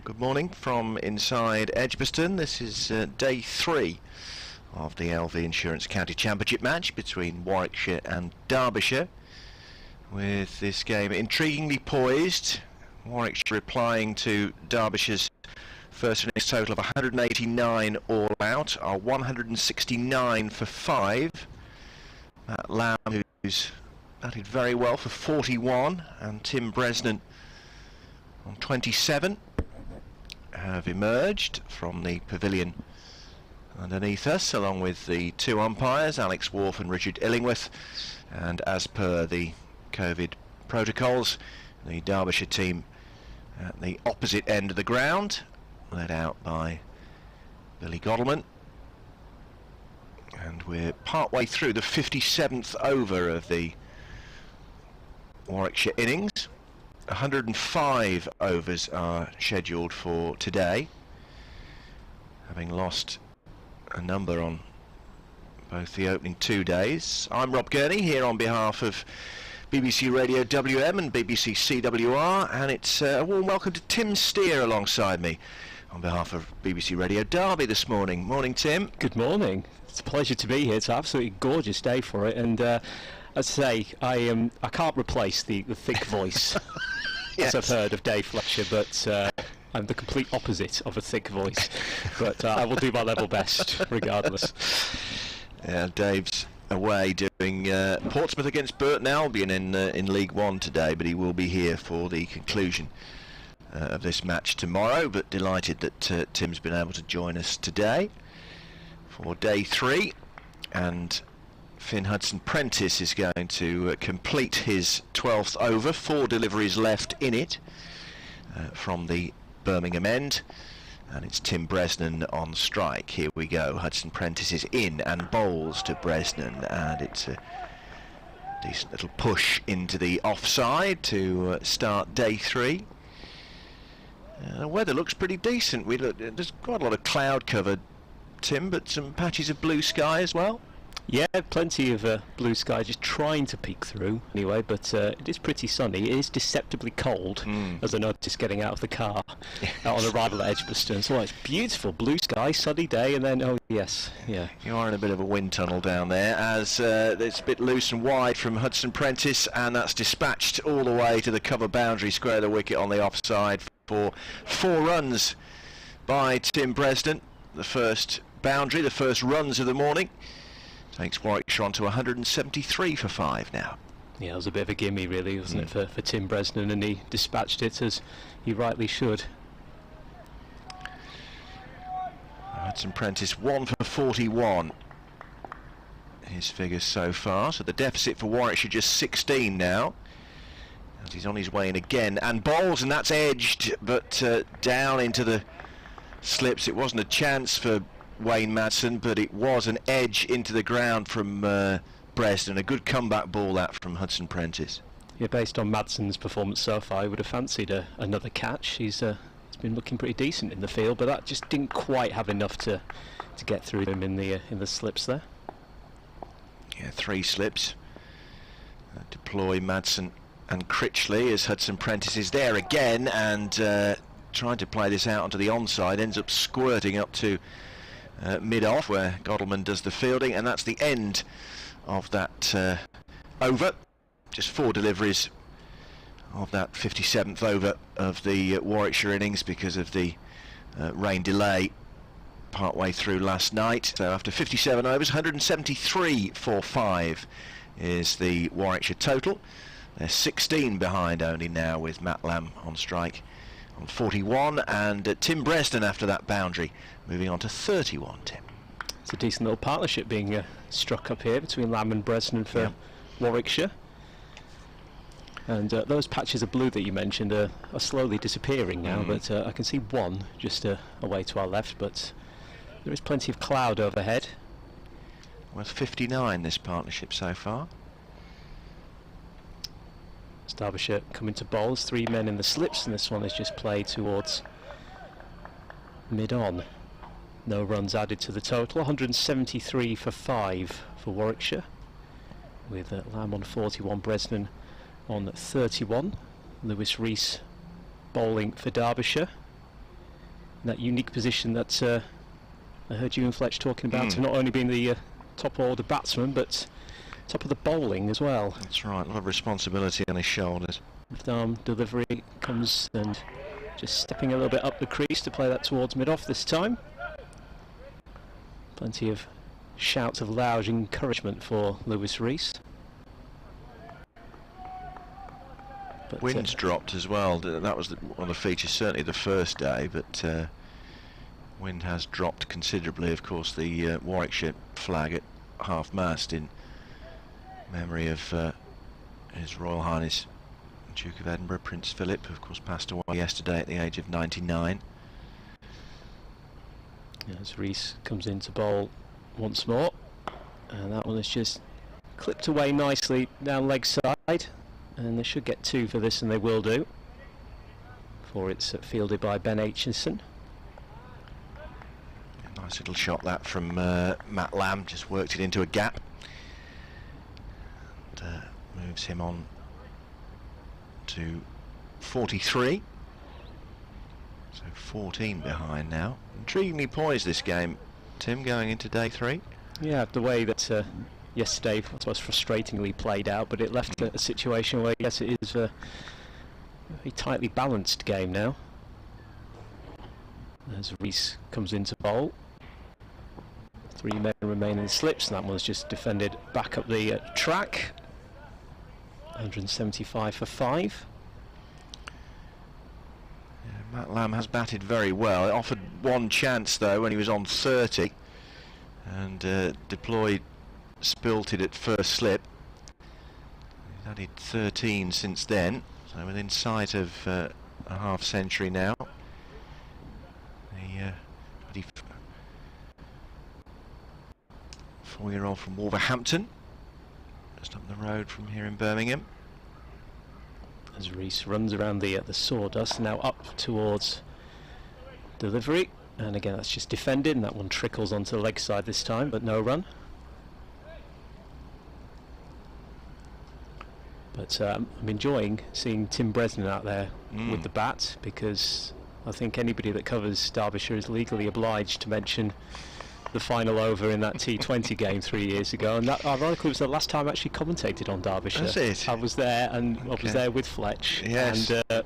Good morning from inside Edgbaston. This is day 3 of the LV Insurance County Championship match between Warwickshire and Derbyshire, with this game intriguingly poised. Warwickshire replying to Derbyshire's first innings total of 189 all out, are 169 for 5. Matt Lamb, who's batted very well for 41, and Tim Bresnan on 27 have emerged from the pavilion underneath us, along with the two umpires, Alex Wharf and Richard Illingworth. And as per the COVID protocols, the Derbyshire team at the opposite end of the ground, led out by Billy Godalman. And we're partway through the 57th over of the Warwickshire innings. 105 overs are scheduled for today, having lost a number on both the opening 2 days. I'm Rob Gurney, here on behalf of BBC Radio WM and BBC CWR, and it's a warm welcome to Tim Steer alongside me on behalf of BBC Radio Derby this morning. Morning, Tim. Good morning. It's a pleasure to be here. It's an absolutely gorgeous day for it, and as I say, I can't replace the thick voice Yes. as I've heard of Dave Fletcher, but I'm the complete opposite of a thick voice. But I will do my level best, regardless. Yeah, Dave's away doing Portsmouth against Burton Albion in League One today, but he will be here for the conclusion of this match tomorrow. But delighted that Tim's been able to join us today for day 3, and Finn Hudson-Prentice is going to complete his 12th over. 4 deliveries left in it from the Birmingham end, and it's Tim Bresnan on strike. Here we go. Hudson-Prentice is in and bowls to Bresnan, and it's a decent little push into the offside to start day 3. The weather looks pretty decent. There's quite a lot of cloud cover, Tim, but some patches of blue sky as well. Yeah, plenty of blue sky just trying to peek through anyway, but it is pretty sunny. It is deceptively cold, as I noticed getting out of the car on arrival at Edgbaston. So it's beautiful, blue sky, sunny day, and then, oh yes, yeah. You are in a bit of a wind tunnel down there, as it's a bit loose and wide from Hudson-Prentice, and that's dispatched all the way to the cover boundary, square the wicket on the offside for 4 runs by Tim Bresnan. The first boundary, the first runs of the morning. Takes Warwickshire on to 173 for 5 now. Yeah, it was a bit of a gimme really, wasn't it, for Tim Bresnan, and he dispatched it as he rightly should. Hudson-Prentice 1 for 41. His figures so far, so the deficit for Warwickshire just 16 now. As he's on his way in again, and bowls, and that's edged, but down into the slips. It wasn't a chance for Wayne Madsen, but it was an edge into the ground from Bresnan. A good comeback ball that from Hudson-Prentice. Yeah, based on Madsen's performance so far, I would have fancied another catch. He's been looking pretty decent in the field, but that just didn't quite have enough to get through him in the slips there. Yeah, 3 slips. Deploy Madsen and Critchley as Hudson-Prentice is there again, and trying to play this out onto the onside, ends up squirting up to mid-off where Godalman does the fielding, and that's the end of that over. Just 4 deliveries of that 57th over of the Warwickshire innings because of the rain delay partway through last night. So after 57 overs, 173 for 5 is the Warwickshire total. They're 16 behind only now, with Matt Lamb on strike on 41, and Tim Bresnan after that boundary moving on to 31. Tim, it's a decent little partnership being struck up here between Lamb and Bresnan for Warwickshire, and those patches of blue that you mentioned are slowly disappearing now, but I can see one just away to our left, but there is plenty of cloud overhead. Well, 59 this partnership so far. Derbyshire coming to bowls, 3 men in the slips, and this one is just played towards mid-on. No runs added to the total. 173 for 5 for Warwickshire, with Lamb on 41, Bresnan on 31. Lewis Rees bowling for Derbyshire. that unique position that I heard you and Fletch talking about, to not only being the top order batsman, but top of the bowling as well. That's right, a lot of responsibility on his shoulders. Left arm delivery comes, and just stepping a little bit up the crease to play that towards mid-off this time. Plenty of shouts of loud encouragement for Lewis Rees. But Wind's dropped as well. That was one of the features, certainly the first day, but wind has dropped considerably. Of course, the Warwickshire flag at half-mast in memory of His Royal Highness Duke of Edinburgh, Prince Philip, who of course passed away yesterday at the age of 99. As Rees comes in to bowl once more, and that one is just clipped away nicely down leg side, and they should get 2 for this, and they will do, for it's fielded by Ben Aitchison. Nice little shot that from Matt Lamb, just worked it into a gap and moves him on to 43, so 14 behind now. Intriguingly poised this game, Tim, going into day 3. Yeah, the way that yesterday was frustratingly played out, but it left a situation where, yes, it is a very tightly balanced game now. As Rees comes into bowl, 3 men remain in slips, and that one's just defended back up the track. 175 for 5. Yeah, Matt Lamb has batted very well. It offered one chance though when he was on 30, and deployed, spilted at first slip. He's added 13 since then, so within sight of a half century now. The 4-year-old from Wolverhampton, just up the road from here in Birmingham. As Rees runs around the sawdust, now up towards delivery, and again that's just defended, and that one trickles onto the leg side this time, but no run. But I'm enjoying seeing Tim Bresnan out there with the bat, because I think anybody that covers Derbyshire is legally obliged to mention the final over in that T20 game 3 years ago, and that ironically was the last time I actually commentated on Derbyshire. That's it. I was there, and I was there with Fletch, yes. And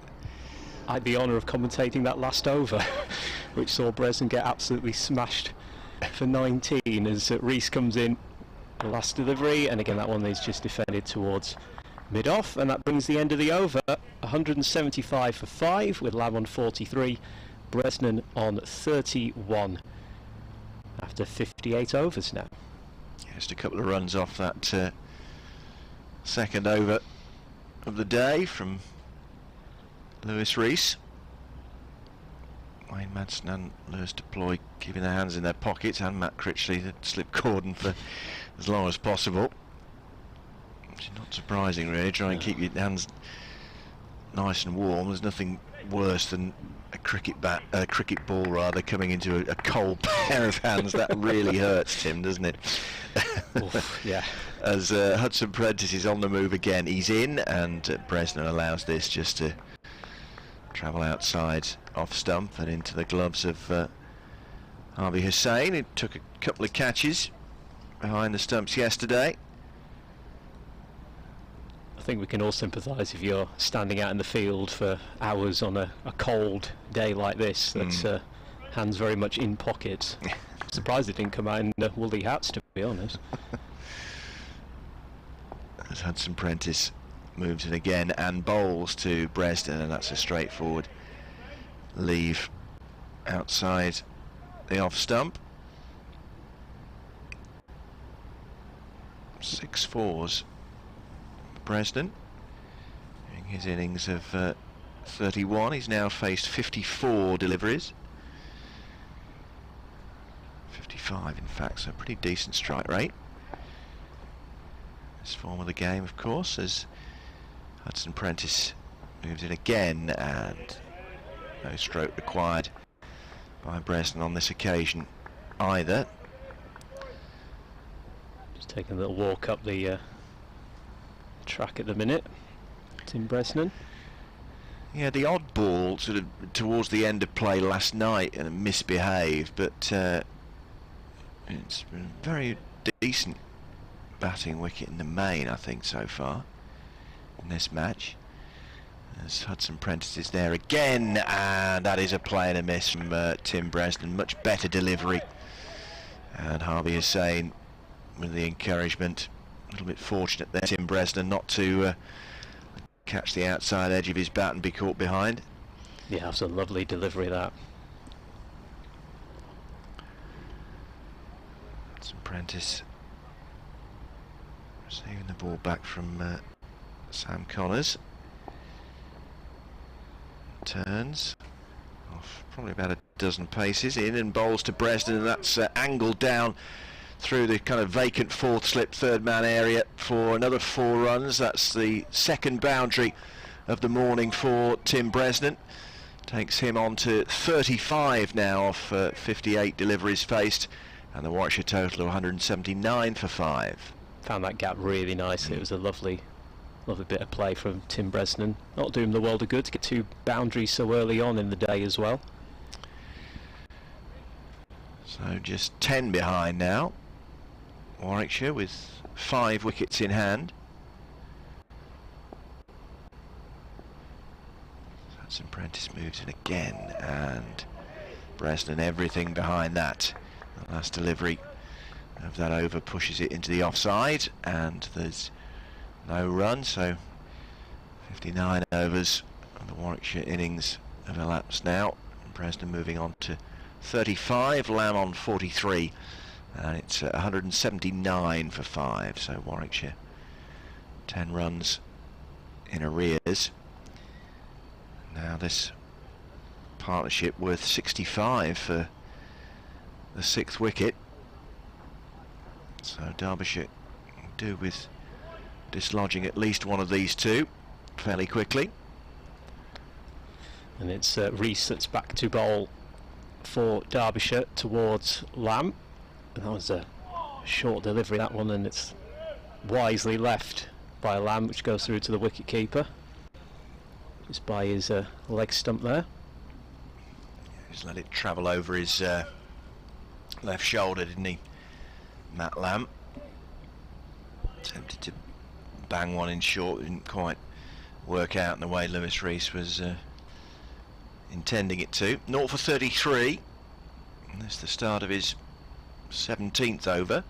I had the honour of commentating that last over, which saw Bresnan get absolutely smashed for 19 as Rees comes in, the last delivery, and again that one is just defended towards mid-off, and that brings the end of the over. 175 for 5 with Lamb on 43, Bresnan on 31 after 58 overs now. Just a couple of runs off that second over of the day from Lewis Rees. Wayne Madsen and Lewis Deploy keeping their hands in their pockets, and Matt Critchley that slip cordon for as long as possible. Which is not surprising really, try and keep your hands nice and warm. There's nothing worse than a cricket ball rather, coming into a cold pair of hands. That really hurts, Tim, doesn't it? Oof, yeah. As Hudson Prentice is on the move again, he's in, and Bresnan allows this just to travel outside off stump and into the gloves of Harvey Hussain, who took a couple of catches behind the stumps yesterday. I think we can all sympathise if you're standing out in the field for hours on a cold day like this. That's hands very much in pockets. I'm surprised it didn't come out in woolly hats, to be honest. As Hudson Prentice moves it again and bowls to Bresnan, and that's a straightforward leave outside the off stump. 6 fours. Bresnan, in his innings of 31, he's now faced 54 deliveries. 55 in fact, so a pretty decent strike rate. This form of the game, of course, as Hudson Prentice moves it again, and no stroke required by Bresnan on this occasion either. Just taking a little walk up the track at the minute, Tim Bresnan. Yeah, the odd ball sort of towards the end of play last night and misbehaved, but it's been a very decent batting wicket in the main, I think, so far in this match. As Hudson Prentice is there again, and that is a play and a miss from Tim Bresnan. Much better delivery, and Harvey Hussain with the encouragement. A little bit fortunate there, Tim Bresnan, not to catch the outside edge of his bat and be caught behind. Yeah, that's a lovely delivery, that. Hudson Prentice receiving the ball back from Sam Connors. Turns off probably about a dozen paces in and bowls to Bresnan, and that's angled down through the kind of vacant fourth slip third man area for another 4 runs. That's the second boundary of the morning for Tim Bresnan. Takes him on to 35 now off 58 deliveries faced, and the Warwickshire total of 179 for 5. Found that gap really nicely. It was a lovely bit of play from Tim Bresnan. Not doing the world of good to get 2 boundaries so early on in the day as well. So just 10 behind now, Warwickshire, with 5 wickets in hand. Hudson Prentice moves in again, and Bresnan everything behind that. The last delivery of that over pushes it into the offside, and there's no run, so 59 overs of the Warwickshire innings have elapsed now. Bresnan moving on to 35, Lamb on 43, and it's 179 for 5, so Warwickshire 10 runs in arrears. Now this partnership worth 65 for the 6th wicket, so Derbyshire do with dislodging at least one of these 2 fairly quickly. And it's Rees that's back to bowl for Derbyshire towards Lamb. And that was a short delivery, that one, and it's wisely left by Lamb, which goes through to the wicket keeper just by his leg stump there. Just let it travel over his left shoulder, didn't he, Matt Lamb? Attempted to bang one in short, didn't quite work out in the way Lewis Rees was intending it to. 0 for 33, and that's the start of his 17th over.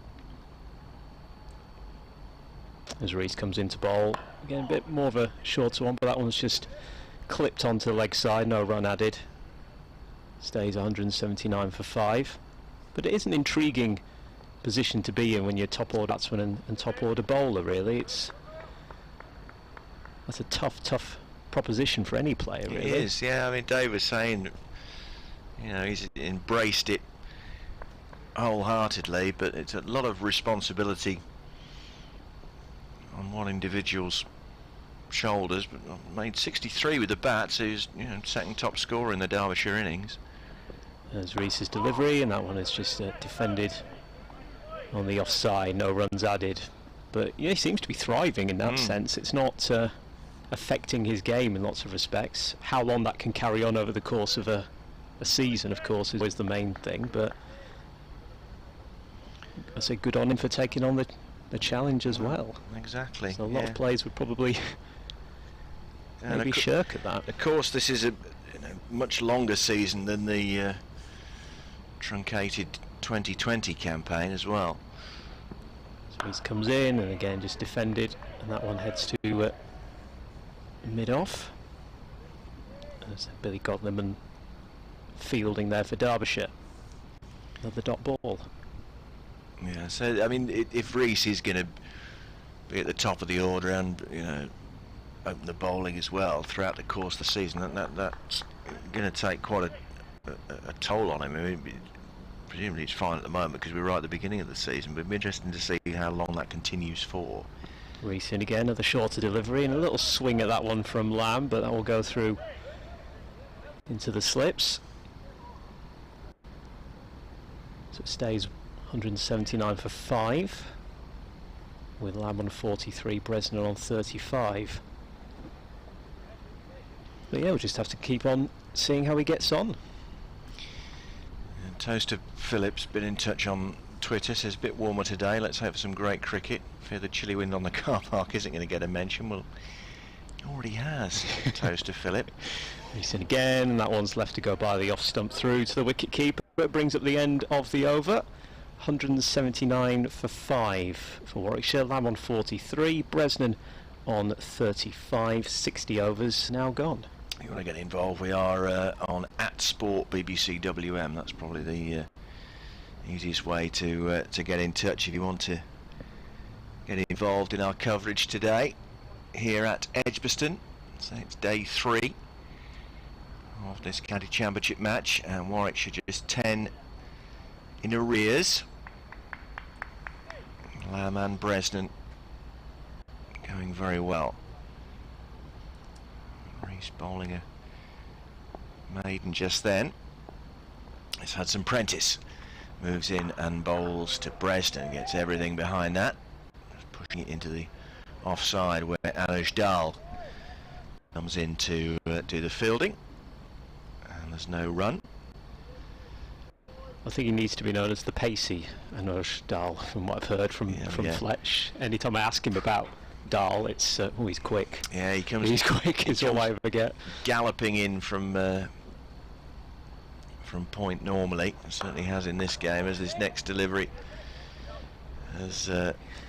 As Rees comes into bowl, again a bit more of a shorter one, but that one's just clipped onto the leg side, no run added. Stays 179 for 5, but it is an intriguing position to be in when you're top order batsman and top order bowler, really. That's a tough proposition for any player, really. It is, yeah. I mean, Dave was saying, you know, he's embraced it wholeheartedly, but it's a lot of responsibility on one individual's shoulders. But made 63 with the bat, so he's, you know, second top scorer in the Derbyshire innings. There's Rees's delivery, and that one is just defended on the offside, no runs added. But yeah, he seems to be thriving in that sense. It's not affecting his game in lots of respects. How long that can carry on over the course of a season, of course, is always the main thing. But I say good on him for taking on the challenge as well. Exactly. So a lot of players would probably maybe shirk at that. Of course, this is a much longer season than the truncated 2020 campaign as well. So he comes in and again just defended, and that one heads to mid-off. There's Billy Godleman fielding there for Derbyshire. Another dot ball. Yeah, so I mean, if Rees is going to be at the top of the order and, you know, open the bowling as well throughout the course of the season, that's going to take quite a toll on him. I mean, presumably it's fine at the moment because we're right at the beginning of the season, but it'd be interesting to see how long that continues for. Rees in again, another shorter delivery, and a little swing at that one from Lamb, but that will go through into the slips. So it stays 179 for 5, with Lamb on 43, Bresnan on 35. But yeah, we'll just have to keep on seeing how he gets on. And Toaster Phillips been in touch on Twitter, says a bit warmer today, let's hope for some great cricket. Fear the chilly wind on the car park isn't going to get a mention. Well, it already has. Toaster Phillip. He's in again, and that one's left to go by the off stump through to the wicket keeper. It brings up the end of the over. 179 for 5 for Warwickshire. Lamb on 43, Bresnan on 35. 60 overs now gone. If you want to get involved, we are on @Sport BBC WM. That's probably the easiest way to get in touch if you want to get involved in our coverage today here at Edgbaston. So it's day 3 of this county championship match, and Warwickshire just 10 in arrears. Lamb and Bresnan going very well. Reese bowling a maiden just then. It's Hudson Prentice moves in and bowls to Bresnan, gets everything behind that, pushing it into the offside where Anuj Dal comes in to do the fielding, and there's no run. I think he needs to be known as the pacey Anuj Dal, from what I've heard from Fletch. Anytime I ask him about Dal, it's oh, he's quick. Yeah, he's quick. Is all I ever get. Galloping in from point normally. Certainly has in this game, as this next delivery has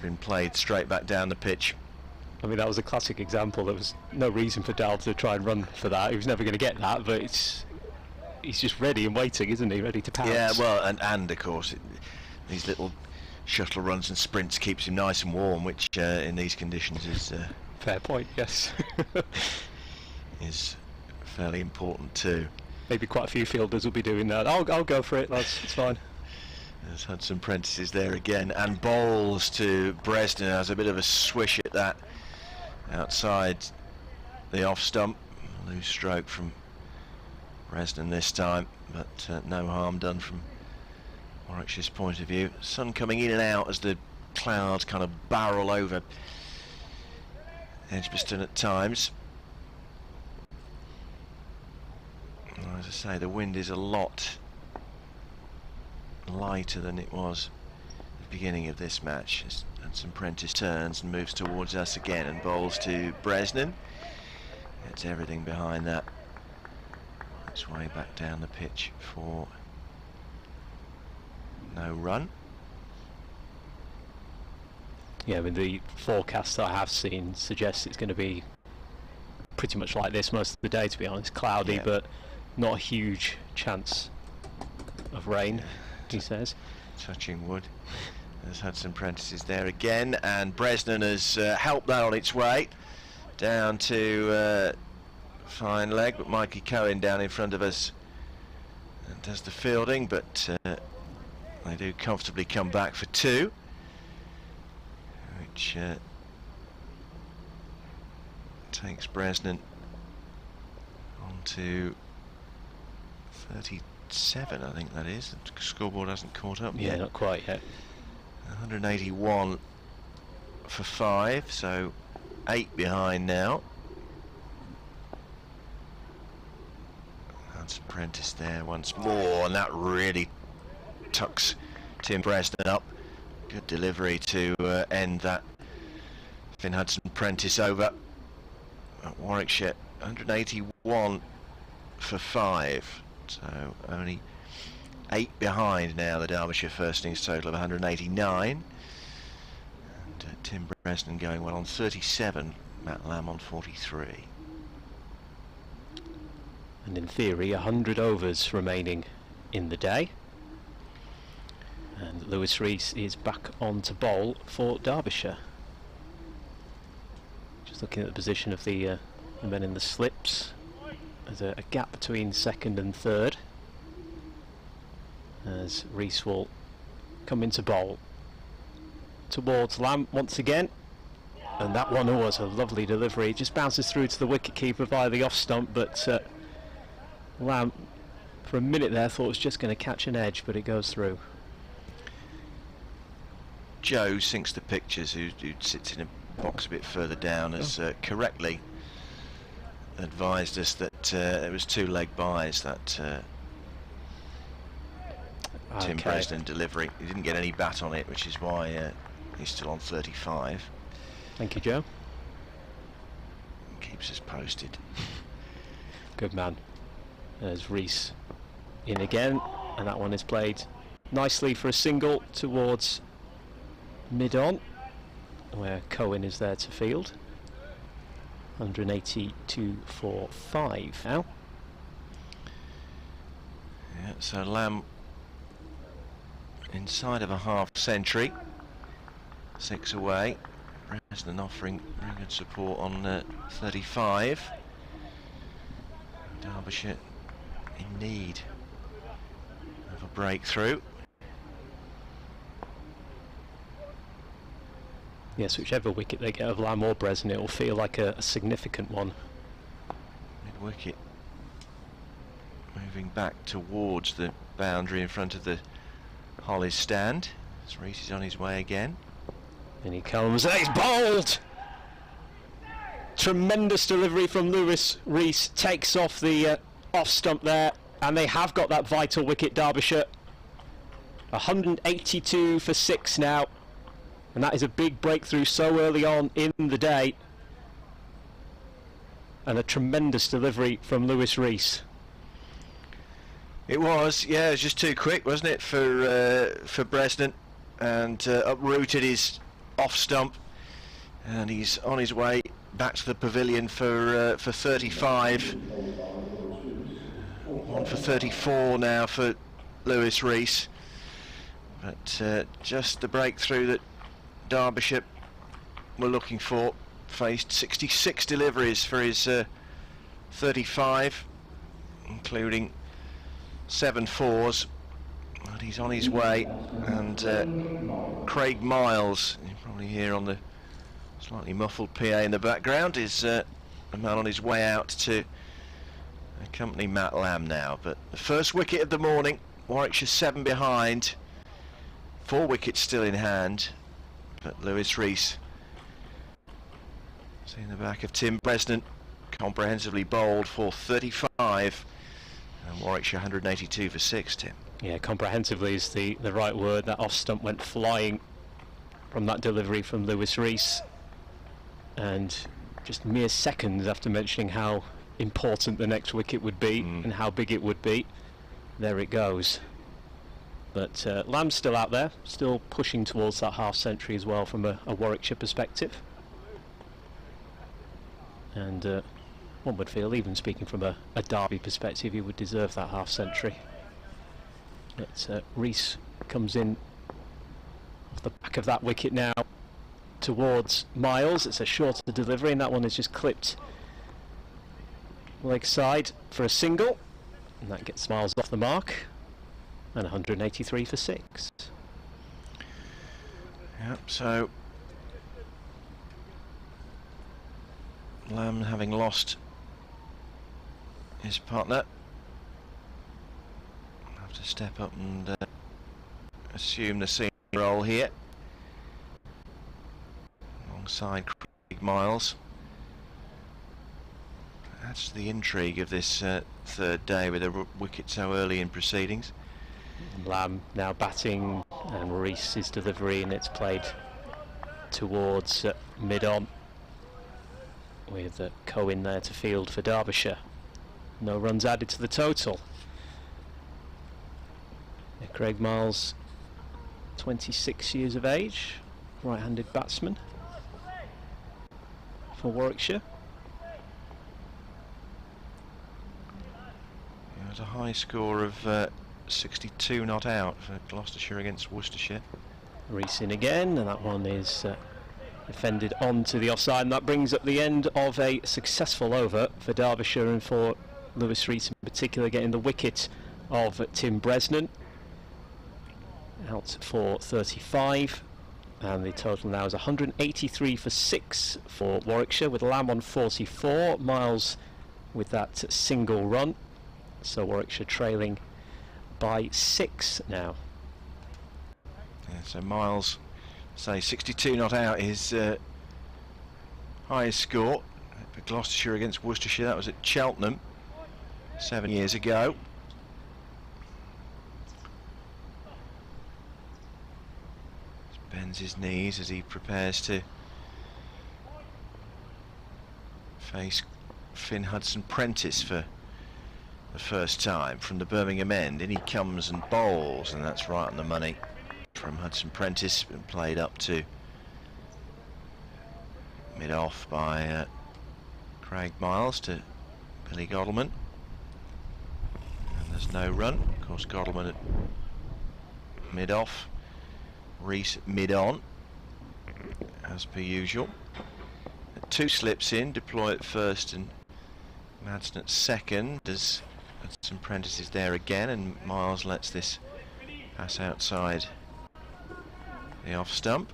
been played straight back down the pitch. I mean, that was a classic example. There was no reason for Dal to try and run for that. He was never going to get that, but he's just ready and waiting, isn't he? Ready to pounce. Yeah, well, and of course, these little shuttle runs and sprints keeps him nice and warm, which in these conditions is fair point. Yes, is fairly important too. Maybe quite a few fielders will be doing that. I'll go for it, lads. It's fine. There's Hudson Prentice is there again, and bowls to Bresnan. Has a bit of a swish at that outside the off stump. Loose stroke from Bresnan this time, but no harm done from Warwickshire's point of view. Sun coming in and out as the clouds kind of barrel over Edgbaston at times. As I say, the wind is a lot lighter than it was at the beginning of this match. As Hudson Prentice turns and moves towards us again and bowls to Bresnan. Gets everything behind that. Its way back down the pitch for no run. Yeah, I mean, the forecast I have seen suggests it's going to be pretty much like this most of the day, to be honest. Cloudy, yeah, but not a huge chance of rain, he says. Touching wood. As Hudson Prentice is there again, and Bresnan has helped that on its way down to fine leg, but Mikey Cohen down in front of us does the fielding, but they do comfortably come back for 2, which takes Bresnan on to 37, I think that is. The scoreboard hasn't caught up yet. Yeah, not quite yet. 181 for 5, so 8 behind now. Hudson Prentice there once more, and that really tucks Tim Bresnan up. Good delivery to end that Finn Hudson Prentice over at Warwickshire. 181 for 5, so only 8 behind now the Derbyshire first innings total of 189. And Tim Bresnan going well on 37, Matt Lamb on 43. And in theory 100 overs remaining in the day, and Lewis Rees is back on to bowl for Derbyshire. Just looking at the position of the men in the slips, there's a gap between second and third as Rees will come into bowl towards Lamb once again, and that one was a lovely delivery. It just bounces through to the wicketkeeper via the off stump, but Lamb for a minute there thought it was just going to catch an edge, but it goes through. Joe sinks the pictures, who sits in a box a bit further down, has correctly advised us that it was 2 leg byes, that Tim Bresnan delivery. He didn't get any bat on it, which is why he's still on 35. Thank you, Joe. Keeps us posted. Good man. There's Rees in again, and that one is played nicely for a single towards mid-on, where Cohen is there to field. 182 for 5 now. Yeah, so Lamb inside of a half century, 6 away. Bresnan offering very good support on 35. Derbyshire in need of a breakthrough. Yes, whichever wicket they get of Lamb or Bresnan, it will feel like a significant one. Mid wicket moving back towards the boundary in front of the Hollies stand. As Rees is on his way again. And he comes, and he's bowled! Tremendous delivery from Lewis. Rees takes off the off stump there, and they have got that vital wicket, Derbyshire. 182 for 6 now, and that is a big breakthrough so early on in the day. And a tremendous delivery from Lewis Rees. It was, yeah, it was just too quick, wasn't it, for Bresnan, and uprooted his off stump, and he's on his way back to the pavilion for 35. On for 34 now for Lewis Rees, but just the breakthrough that Derbyshire were looking for. Faced 66 deliveries for his 35, including 7 fours, but he's on his way. And Craig Miles, you probably hear on the slightly muffled PA in the background, is a man on his way out to accompany Matt Lamb now. But the first wicket of the morning, Warwickshire 7 behind, 4 wickets still in hand, but Lewis Rees, seeing the back of Tim Bresnan, comprehensively bowled for 35, and Warwickshire 182 for 6, Tim. Yeah, comprehensively is the right word. That off stump went flying from that delivery from Lewis Rees, and just mere seconds after mentioning how important the next wicket would be and how big it would be, there it goes. But Lamb's still out there, still pushing towards that half century as well from a Warwickshire perspective. And one would feel, even speaking from a Derby perspective, he would deserve that half century. But Rees comes in off the back of that wicket now towards Miles. It's a shorter delivery, and that one is just clipped leg side for a single, and that gets Miles off the mark. And 183 for 6. Yep, so Lamb, having lost his partner, have to step up and assume the senior role here alongside Craig Miles. That's the intrigue of this third day with a wicket so early in proceedings. Lamb now batting, and Rees's delivery, and it's played towards mid-on with Cohen there to field for Derbyshire. No runs added to the total. Craig Miles, 26 years of age, right-handed batsman for Warwickshire. It was a high score of 62 not out for Gloucestershire against Worcestershire. Rees in again, and that one is defended onto the offside, and that brings up the end of a successful over for Derbyshire, and for Lewis Rees in particular, getting the wicket of Tim Bresnan out for 35, and the total now is 183 for 6 for Warwickshire, with Lamb on 44, Miles with that single run, so Warwickshire trailing by 6 now. Yeah, so Miles, say 62 not out, his highest score, For Gloucestershire against Worcestershire, that was at Cheltenham 7 years ago. Bends his knees as he prepares to face Finn Hudson-Prentice for the first time from the Birmingham end. In he comes and bowls, and that's right on the money from Hudson-Prentice, and played up to mid-off by Craig Miles to Billy Godalming. And there's no run. Of course, Godalming at mid-off, Rees mid-on, as per usual. 2 slips in, deploy at first and Madsen at second, as Hudson-Prentice is there again, and Miles lets this pass outside the off stump.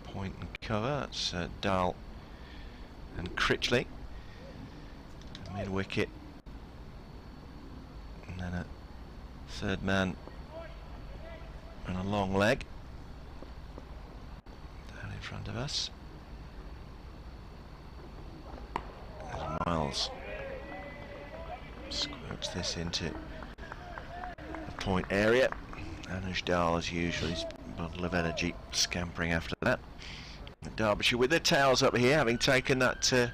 Point and cover, that's Dahl and Critchley. Mid wicket, and then a third man and a long leg down in front of us. As Miles squirts this into the point area, and Dahl, as usual, his bundle of energy scampering after that. Derbyshire with their tails up here, having taken that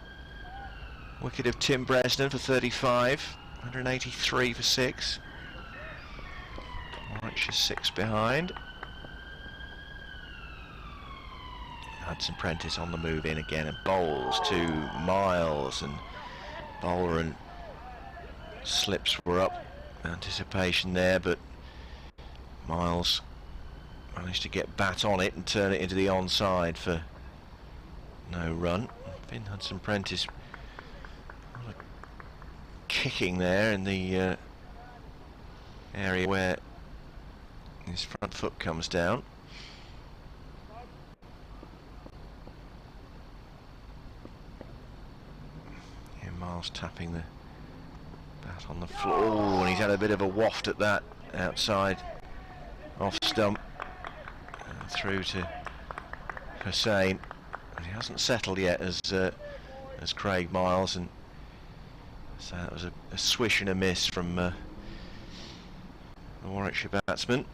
wicket of Tim Bresnan for 35, 183 for 6. Warwickshire 6 behind. Hudson-Prentice on the move in again and bowls to Miles, and bowler and slips were up. Anticipation there, but Miles managed to get bat on it and turn it into the onside for no run. Finn Hudson-Prentice kicking there in the area where his front foot comes down. Yeah, Miles tapping the bat on the floor. Oh, and he's had a bit of a waft at that outside off stump, through to Hussain. And he hasn't settled yet as Craig Miles, and so that was a swish and a miss from the Warwickshire batsman.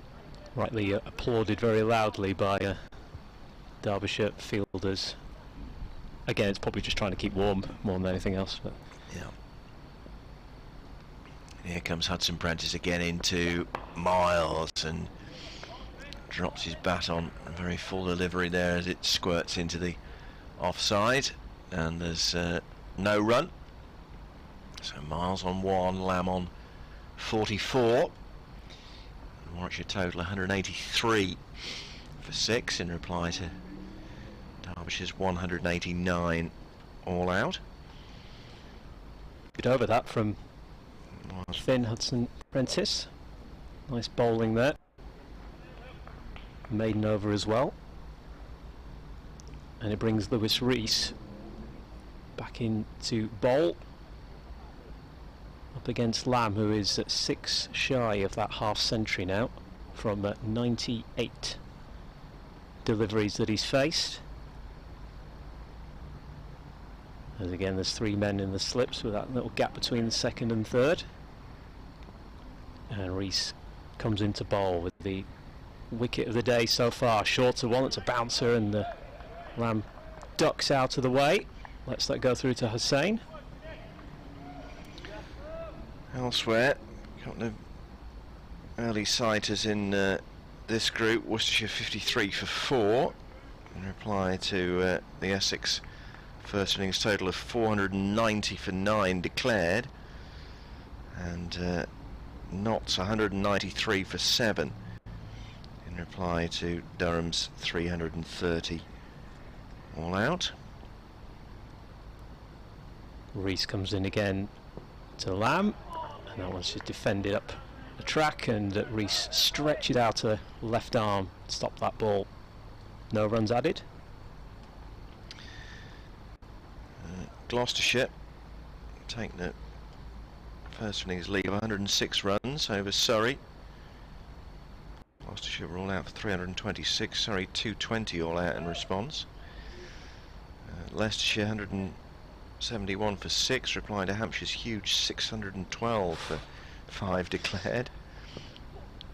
Rightly applauded very loudly by Derbyshire fielders. Again, it's probably just trying to keep warm more than anything else. But yeah. Here comes Hudson-Prentice again into Miles, and drops his bat on a very full delivery there as it squirts into the offside, and there's no run. So Miles on 1, Lamb on 44. Warwickshire total 183 for 6 in reply to Derbyshire's 189 all out. Good over that from Finn Hudson-Prentice. Nice bowling there. Maiden over as well. And it brings Lewis Rees back into bowl, up against Lamb, who is at 6 shy of that half century now from 98 deliveries that he's faced. As again, there's 3 men in the slips with that little gap between the second and third. And Rees comes into bowl with the wicket of the day so far. Shorter one, it's a bouncer, and the Lamb ducks out of the way. Lets that go through to Hussain. Elsewhere, a couple of early sighters in this group. Worcestershire 53 for 4 in reply to the Essex first innings total of 490 for 9 declared, and Notts 193 for 7 in reply to Durham's 330 all out. Rees comes in again to Lamb, and that one's just defended up the track, and Rees stretches out a left arm to stop that ball. No runs added. Gloucestershire taking the first innings lead of 106 runs over Surrey. Gloucestershire were all out for 326, Surrey 220 all out in response. Leicestershire 171 for 6, replying to Hampshire's huge 612 for 5 declared.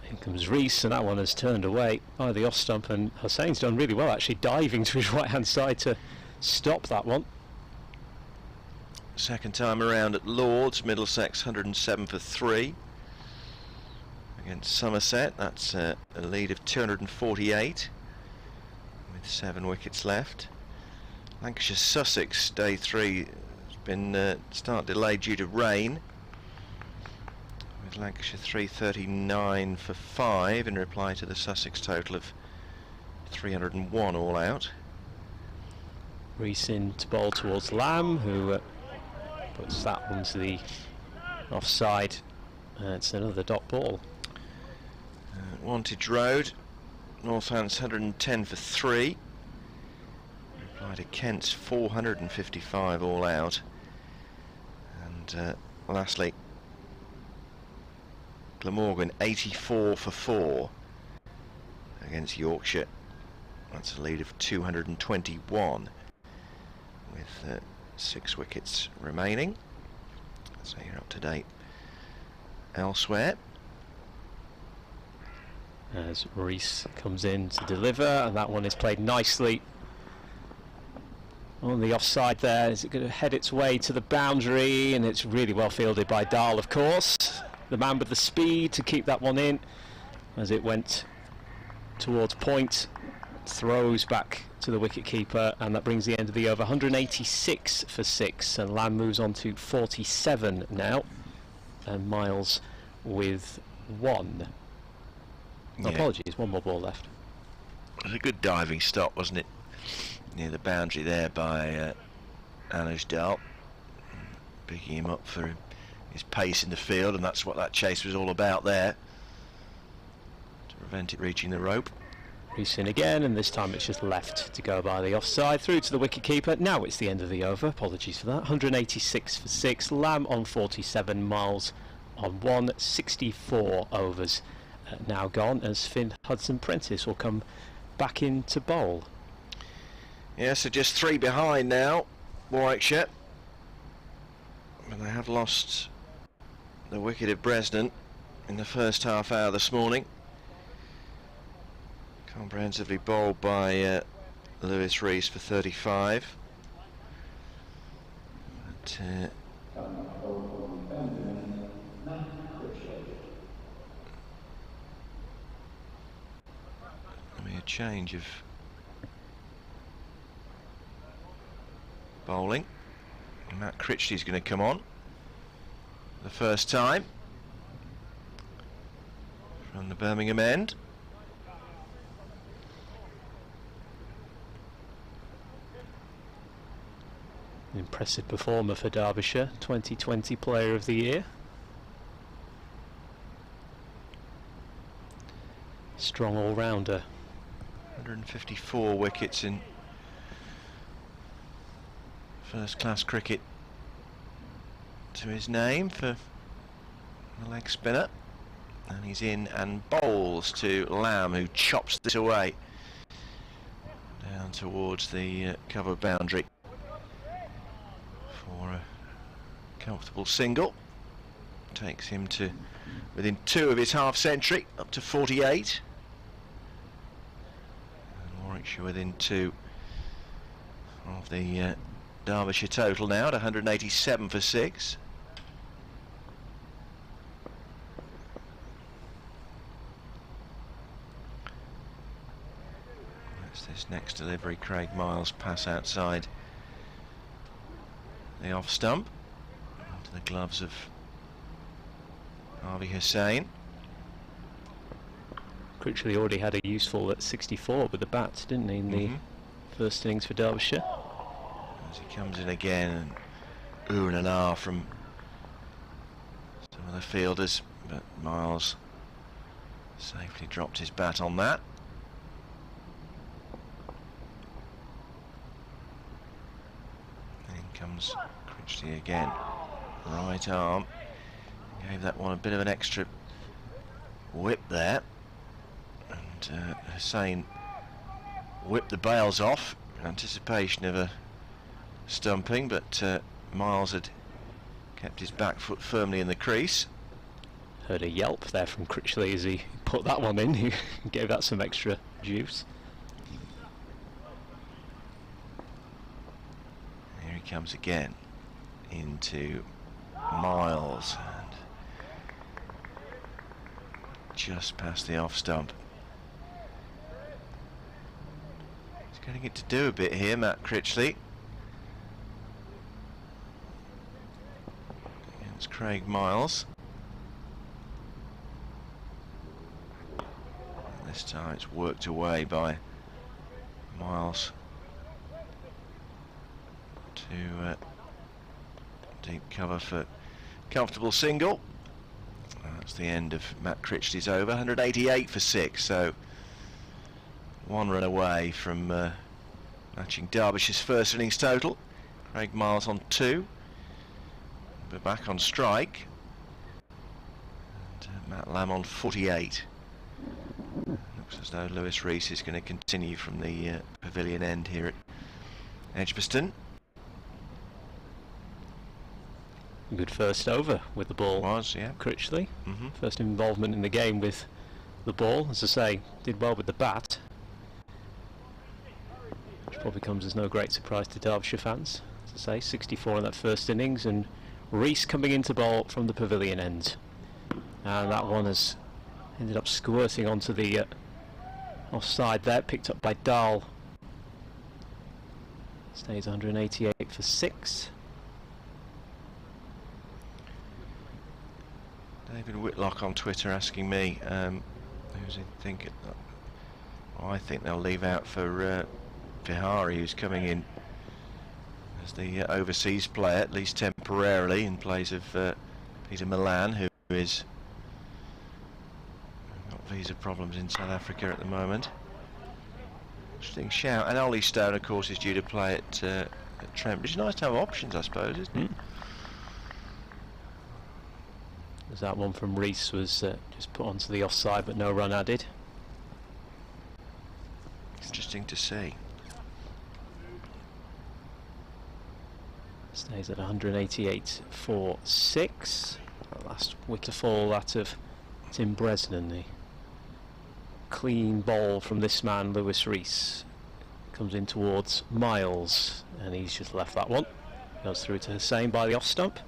Here comes Rees, and that one has turned away by the off stump, and Hussein's done really well actually diving to his right hand side to stop that one. Second time around at Lords, Middlesex 107 for 3 against Somerset. That's a lead of 248 with 7 wickets left. Lancashire Sussex day 3 has been start delayed due to rain, with Lancashire 339 for 5 in reply to the Sussex total of 301 all out. Rees in to bowl towards Lamb, who puts that one to the offside. It's another dot ball. Wantage Road, Northants 110 for 3. Reply to Kent's 455 all out. And lastly, Glamorgan 84 for 4 against Yorkshire. That's a lead of 221 with 6 wickets remaining. So you're up to date elsewhere. As Rees comes in to deliver, and that one is played nicely on the offside there. Is it going to head its way to the boundary? And it's really well fielded by Dahl, of course. The man with the speed to keep that one in as it went towards point. Throws back to the wicket-keeper, and that brings the end of the over. 186 for 6, and Lamb moves on to 47 now, and Miles with 1. Yeah. Apologies, 1 more ball left. It was a good diving stop, wasn't it? Near the boundary there by Anuj Dahl, picking him up for his pace in the field, and that's what that chase was all about there, to prevent it reaching the rope. Rees in again, and this time it's just left to go by the offside, through to the wicket-keeper. Now it's the end of the over, apologies for that. 186 for 6, Lamb on 47, Miles on 1, 64 overs now gone, as Finn Hudson-Prentice will come back in to bowl. Yeah, so just 3 behind now, Warwickshire. And they have lost the wicket of Bresnan in the first half hour this morning. Comprehensively bowled by Lewis Rees for 35. But, a change of bowling. Matt Critchley's going to come on the first time from the Birmingham end. An impressive performer for Derbyshire, 2020 Player of the Year. Strong all-rounder. 154 wickets in first-class cricket to his name for the leg spinner, and he's in and bowls to Lamb, who chops this away down towards the cover boundary for a comfortable single. Takes him to within 2 of his half century, up to 48. Warwickshire within 2 of the Derbyshire total now at 187 for 6. That's this next delivery. Craig Miles pass outside the off stump into the gloves of Harvey Hussain. Critchley already had a useful at 64 with the bats, didn't he, in the first innings for Derbyshire? As he comes in again, and ooh and an ah from some of the fielders, but Miles safely dropped his bat on that. And in comes Critchley again, right arm, gave that one a bit of an extra whip there. And Hussain whipped the bails off in anticipation of a stumping, but Miles had kept his back foot firmly in the crease. Heard a yelp there from Critchley as he put that one in. He gave that some extra juice. Here he comes again into Miles, and just past the off stump. He's going to get to do a bit here, Matt Critchley. Against Craig Miles. And this time it's worked away by Miles to deep cover for comfortable single. That's the end of Matt Critchley's over. 188 for 6, so one run away from matching Derbyshire's first innings total. Craig Miles on 2. We're back on strike. And Matt Lamb on 48. Looks as though Lewis Rees is going to continue from the pavilion end here at Edgbaston. Good first over with the ball. Was, yeah. Critchley. First involvement in the game with the ball. As I say, did well with the bat. Which probably comes as no great surprise to Derbyshire fans. As I say, 64 in that first innings, and Rees coming into bowl from the pavilion end. And that one has ended up squirting onto the offside there, picked up by Dahl. Stays 188 for 6. David Whitlock on Twitter asking me who's he thinking. Well, I think they'll leave out for Vihari, who's coming in as the overseas player, at least temporarily, in place of Peter Milan, who is got visa problems in South Africa at the moment. Interesting shout. And Ollie Stone, of course, is due to play at Trent. It's nice to have options, I suppose, isn't it? As that one from Rees was just put onto the offside, but no run added. Interesting to see. Stays at 188 for 6. Last wicket fall, that of Tim Bresnan. The clean ball from this man, Lewis Rees, comes in towards Miles, and he's just left that one. Goes through to Hussain by the off stump.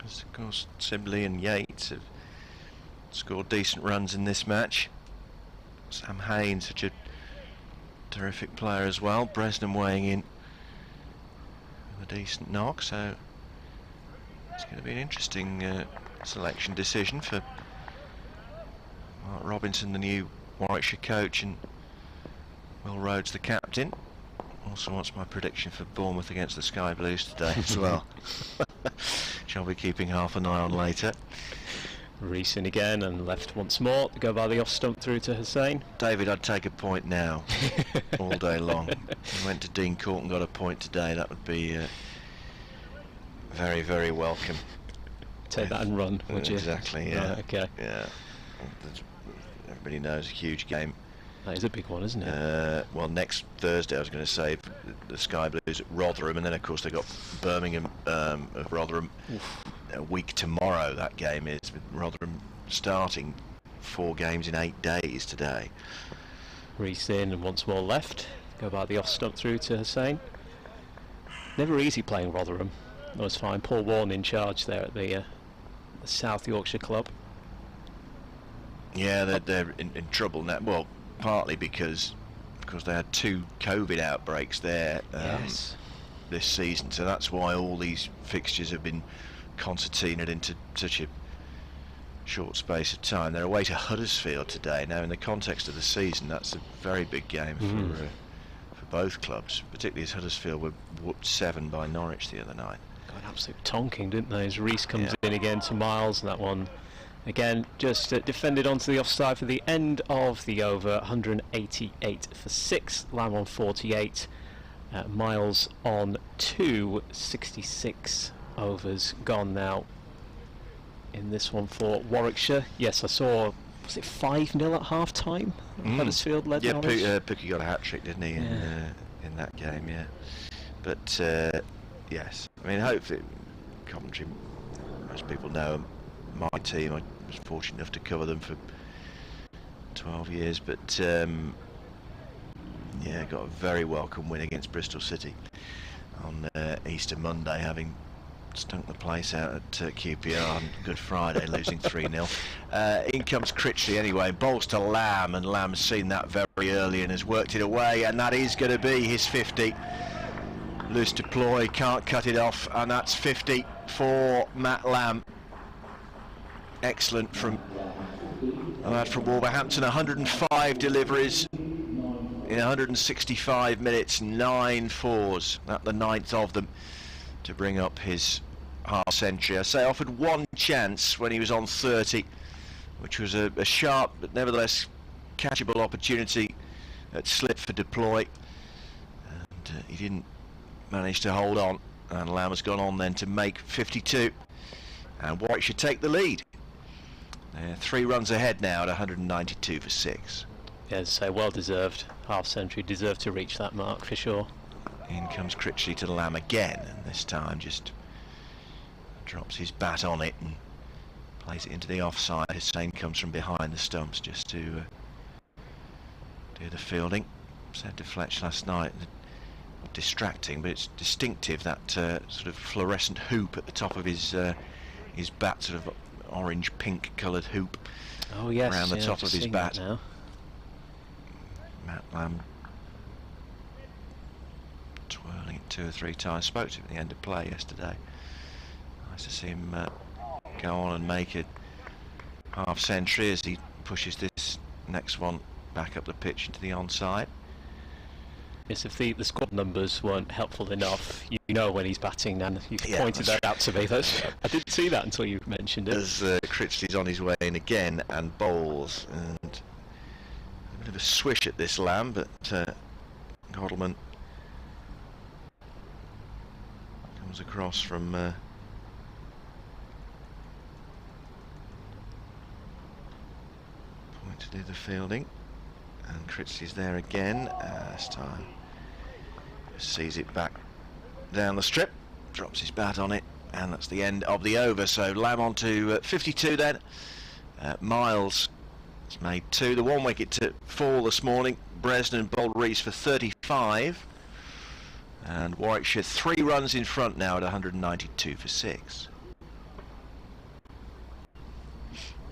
Of course, Sibley and Yates have scored decent runs in this match. Sam Hain, such a terrific player as well. Bresnan weighing in with a decent knock, so it's going to be an interesting selection decision for Mark Robinson, the new Warwickshire coach, and Will Rhodes, the captain. Also wants my prediction for Bournemouth against the Sky Blues today as well. Which I'll be keeping half an eye on later. Rees in again and left once more to go by the off stump through to Hussain. David, I'd take a point now all day long. He went to Dean Court and got a point today. That would be very, very welcome. Take that and run, would you? Exactly, yeah. Right, okay. Yeah. Everybody knows a huge game. That is a big one, isn't it? Well, next Thursday, I was going to say, the Sky Blues at Rotherham, and then of course they got Birmingham of Rotherham. Oof. A week tomorrow that game is, with Rotherham starting 4 games in 8 days today. Rees in and once more left. Go by the off stump through to Hussain. Never easy playing Rotherham. That was fine. Paul Warren in charge there at the South Yorkshire club. Yeah, they're in trouble now. Well, partly because they had 2 COVID outbreaks there Yes. this season, so that's why all these fixtures have been concertinaed into such a short space of time. They're away to Huddersfield today. Now, in the context of the season, that's a very big game for both clubs, particularly as Huddersfield were whooped 7 by Norwich the other night. Got an absolute tonking, didn't they? As Rees comes in again to Miles, and that one again just defended onto the offside for the end of the over. 188 for 6. Lamb on 48. Miles on 2. 66 overs gone now in this one for Warwickshire. Yes, I saw, was it 5-0 at half time? Huddersfield led. Yeah, Pookie got a hat-trick, didn't he, in in that game, yeah. But yes, I mean, hopefully, Coventry, most people know my team. I was fortunate enough to cover them for 12 years, but yeah, got a very welcome win against Bristol City on Easter Monday, having stunk the place out at QPR on Good Friday, losing 3-0. In comes Critchley anyway, bowls to Lamb, and Lamb's seen that very early and has worked it away, and that is going to be his 50. Loose deploy, can't cut it off, and that's 50 for Matt Lamb. Excellent from a lad from Wolverhampton. 105 deliveries in 165 minutes, 9 fours, at the 9th of them, to bring up his half century. I say offered one chance when he was on 30, which was a sharp but nevertheless catchable opportunity at slip for deploy, and he didn't manage to hold on, and Lamb has gone on then to make 52, and Warwickshire take the lead. They're 3 runs ahead now at 192 for 6. Yeah, so well deserved half century, deserved to reach that mark for sure. In comes Critchley to Lamb again, and this time just drops his bat on it and plays it into the offside. Hussain comes from behind the stumps just to do the fielding. Said to Fletch last night, distracting, but it's distinctive, that sort of fluorescent hoop at the top of his bat, sort of orange pink coloured hoop. Oh yes, around the top of his bat. Now. Matt Lamb twirling it 2 or 3 times. Spoke to him at the end of play yesterday. Nice to see him go on and make a half century as he pushes this next one back up the pitch into the onside. Yes, if the squad numbers weren't helpful enough, you know when he's batting, and you've pointed that out to me. I didn't see that until you mentioned it. As Critchley's on his way in again and bowls, and a bit of a swish at this Lamb, but Godelman comes across from point to do the fielding, and Critchley's there again. This time sees it back down the strip, drops his bat on it, and that's the end of the over. So Lamb on to 52 then. Miles has made 2, the 1 wicket to fall this morning. Bresnan bowled Rees for 35, and Warwickshire 3 runs in front now at 192 for 6.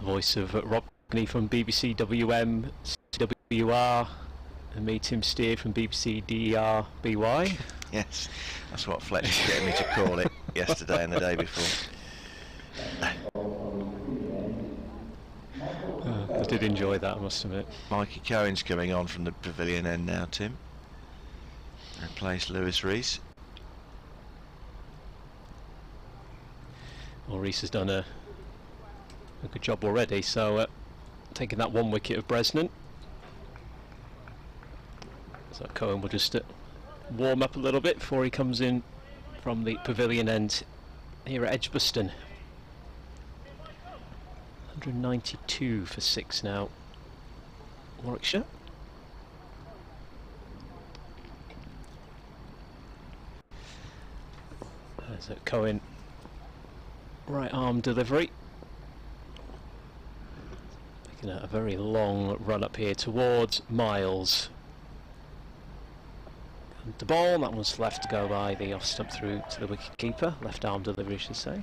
The voice of Rob from BBC WM CWR, and me, Tim Steer from BBC DER BY. Yes, that's what Fletch was getting me to call it yesterday and the day before. I did enjoy that, I must admit. Mikey Cohen's coming on from the pavilion end now, Tim. Replace Lewis Rees. Well, Rees has done a good job already, so taking that 1 wicket of Bresnan. So Cohen will just warm up a little bit before he comes in from the pavilion end here at Edgbaston. 192 for 6 now, Warwickshire. There's a Cohen right arm delivery. Making a very long run up here towards Miles. And the ball, that one's left to go by the off stump through to the wicket keeper. Left arm delivery, I should say.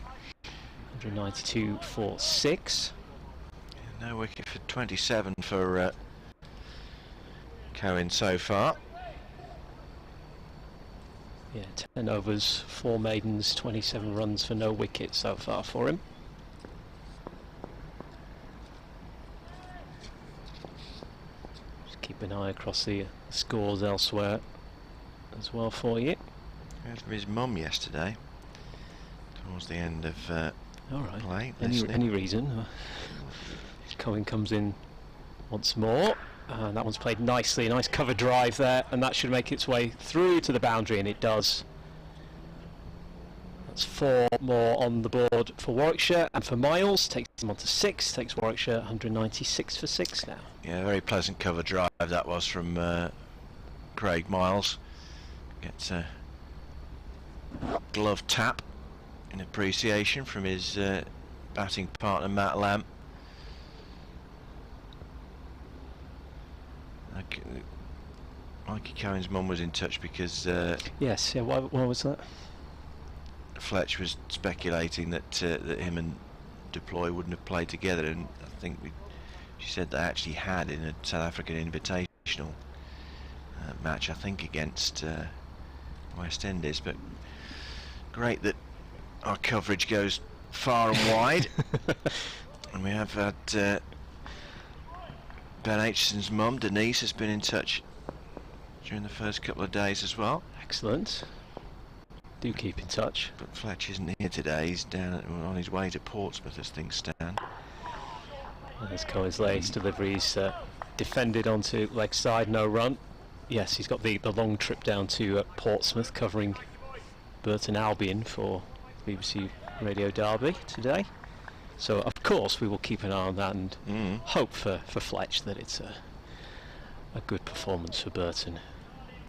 192 for 6. No wicket for 27 for Cohen so far. Yeah, 10 overs, 4 maidens, 27 runs for no wicket so far for him. Just keep an eye across the scores elsewhere as well for you. Heard from his mum yesterday towards the end of All right. play. Any reason? Cohen comes in once more, and that one's played nicely. A nice cover drive there, and that should make its way through to the boundary, and it does. That's 4 more on the board for Warwickshire, and for Miles takes him on to 6. Takes Warwickshire 196 for 6 now. Yeah, very pleasant cover drive that was from Craig Miles. Gets a glove tap in appreciation from his batting partner Matt Lamb. Mikey Cohen's mum was in touch because yes, yeah. Why was that? Fletch was speculating that that him and Deploy wouldn't have played together, and I think she said they actually had in a South African Invitational match, I think against West Indies. But great that our coverage goes far and wide. And we have had Ben Aitchison's mum, Denise, has been in touch during the first couple of days as well. Excellent. Do keep in touch. But Fletch isn't here today. He's down on his way to Portsmouth as things stand. There's Cohen's latest deliveries defended onto leg side, no run. Yes, he's got the long trip down to Portsmouth, covering Burton Albion for BBC Radio Derby today. So of course we will keep an eye on that and hope for Fletch that it's a good performance for Burton.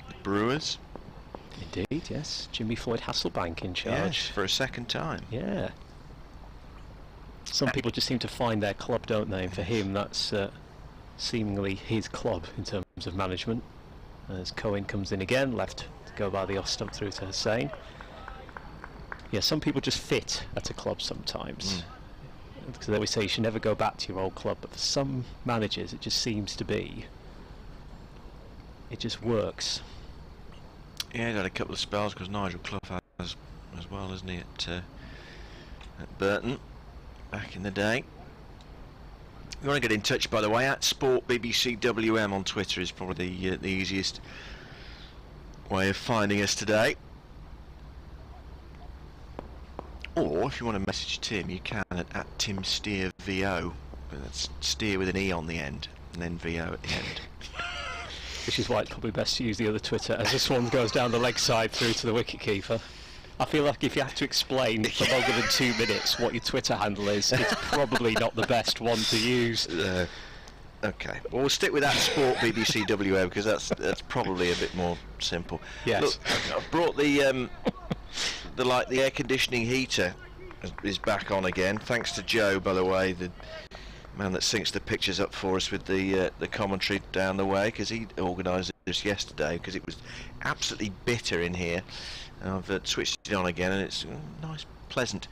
The Brewers. Indeed, yes. Jimmy Floyd Hasselbank in charge. Yes, for a second time. Yeah. Some people just seem to find their club, don't they? And for him, that's seemingly his club in terms of management. As Cohen comes in again, left to go by the off stump through to Hussain. Yeah, some people just fit at a club sometimes. Because they always say you should never go back to your old club, but for some managers it just seems to be. It just works. Yeah, he's had a couple of spells because Nigel Clough has as well, isn't he, at Burton back in the day. If you want to get in touch, by the way, at Sport BBC WM on Twitter is probably the easiest way of finding us today. Or if you want to message Tim, you can at Tim Steer VO, but that's Steer with an E on the end and then VO at the end. Which is why it's probably best to use the other Twitter as this one goes down the leg side through to the wicketkeeper. I feel like if you have to explain for longer than 2 minutes what your Twitter handle is, it's probably not the best one to use. Okay, well we'll stick with that Sport BBC WM because that's probably a bit more simple. Yes. Look, I've brought the air conditioning heater is back on again, thanks to Joe, by the way, the man that syncs the pictures up for us with the commentary down the way, because he organised this yesterday because it was absolutely bitter in here. I've switched it on again and it's a nice pleasant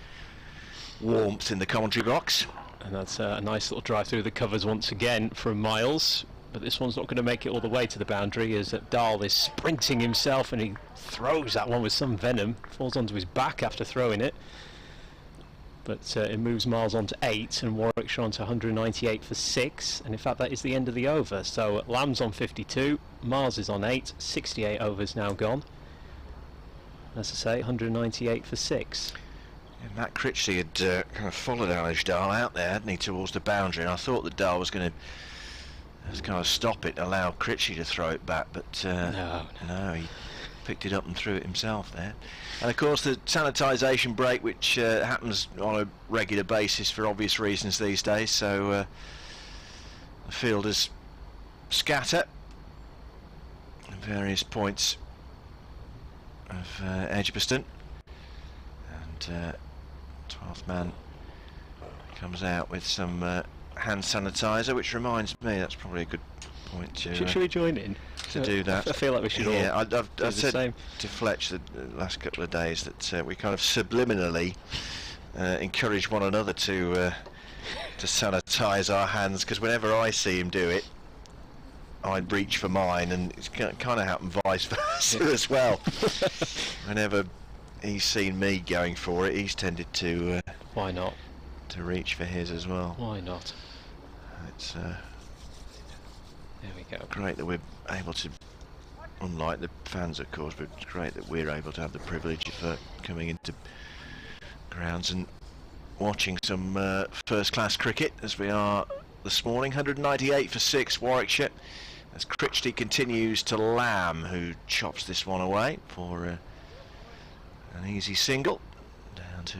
warmth in the commentary box. And that's a nice little drive through the covers once again from Miles, but this one's not going to make it all the way to the boundary as Dahl is sprinting himself and he throws that one with some venom, falls onto his back after throwing it. But it moves Miles on to 8 and Warwickshire on to 198 for 6, and in fact that is the end of the over. So Lamb's on 52, Miles is on 8, 68 overs now gone. As I say, 198 for 6. Yeah, Matt Critchley had kind of followed Alish Dahl out there, hadn't he, towards the boundary, and I thought that Dahl was going to kind of stop it, allow Critchley to throw it back, but no, he picked it up and threw it himself there. And of course the sanitisation break, which happens on a regular basis for obvious reasons these days, so the fielders scatter at various points of Edgbaston, and 12th man comes out with some hand sanitizer, which reminds me that's probably a good point to should we join in to do that. I feel like we should all I've said same. to Fletch the last couple of days that we kind of subliminally encourage one another to sanitise our hands, because whenever I see him do it I'd reach for mine, and it's kind of happened vice versa as well. Whenever he's seen me going for it, he's tended to why not to reach for his as well. Why not? It's there we go. great that we're able to, unlike the fans of course, but it's great that we're able to have the privilege of coming into grounds and watching some first class cricket as we are this morning. 198 for 6 Warwickshire, as Critchley continues to Lamb, who chops this one away for an easy single down to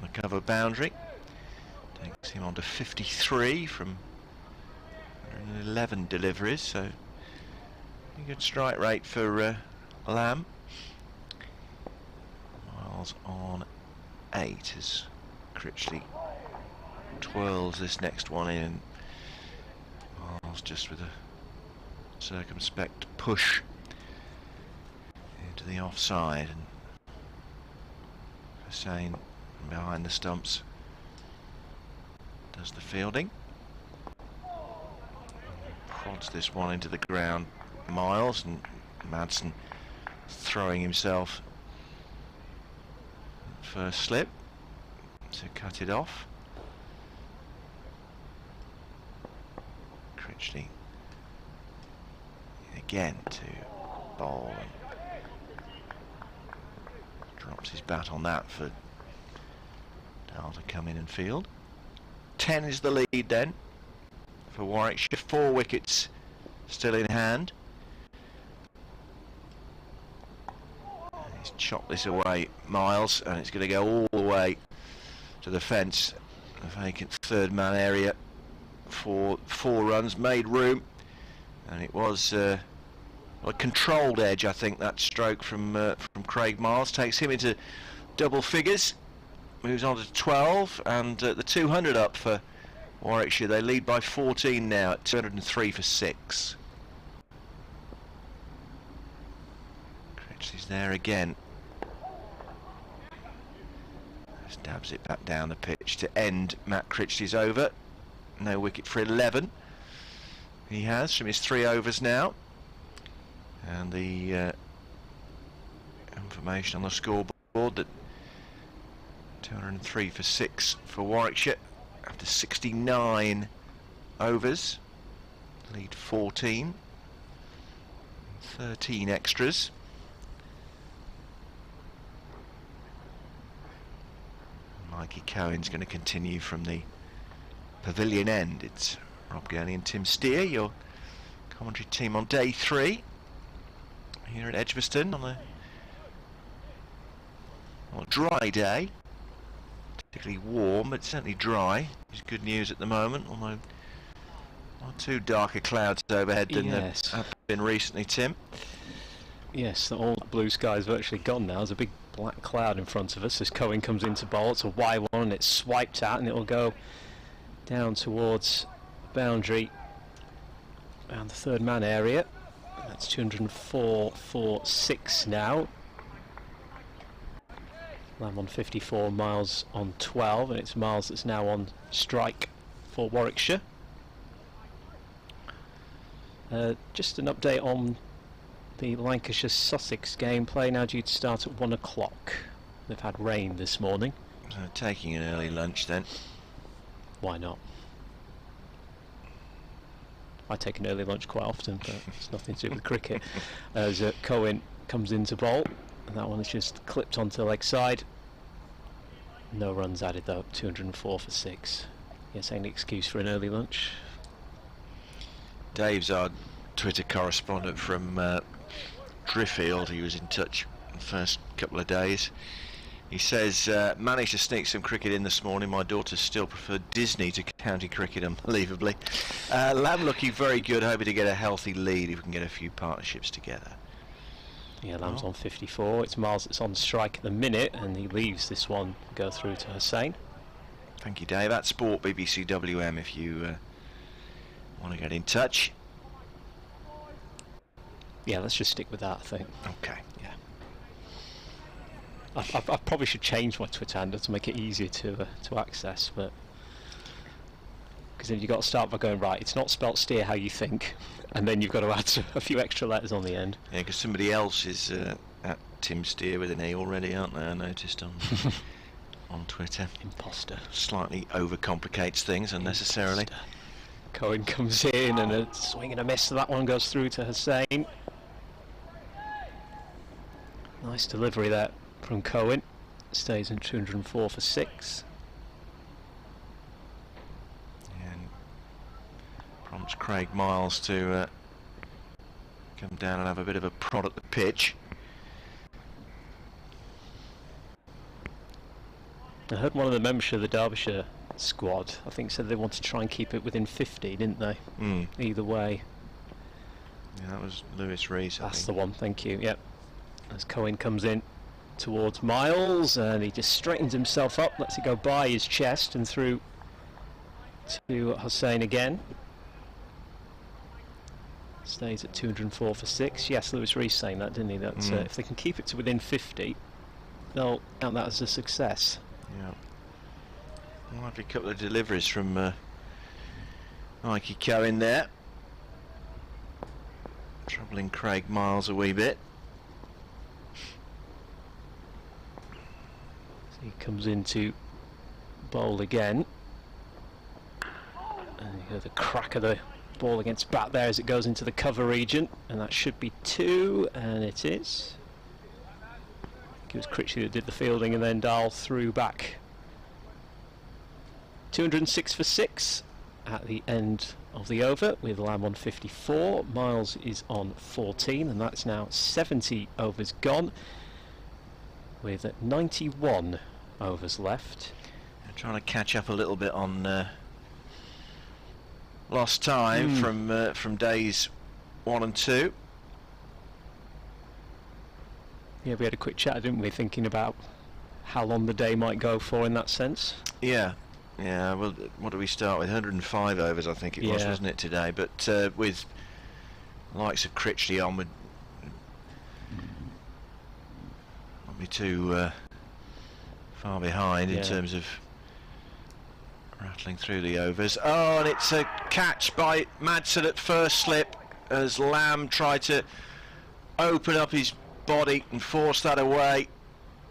the cover boundary. Takes him on to 53 from 111 deliveries, so Good strike rate for Lamb. Miles on 8 as Critchley twirls this next one in. Miles just with a circumspect push into the offside, and Hussain behind the stumps does the fielding. Prods this one into the ground, Miles, and Madsen throwing himself first slip to cut it off. Critchley again to bowl, and drops his bat on that for Dal to come in and field. 10 is the lead then for Warwickshire. 4 wickets still in hand. He's chopped this away, Miles, and it's going to go all the way to the fence. A vacant third man area for 4 runs, made room, and it was a controlled edge, I think, that stroke from Craig Miles. Takes him into double figures, moves on to 12, and the 200 up for Warwickshire. They lead by 14 now at 203 for 6. Critchley's there again. Stabs it back down the pitch to end Matt Critchley's over. No wicket for 11. He has from his 3 overs now. And the information on the scoreboard that 203 for 6 for Warwickshire after 69 overs. Lead 14. 13 extras. Mikey Cohen's going to continue from the pavilion end. It's Rob Gurney and Tim Steer, your commentary team on day 3 here at Edgbaston on a dry day. Particularly warm, but certainly dry. It's good news at the moment, although not too darker clouds overhead than there have been recently, Tim. Yes, all blue sky is virtually gone now. There's a big black cloud in front of us as Cohen comes into bowl. It's a wide one and it's swiped out, and it will go down towards the boundary around the third man area. That's 204 for 6 now. Lamb on 54, Miles on 12, and it's Miles that's now on strike for Warwickshire. Just an update on the Lancashire-Sussex gameplay, now due to start at 1 o'clock. They've had rain this morning. Taking an early lunch then. Why not? I take an early lunch quite often, but it's nothing to do with cricket. As Cohen comes into bowl, and that one is just clipped onto the leg side. No runs added though, 204 for 6. Yes, any excuse for an early lunch? Dave's our Twitter correspondent from Driffield. He was in touch the first couple of days. He says, managed to sneak some cricket in this morning. My daughter still preferred Disney to county cricket, unbelievably. Lamb looking very good, hoping to get a healthy lead if we can get a few partnerships together. Yeah, Lamb's on 54. It's Miles that's on strike at the minute, and he leaves this one go through to Hussain. Thank you, Dave. At Sport BBC WM if you want to get in touch. Yeah, let's just stick with that, I think. Okay. Yeah. I probably should change my Twitter handle to make it easier to access, but because then you've got to start by going, right, it's not spelt steer how you think, and then you've got to add a few extra letters on the end. Yeah, because somebody else is at Tim Steer with an E already, aren't they? I noticed on on Twitter. Imposter. Slightly overcomplicates things unnecessarily. Imposter. Cohen comes in and a swing and a miss, so that one goes through to Hussain. Nice delivery there from Cohen. Stays in 204 for 6. And prompts Craig Miles to come down and have a bit of a prod at the pitch. I heard one of the members of the Derbyshire squad, I think, said they wanted to try and keep it within 50, didn't they? Either way. Yeah, that was Lewis Rees. That's the one, thank you, yep. As Cohen comes in towards Miles, and he just straightens himself up, lets it go by his chest and through to Hossain again. Stays at 204 for 6. Yes, Lewis Rees saying that, didn't he? That if they can keep it to within 50, they'll count that as a success. Yeah. Well, every couple of deliveries from Mikey Cohen there. Troubling Craig Miles a wee bit. So he comes into bowl again. And you hear the crack of the ball against bat there as it goes into the cover region, and that should be 2, and it is. It was Critchley that did the fielding, and then Dahl threw back. 206 for 6 at the end of the over, with Lamb on 54. Miles is on 14, and that's now 70 overs gone, with 91 overs left. I'm trying to catch up a little bit on lost time from days 1 and 2. Yeah, we had a quick chat, didn't we, thinking about how long the day might go for in that sense. Yeah, well, what do we start with? 105 overs, I think it was, wasn't it, today? But with the likes of Critchley on, would not be too far behind in terms of rattling through the overs. Oh, and it's a catch by Madsen at first slip as Lamb tried to open up his body and force that away,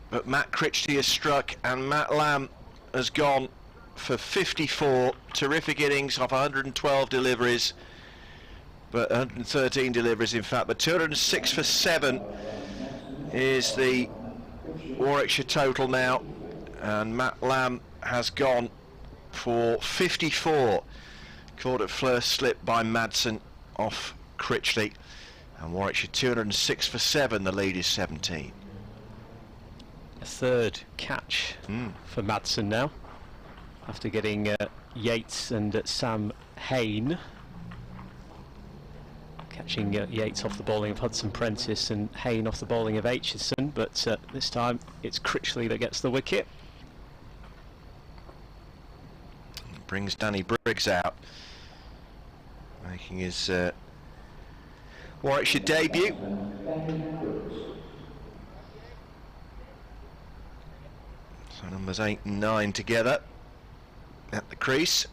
but Matt Critchley has struck and Matt Lamb has gone for 54. Terrific innings off 112 deliveries, but 113 deliveries in fact, but 206 for 7 is the Warwickshire total now, and Matt Lamb has gone for 54, caught at first slip by Madsen off Critchley, and Warwickshire 206 for 7, the lead is 17. A third catch for Madsen now, after getting Yates and Sam Hain, catching Yates off the bowling of Hudson Prentice and Hain off the bowling of Aitchison, but this time it's Critchley that gets the wicket. Brings Danny Briggs out, making his Warwickshire debut. So numbers 8 and 9 together at the crease.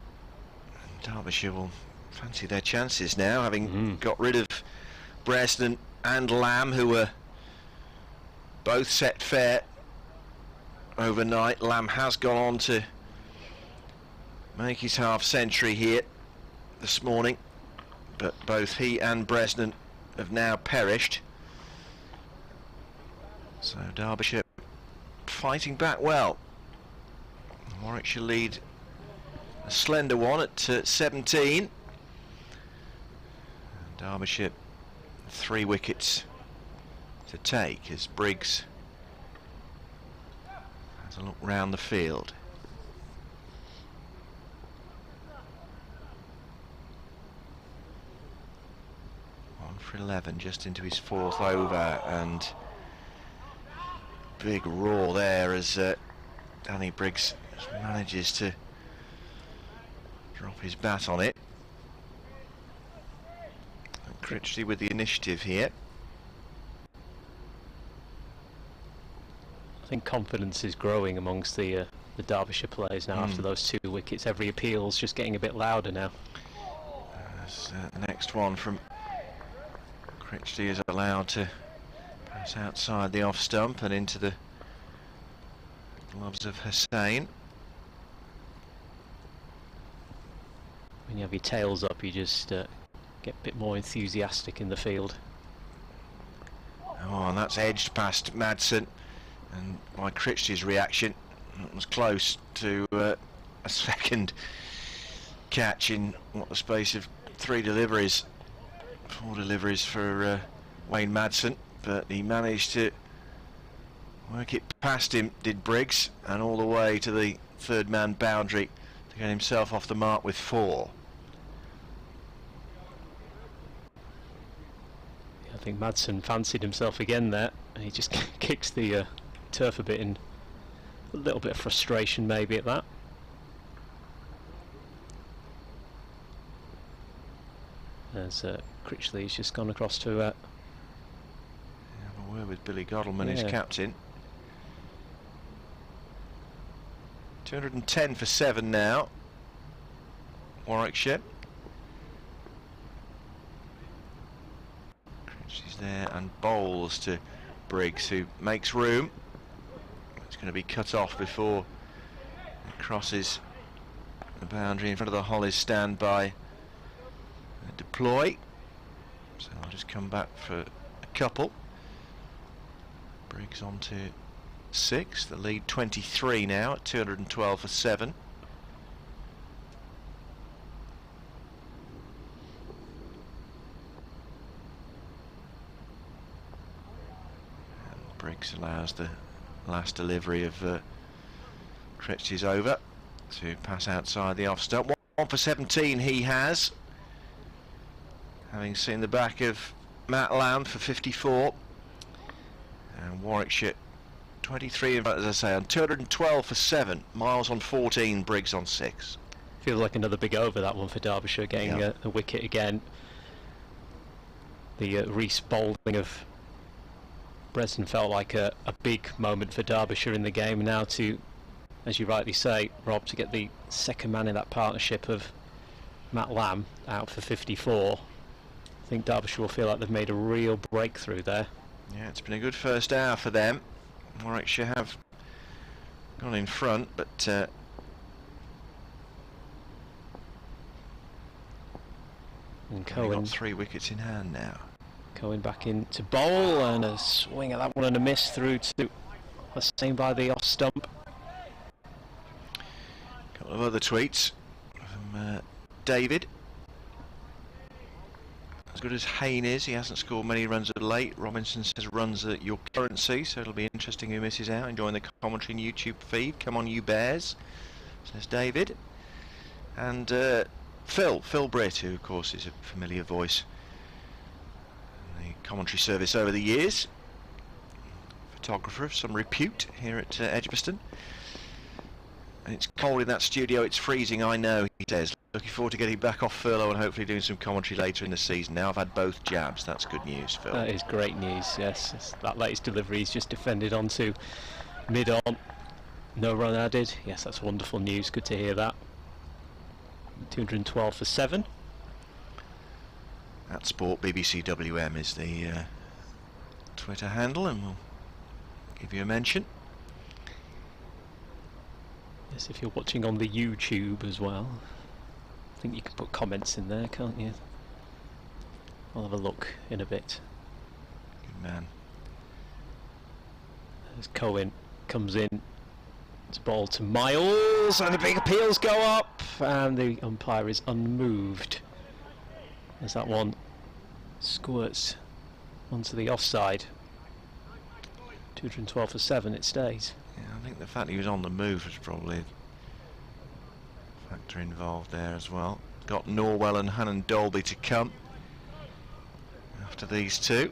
And Derbyshire will fancy their chances now, having got rid of Bresnan and Lamb, who were both set fair overnight. Lamb has gone on to make his half century here this morning, but both he and Bresnan have now perished. So Derbyshire fighting back well. Warwickshire lead a slender one at 17. And Derbyshire 3 wickets to take as Briggs has a look round the field. 11, just into his 4th over, and big roar there as Danny Briggs manages to drop his bat on it. And Critchley with the initiative here. I think confidence is growing amongst the Derbyshire players now after those 2 wickets. Every appeal's just getting a bit louder now. The next one from Critchley is allowed to pass outside the off stump and into the gloves of Hossain. When you have your tails up, you just get a bit more enthusiastic in the field. Oh, and that's edged past Madsen, and by Critchley's reaction, it was close to a second catch in what the space of 3 deliveries. 4 deliveries for Wayne Madsen, but he managed to work it past him, did Briggs, and all the way to the 3rd man boundary to get himself off the mark with 4. think Madsen fancied himself again there, and he just kicks the turf a bit in a little bit of frustration maybe at that. As Critchley's just gone across to have a word with Billy Godalman, his captain. 210 for 7 now, Warwickshire. Critchley's there and bowls to Briggs, who makes room. It's going to be cut off before it crosses the boundary in front of the Hollies standby. Deploy, so I'll just come back for a couple. Briggs on to 6, the lead 23 now at 212 for 7. And Briggs allows the last delivery of Critchley's over to pass outside the off stump. 1 for 17 he has, having seen the back of Matt Lamb for 54, and Warwickshire 23, as I say, on 212 for 7, Miles on 14, Briggs on 6. Feels like another big over, that one, for Derbyshire, getting a wicket again. The Reece bowling of Bresnan felt like a big moment for Derbyshire in the game. Now to, as you rightly say, Rob, to get the second man in that partnership of Matt Lamb out for 54. I think Derbyshire will feel like they've made a real breakthrough there. Yeah, it's been a good first hour for them. Warwickshire have gone in front, but and Cohen got 3 wickets in hand now. Cohen back in to bowl, and a swing at that one and a miss through to Hussain by the off stump. A couple of other tweets from David. As good as Hayne is, he hasn't scored many runs of late. Robinson says runs at your currency, so it'll be interesting who misses out. Enjoying the commentary and YouTube feed. Come on, you Bears, says David. And Phil Britt, who of course is a familiar voice in the commentary service over the years. Photographer of some repute here at Edgbaston. And it's cold in that studio, it's freezing, I know, he says. Looking forward to getting back off furlough and hopefully doing some commentary later in the season. Now I've had both jabs, that's good news, Phil. That is great news, yes. That latest delivery he's just defended onto mid-on. No run added. Yes, that's wonderful news, good to hear that. 212 for 7. At Sport BBC WM is the Twitter handle, and we'll give you a mention. Yes, if you're watching on the YouTube as well, I think you can put comments in there, can't you? I'll have a look in a bit. Good man. As Cohen comes in to bowl to Miles, and the big appeals go up, and the umpire is unmoved as that one squirts onto the offside. 212 for 7, it stays. Yeah, I think the fact he was on the move was probably a factor involved there as well. Got Norwell and Hannon Dolby to come after these two.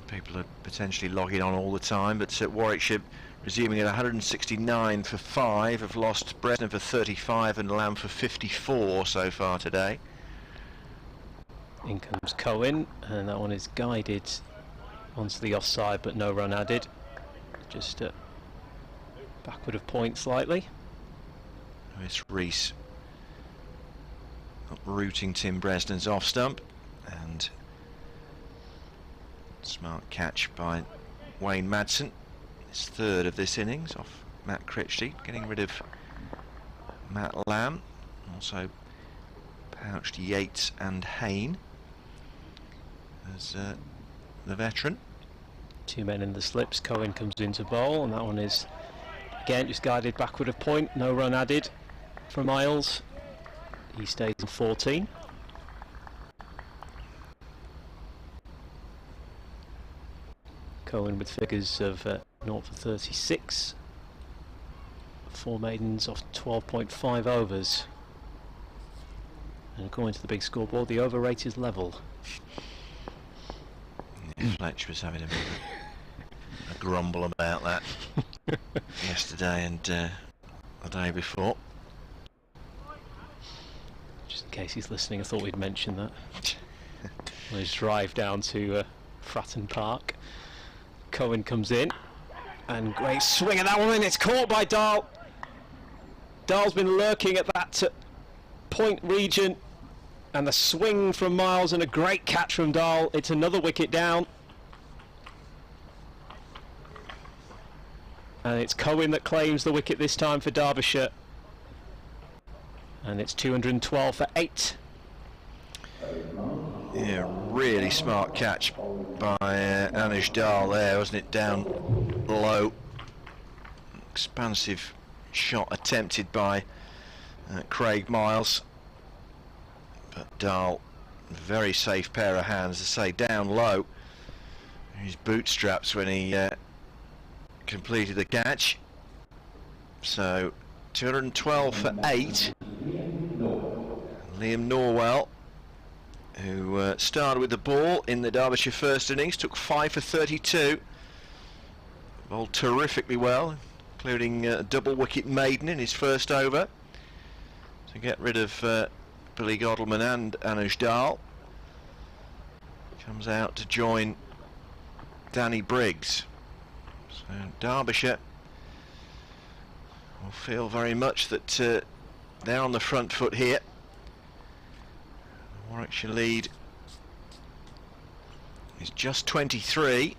People are potentially logging on all the time, but Warwickshire resuming at 169 for 5, have lost Bresnan for 35 and Lamb for 54 so far today. In comes Cohen, and that one is guided onto the offside, but no run added. Just backward of point slightly. It's Reece uprooting Tim Bresnan's off stump, and smart catch by Wayne Madsen, his third of this innings off Matt Critchley, getting rid of Matt Lamb, also pouched Yates and Hayne as the veteran. 2 men in the slips. Cohen comes into bowl, and that one is again just guided backward of point, no run added for Miles. He stays in 14. Cohen with figures of 0 for 36. 4 maidens off 12.5 overs. And according to the big scoreboard, the over rate is level. Yeah, Fletch was having a grumble about that yesterday and the day before. Just in case he's listening, I thought we'd mention that. On his drive down to Fratton Park, Cohen comes in, and great swing at that one, and it's caught by Dahl. Dahl's been lurking at that point region, and the swing from Miles and a great catch from Dahl. It's another wicket down, and it's Cohen that claims the wicket this time for Derbyshire, and it's 212 for 8. Yeah, really smart catch by Anuj Dahl there, wasn't it? Down low, expansive shot attempted by Craig Miles, but Dahl, very safe pair of hands, to say, down low, his bootstraps when he completed the catch. So 212 for 8. Liam Norwell, who started with the ball in the Derbyshire first innings, took 5 for 32, bowled terrifically well, including a double wicket maiden in his first over to get rid of Billy Godleman and Anuj Dahl. Comes out to join Danny Briggs. So Derbyshire will feel very much that they're on the front foot here. The Warwickshire lead is just 23,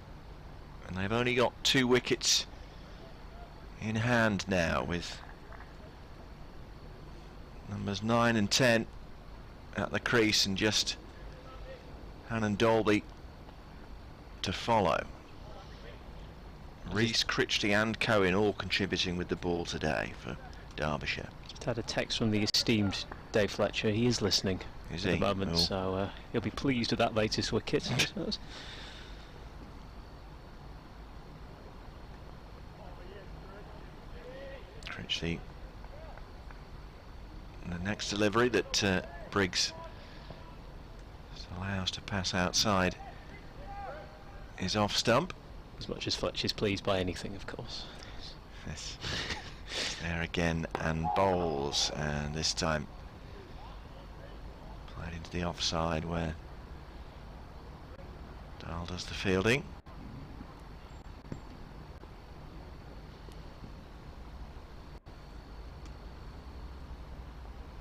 and they've only got 2 wickets in hand now, with numbers 9 and 10 at the crease and just Hannon Dolby to follow. Rees, Critchley and Cohen all contributing with the ball today for Derbyshire. Just had a text from the esteemed Dave Fletcher. He is listening at the moment, so he'll be pleased with that latest wicket, I suppose. Critchley, the next delivery that Briggs allows to pass outside is off stump. As much as Fletch is pleased by anything, of course. Yes. There again, and bowls, and this time played into the offside where Dahl does the fielding.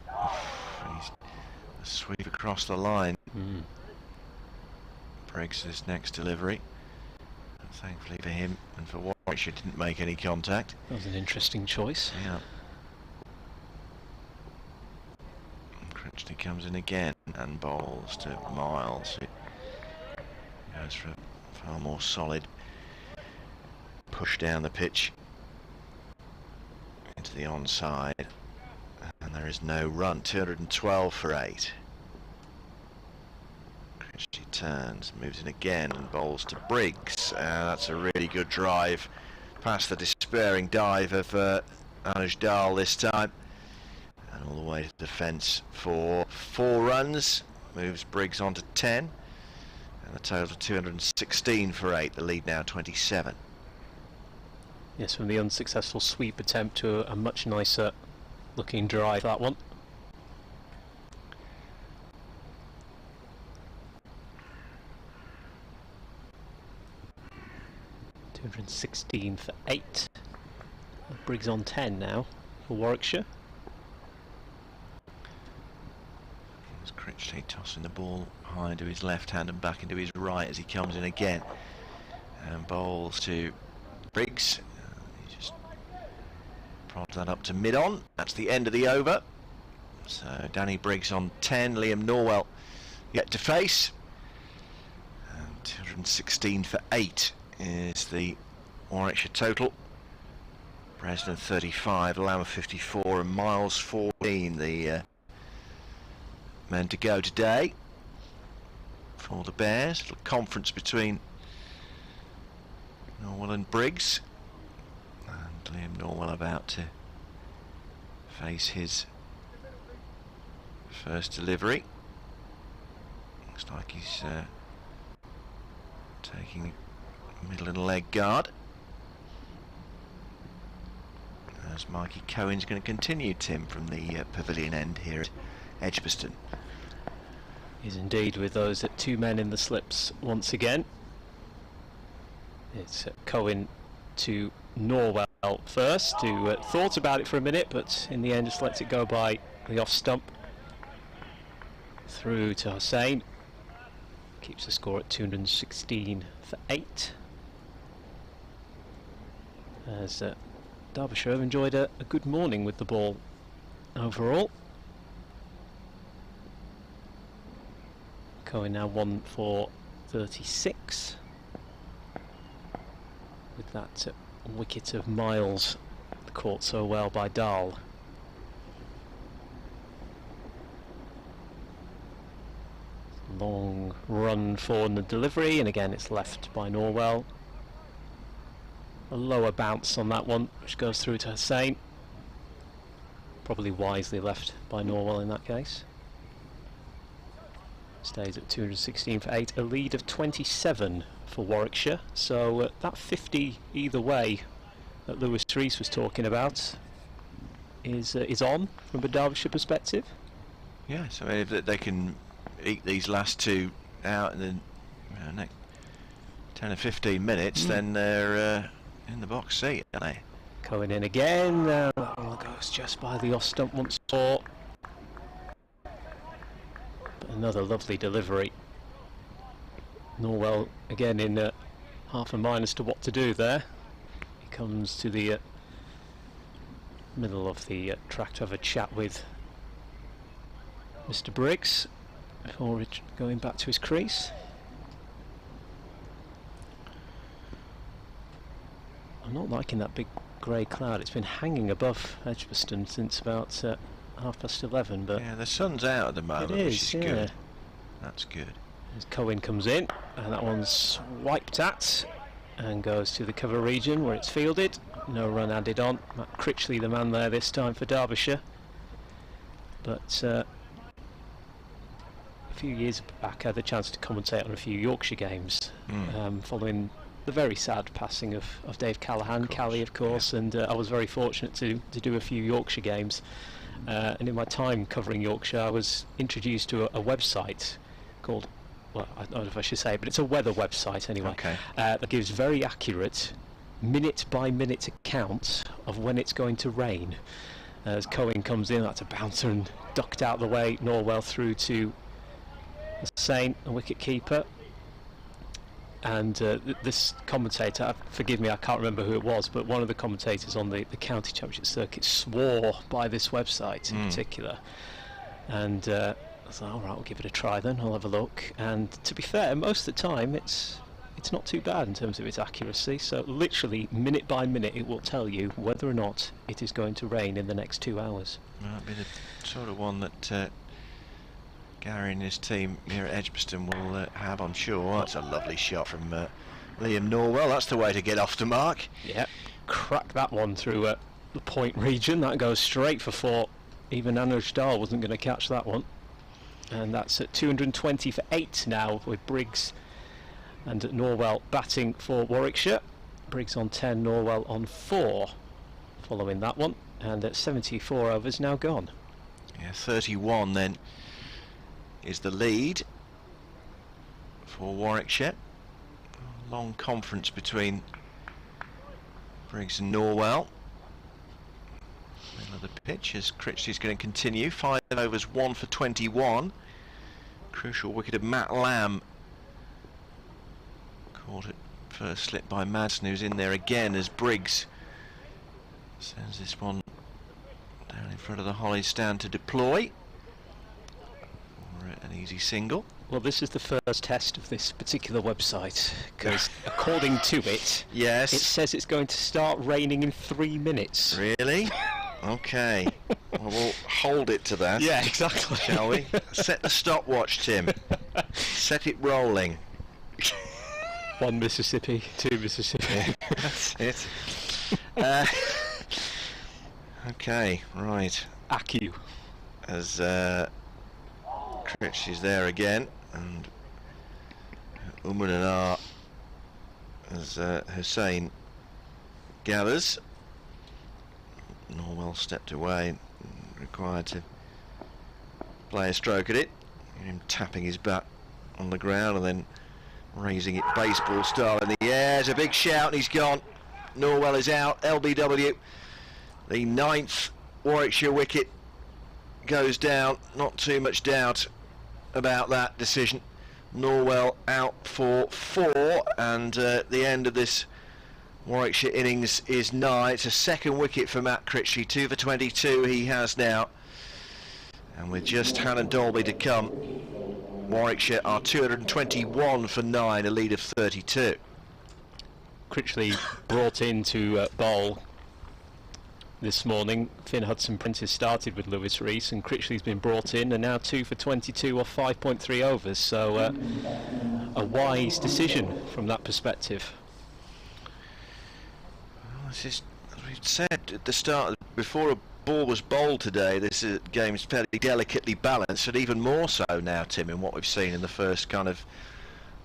He's a sweep across the line. Briggs' next delivery. Thankfully for him and for Warwickshire, didn't make any contact. That was an interesting choice. Yeah. Critchley comes in again and bowls to Miles. It goes for a far more solid push down the pitch into the onside, and there is no run. 212 for 8. Critchley turns, moves in again and bowls to Briggs. That's a really good drive past the despairing dive of Anuj Dahl this time, and all the way to the fence for 4 runs. Moves Briggs on to 10, and a total of 216 for 8. The lead now 27. Yes, from the unsuccessful sweep attempt to a much nicer looking drive, that one. 216 for 8. Briggs on 10 now for Warwickshire. As Critchley tossing the ball high into his left hand and back into his right as he comes in again, and bowls to Briggs. He just prods that up to mid-on. That's the end of the over. So Danny Briggs on 10, Liam Norwell yet to face, and 216 for 8 is the Warwickshire total. Bresnan 35, Lamb 54 and Miles 14, the men to go today for the Bears. A little conference between Norwell and Briggs, and Liam Norwell about to face his First delivery. Looks like he's taking middle and leg guard. As Mikey Cohen's going to continue, Tim, from the pavilion end here at Edgbaston. Is indeed, with those 2 men in the slips once again. It's Cohen to Norwell first, who thought about it for a minute, but in the end just lets it go by the off stump. Through to Hussain. Keeps the score at 216 for 8. As Derbyshire have enjoyed a good morning with the ball overall. Cohen now 1 for 36. With that wicket of Miles caught so well by Dahl. Long run for the delivery, and again it's left by Norwell. A lower bounce on that one, which goes through to Hussain. Probably wisely left by Norwell in that case. Stays at 216 for 8, a lead of 27 for Warwickshire. So that 50 either way that Lewis Rees was talking about is on from a Derbyshire perspective. Yes, I mean, if they can eke these last 2 out in the next 10 or 15 minutes, then they're in the box seat, aren't they? Cohen in again. That one goes just by the off stump once more. But another lovely delivery. Norwell again in half a mind as to what to do there. He comes to the middle of the track to have a chat with Mr. Briggs before going back to his crease. I'm not liking that big grey cloud. It's been hanging above Edgbaston since about 11:30, but yeah, the sun's out at the moment, which is good. That's good. As Cohen comes in, and that one's swiped at and goes to the cover region where it's fielded. No run added on. Matt Critchley, the man there this time for Derbyshire. But a few years back I had the chance to commentate on a few Yorkshire games following the very sad passing of Dave Callaghan, Cally of course, and I was very fortunate to do a few Yorkshire games, and in my time covering Yorkshire I was introduced to a website called, well, I don't know if I should say it, but it's a weather website anyway, that gives very accurate minute by minute accounts of when it's going to rain. As Cohen comes in, that's a bouncer and ducked out the way. Norwell through to Hussain, a wicket keeper. And this commentator, forgive me, I can't remember who it was, but one of the commentators on the county championship circuit swore by this website in particular. And I thought, all right, we'll give it a try then, I'll have a look. And to be fair, most of the time it's not too bad in terms of its accuracy. So literally minute by minute it will tell you whether or not it is going to rain in the next 2 hours. Might be the sort of one that Gary and his team here at Edgbaston will have, I'm sure. That's a lovely shot from Liam Norwell. That's the way to get off the mark. Yeah, crack that one through the point region. That goes straight for 4. Even Anuj Dahl wasn't going to catch that one. And that's at 220 for 8 now, with Briggs and Norwell batting for Warwickshire. Briggs on 10, Norwell on 4 following that one. And at 74 overs now gone. Yeah, 31 then is the lead for Warwickshire. A long conference between Briggs and Norwell. Middle of the pitch as Critchley's going to continue. 5 overs, 1 for 21. Crucial wicket of Matt Lamb. Caught it first slip by Madsen, who's in there again as Briggs sends this one down in front of the Holly stand to deploy. An easy single. Well, this is the first test of this particular website, because according to it, yes, it says it's going to start raining in 3 minutes. Really? Okay. Well, we'll hold it to that. Yeah, exactly. Shall we? Set the stopwatch, Tim. Set it rolling. 1 Mississippi, 2 Mississippi. That's it. Okay, right. ACU. As Critchley's there again, and Umanar as Hussain gathers. Norwell stepped away, required to play a stroke at it. Him tapping his bat on the ground and then raising it baseball style in the air. There's a big shout and he's gone. Norwell is out. LBW, the 9th Warwickshire wicket, goes down. Not too much doubt about that decision. Norwell out for 4, and the end of this Warwickshire innings is nigh. It's a second wicket for Matt Critchley. 2 for 22 he has now, and with just Hannon Dolby to come, Warwickshire are 221 for 9, a lead of 32. Critchley brought in to bowl this morning. Finn Hudson-Prentice started with Lewis Rees, and Critchley's been brought in, and now 2 for 22 or 5.3 overs, so a wise decision from that perspective. Well, this is, as we said at the start, before a ball was bowled today, this game's fairly delicately balanced, and even more so now, Tim, in what we've seen in the first kind of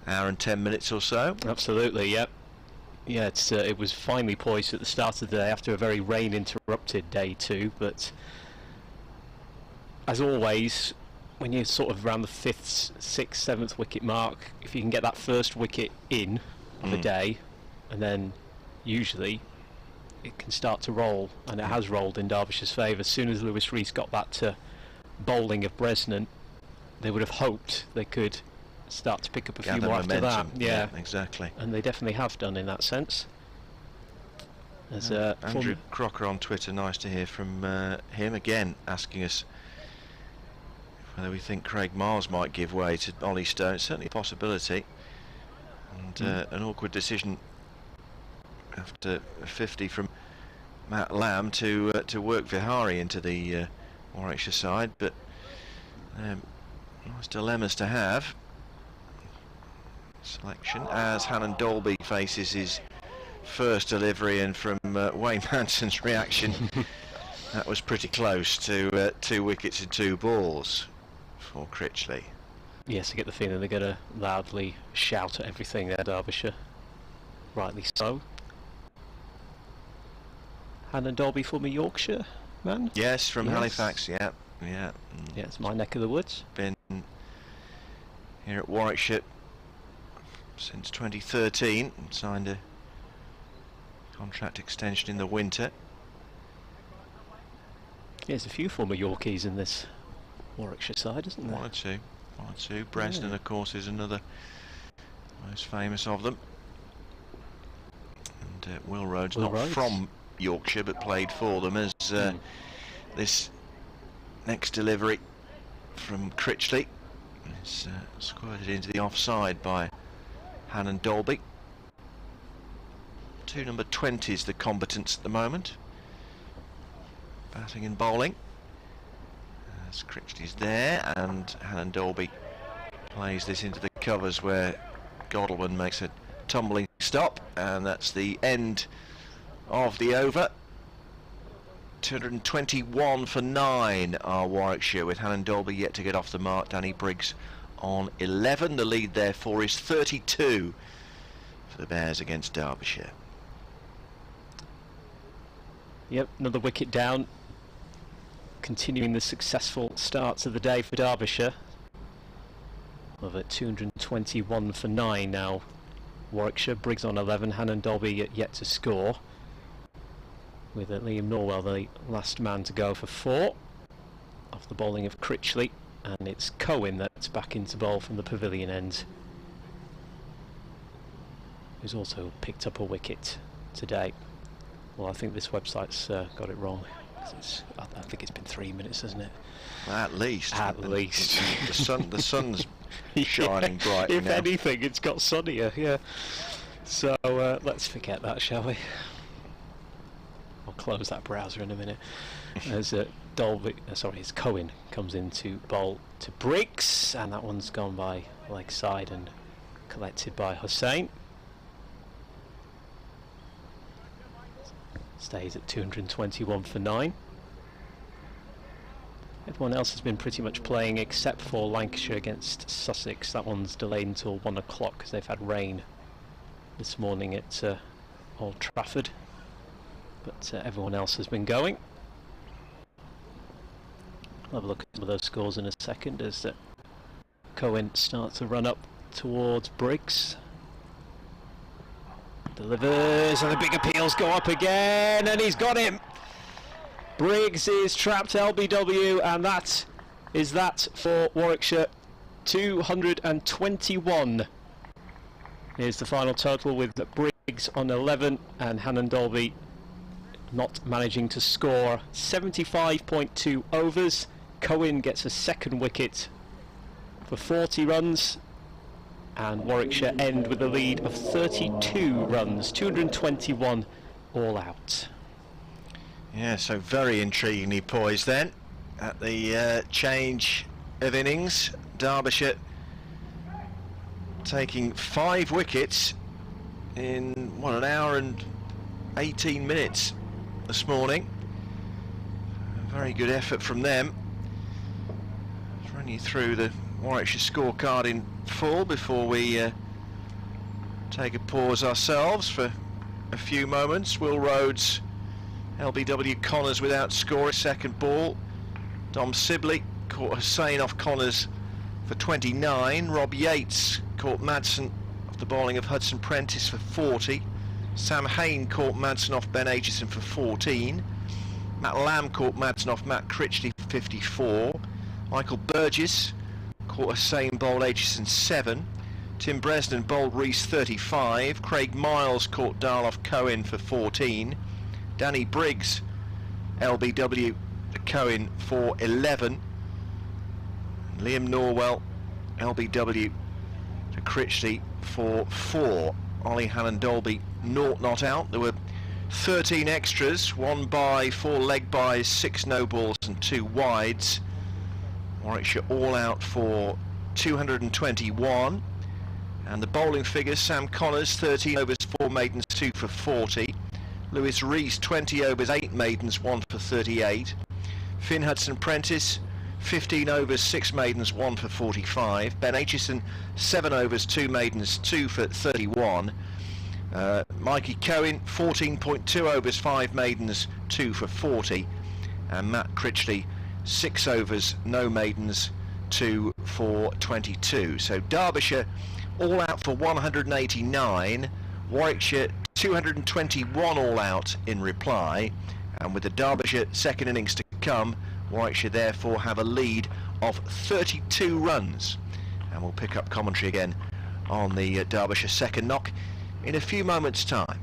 hour and 10 minutes or so. Absolutely, yep. Yeah, it was finely poised at the start of the day after a very rain-interrupted day 2, but as always, when you're sort of around the 5th, 6th, 7th wicket mark, if you can get that first wicket in of the day, and then usually it can start to roll, and it has rolled in Derbyshire's favour. As soon as Lewis Rees got that to bowling of Bresnan, they would have hoped they could start to pick up a few more after that. Yeah, exactly. And they definitely have done in that sense. There's Andrew Crocker on Twitter, nice to hear from him again, asking us whether we think Craig Miles might give way to Ollie Stone. It's certainly a possibility, and an awkward decision after 50 from Matt Lamb to work Vihari into the Warwickshire side, but nice dilemmas to have. Selection as Hannon Dolby faces his first delivery, and from Wayne Manson's reaction, that was pretty close to 2 wickets and 2 balls for Critchley. Yes, I get the feeling they're going to loudly shout at everything there, Derbyshire. Rightly so. Hannon Dolby, former Yorkshire man? Yes, from Halifax, yeah. Yeah, it's my neck of the woods. Been here at Warwickshire since 2013 and signed a contract extension in the winter. Yeah, there's a few former Yorkies in this Warwickshire side, isn't there? One or two. Bresnan, of course, is another most famous of them. And Will Rhodes, not from Yorkshire, but played for them, as this next delivery from Critchley is squirted into the offside by Hannon Dolby. 2 number 20s the combatants at the moment, batting and bowling, as Critchley's there, and Hannon Dolby plays this into the covers where Godalman makes a tumbling stop, and that's the end of the over. 221 for 9 are Warwickshire, with Hannon Dolby yet to get off the mark. Danny Briggs on 11. The lead therefore is 32 for the Bears against Derbyshire. Yep, another wicket down. Continuing the successful starts of the day for Derbyshire. Over 221 for 9 now. Warwickshire, Briggs on 11, Hannon Dolby yet to score, with Liam Norwell the last man to go for 4 off the bowling of Critchley, and it's Cohen that's back into bowl from the pavilion end, who's also picked up a wicket today. Well, I think this website's got it wrong. I think it's been 3 minutes, hasn't it? At least. At least. The sun's shining bright. If anything, it's got sunnier. Yeah. So let's forget that, shall we? I'll close that browser in a minute. As it's Cohen comes into bowl to Briggs, and that one's gone by leg side and collected by Hussain. Stays at 221 for 9. Everyone else has been pretty much playing except for Lancashire against Sussex. That one's delayed until 1 o'clock because they've had rain this morning at Old Trafford. But everyone else has been going. I'll have a look at some of those scores in a second as Cohen starts to run up towards Briggs. Delivers, and the big appeals go up again, and he's got him! Briggs is trapped LBW, and that is that for Warwickshire. 221 is the final total, with Briggs on 11 and Hannon Dolby not managing to score. 75.2 overs. Cohen gets a second wicket for 40 runs, and Warwickshire end with a lead of 32 runs, 221 all out. Yeah, so very intriguingly poised then at the change of innings. Derbyshire taking 5 wickets in, what, an hour and 18 minutes this morning. A very good effort from them. Let's run you through the Warwickshire scorecard in full before we take a pause ourselves for a few moments. Will Rhodes, LBW Connors without score, second ball. Dom Sibley caught Hussain off Connors for 29. Rob Yates caught Madsen off the bowling of Hudson Prentice for 40. Sam Hain caught Madsen off Ben Aitchison for 14. Matt Lamb caught Madsen off Matt Critchley for 54. Michael Burgess caught Hussain, bowled Aitchison 7. Tim Bresnan bowled Rees 35. Craig Miles caught Dahl off Cohen for 14. Danny Briggs, LBW, Cohen for 11. Liam Norwell, LBW, to Critchley for 4. Ollie Hannon Dolby, not out. There were 13 extras, 1 bye, 4 leg byes, 6 no balls and 2 wides. Warwickshire all out for 221. And the bowling figures: Sam Connors, 13 overs, 4 maidens, 2 for 40. Lewis Rees, 20 overs, 8 maidens, 1 for 38. Finn Hudson Prentice, 15 overs, 6 maidens, 1 for 45. Ben Aitchison, 7 overs, 2 maidens, 2 for 31. Mikey Cohen, 14.2 overs, 5 maidens, 2 for 40. And Matt Critchley, 6 overs, no maidens, 2 for 22. So Derbyshire all out for 189. Warwickshire 221 all out in reply, and with the Derbyshire second innings to come, Warwickshire therefore have a lead of 32 runs. And we'll pick up commentary again on the Derbyshire second knock in a few moments' time.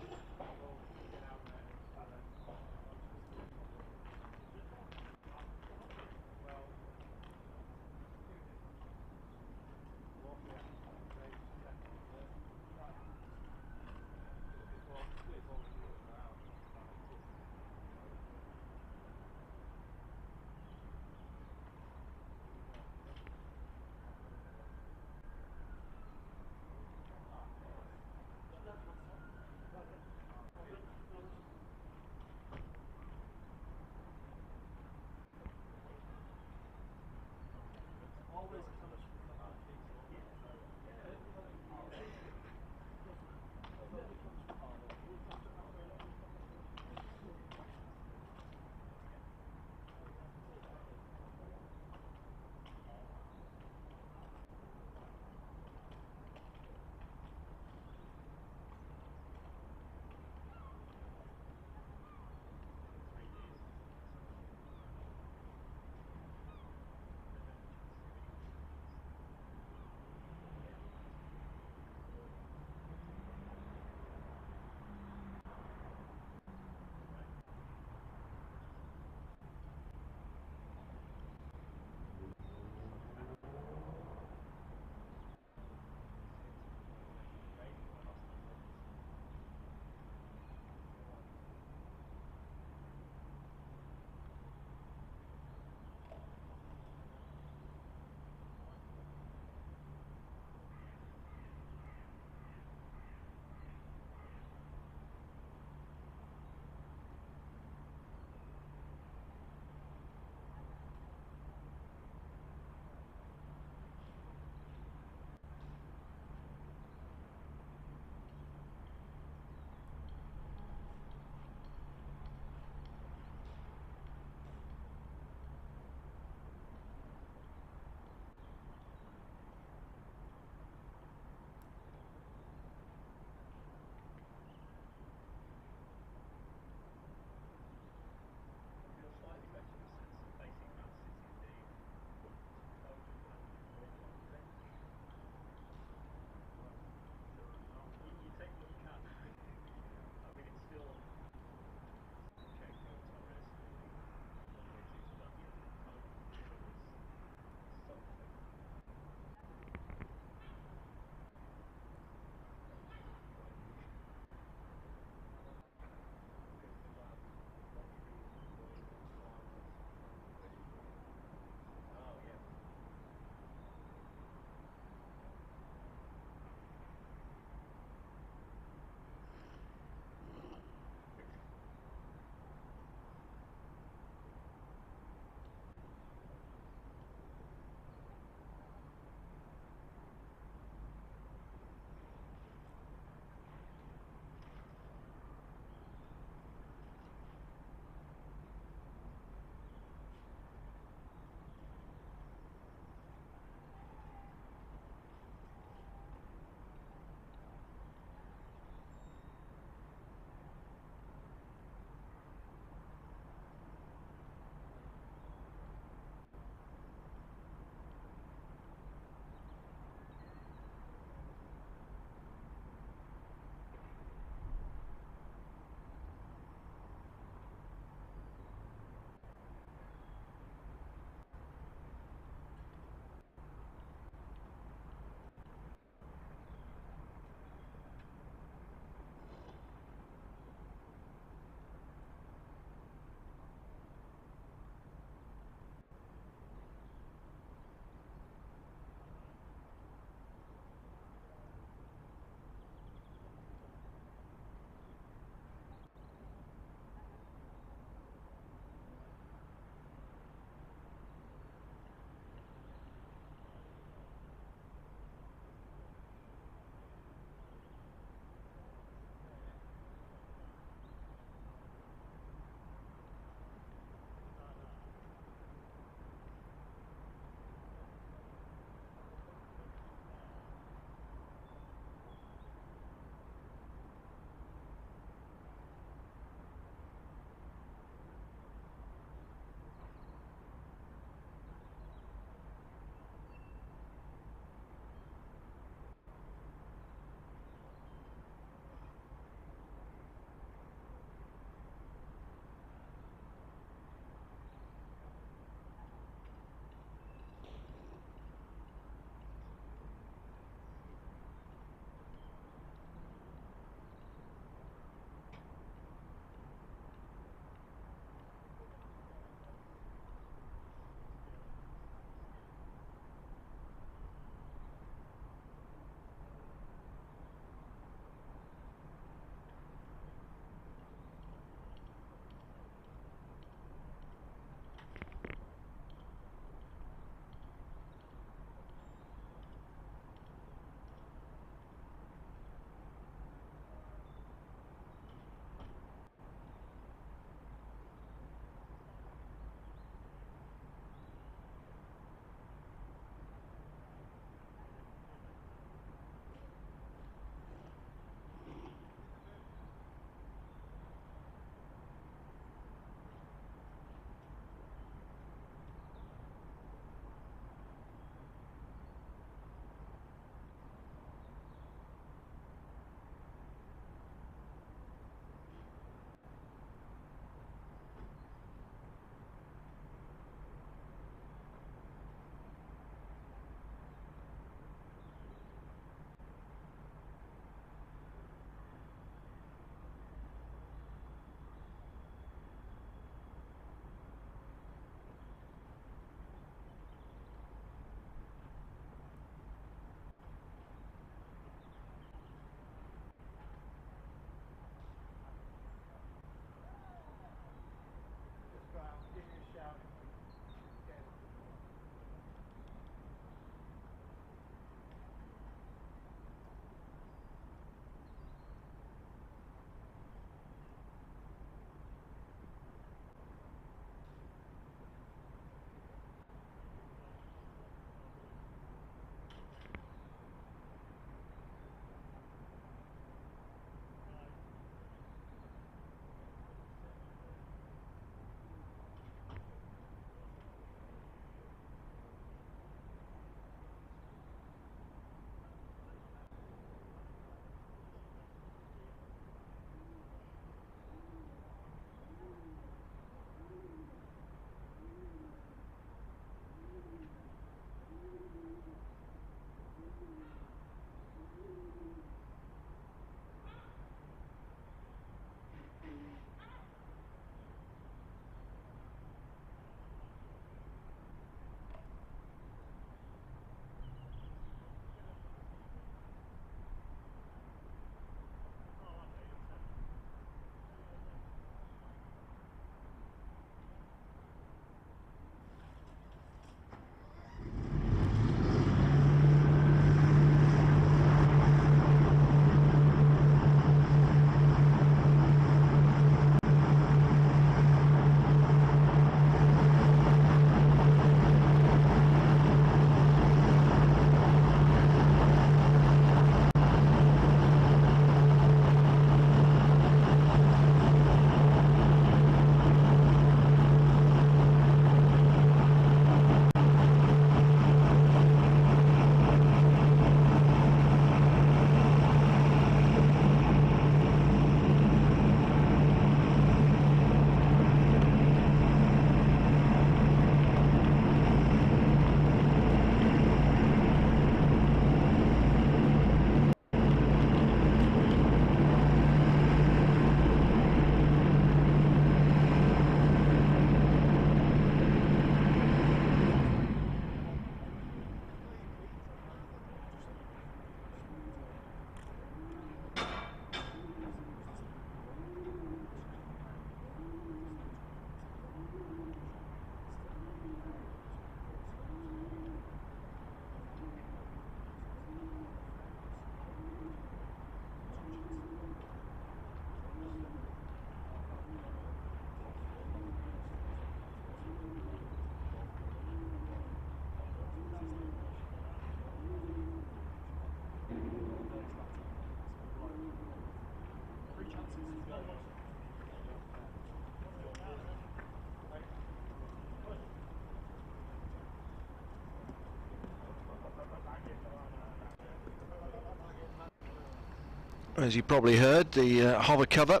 as you probably heard, the hover cover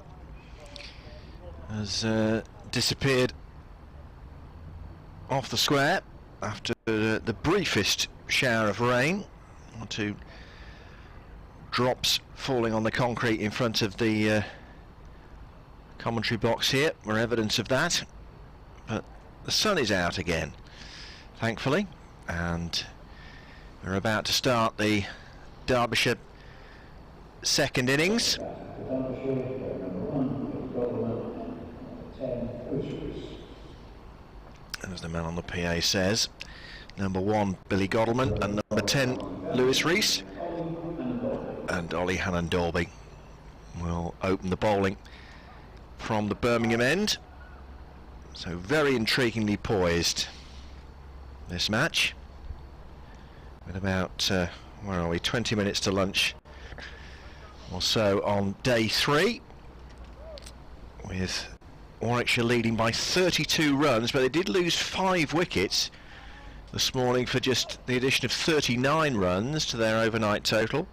has disappeared off the square after the briefest shower of rain. 1 or 2 drops falling on the concrete in front of the commentary box here were evidence of that. But the sun is out again, thankfully, and we're about to start the Derbyshire second innings. As the man on the PA says, number 1 Billy Godalman and number 10 Lewis Rees, and Ollie Hannon-Dalby will open the bowling from the Birmingham end. So very intriguingly poised, this match, with about where are we, 20 minutes to lunch or so on day 3, with Warwickshire leading by 32 runs, but they did lose 5 wickets this morning for just the addition of 39 runs to their overnight total.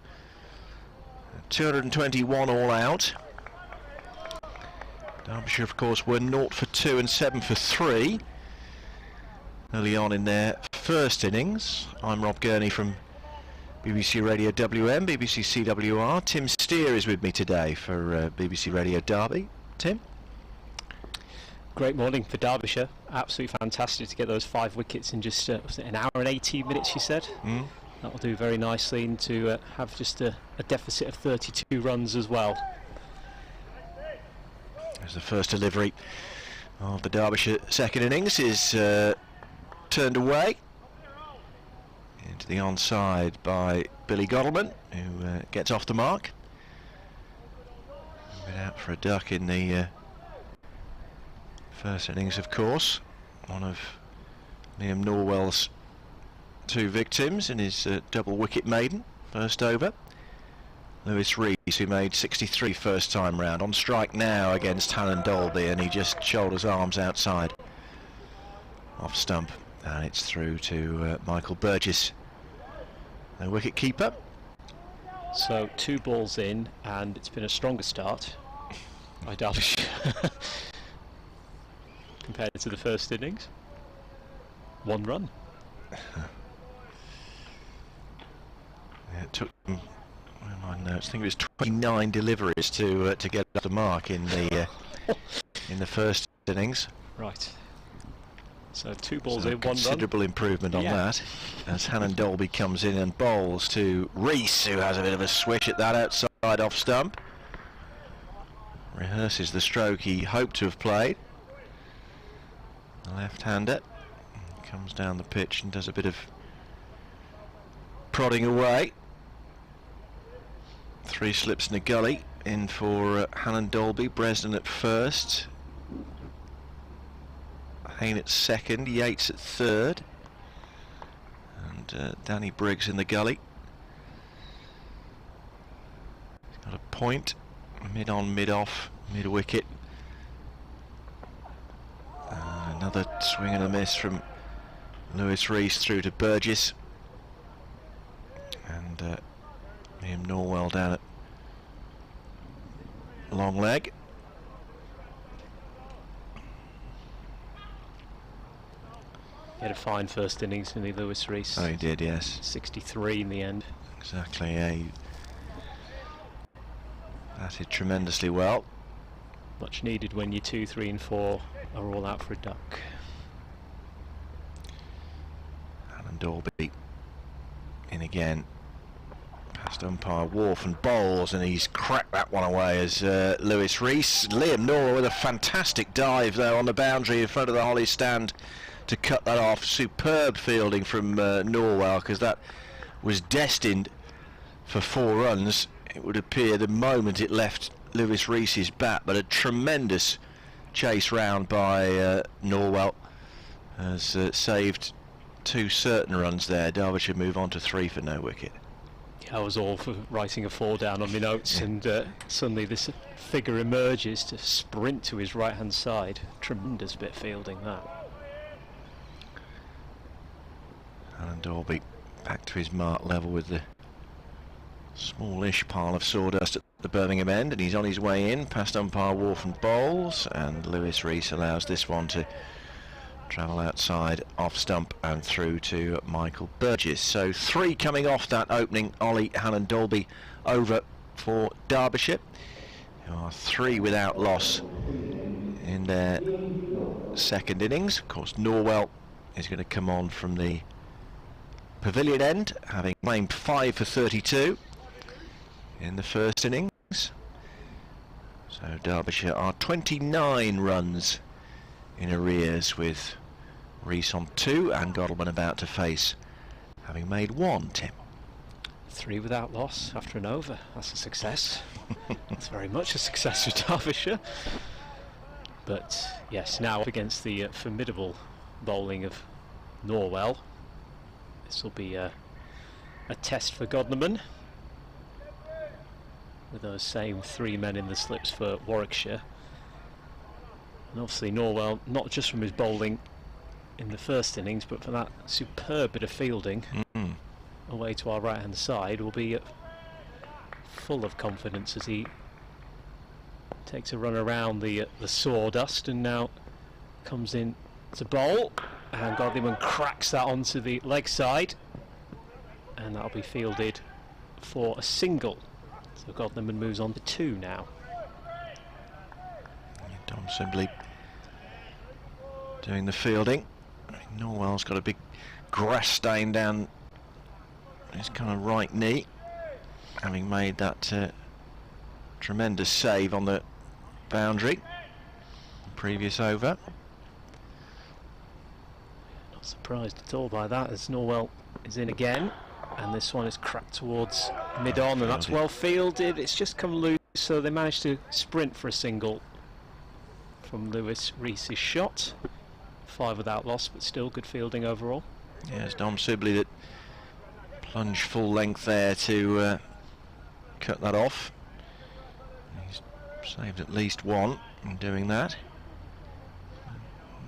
221 all out. Derbyshire, of course, were 0 for 2 and 7 for 3 early on in their first innings. I'm Rob Gurney from BBC Radio WM, BBC CWR. Tim Steer is with me today for BBC Radio Derby. Tim? Great morning for Derbyshire. Absolutely fantastic to get those 5 wickets in just was it an hour and 18 minutes, you said? That will do very nicely, and to have just a deficit of 32 runs as well. As the first delivery of the Derbyshire second innings is turned away into the onside by Billy Godalman, who gets off the mark. Been out for a duck in the first innings, of course. One of Liam Norwell's 2 victims in his double wicket maiden first over. Lewis Rees, who made 63 first time round, on strike now against Hannon-Dalby, and he just shoulders arms outside off stump, and it's through to Michael Burgess, the wicket keeper. So 2 balls in, and it's been a stronger start by Derbyshire compared to the first innings. 1 run. Yeah, it took them, I think it was 29 deliveries to get up the mark in the first innings. Right. So 2 balls so in, 1 run. Considerable improvement on that, as Hannon-Dalby comes in and bowls to Rees, who has a bit of a switch at that outside off stump. Rehearses the stroke he hoped to have played. The left-hander comes down the pitch and does a bit of prodding away. 3 slips in a gully in for Hannon-Dalby. Bresnan at first, Hayne at second, Yates at third, and Danny Briggs in the gully. He's got a point, mid on, mid off, mid wicket. Another swing and a miss from Lewis Rees through to Burgess, and Liam Norwell down at long leg. He had a fine first innings, didn't he, Lewis Rees? Oh, he did, yes. 63 in the end. Exactly, yeah. He batted tremendously well. Much needed when your 2, 3 and 4 are all out for a duck. Hannon-Dalby in again. Past umpire Wharf and bowls, and he's cracked that one away as Lewis Rees. Liam Norwell with a fantastic dive there on the boundary in front of the Holly stand to cut that off. Superb fielding from Norwell, because that was destined for 4 runs, it would appear, the moment it left Lewis Rees's bat, but a tremendous chase round by Norwell has saved 2 certain runs there. Derbyshire move on to 3 for no wicket. Yeah, I was all for writing a 4 down on my notes, and suddenly this figure emerges to sprint to his right hand side. Tremendous bit of fielding that. Hannon-Dalby back to his mark level with the Smallish pile of sawdust at the Birmingham end, and he's on his way in past umpire Wharf and Bowles, and Lewis Rees allows this one to travel outside off stump and through to Michael Burgess. So 3 coming off that opening Ollie Hannon Dolby over for Derbyshire, who are 3 without loss in their second innings. Of course, Norwell is going to come on from the Pavilion end, having claimed 5 for 32 in the first innings. So Derbyshire are 29 runs in arrears, with Rees on 2 and Godalming about to face, having made 1, Tim. 3 without loss after an over. That's a success. It's very much a success for Derbyshire. But yes, now up against the formidable bowling of Norwell. This will be a test for Godalming, with those same 3 men in the slips for Warwickshire. And obviously Norwell, not just from his bowling in the first innings, but for that superb bit of fielding away to our right hand side, will be full of confidence as he takes a run around the sawdust and now comes in to bowl, and Godalming cracks that onto the leg side, and that'll be fielded for a single. So Godalming moves on to 2 now. Dom Sibley doing the fielding. Norwell's got a big grass stain down his kind of right knee, having made that tremendous save on the boundary the previous over. Not surprised at all by that, as Norwell is in again, and this one is cracked towards mid-on, and that's well fielded. It's just come loose, so they managed to sprint for a single from Lewis Rees' shot. 5 without loss, but still good fielding overall. Yes, Dom Sibley that plunged full length there to cut that off. He's saved at least 1 in doing that.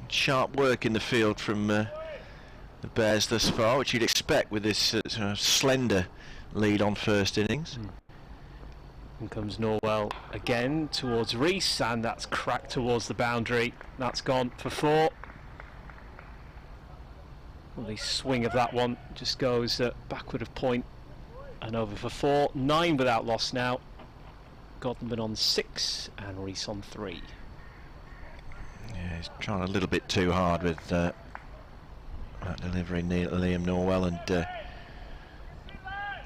Sharp work in the field from the Bears thus far, which you'd expect with this sort of slender lead on first innings. And comes Norwell again towards Rees, and that's cracked towards the boundary. That's gone for 4. Well, the swing of that one just goes backward of point and over for 4. 9 without loss now. Godalming on 6 and Rees on 3. Yeah, he's trying a little bit too hard with that delivery, Liam Norwell, and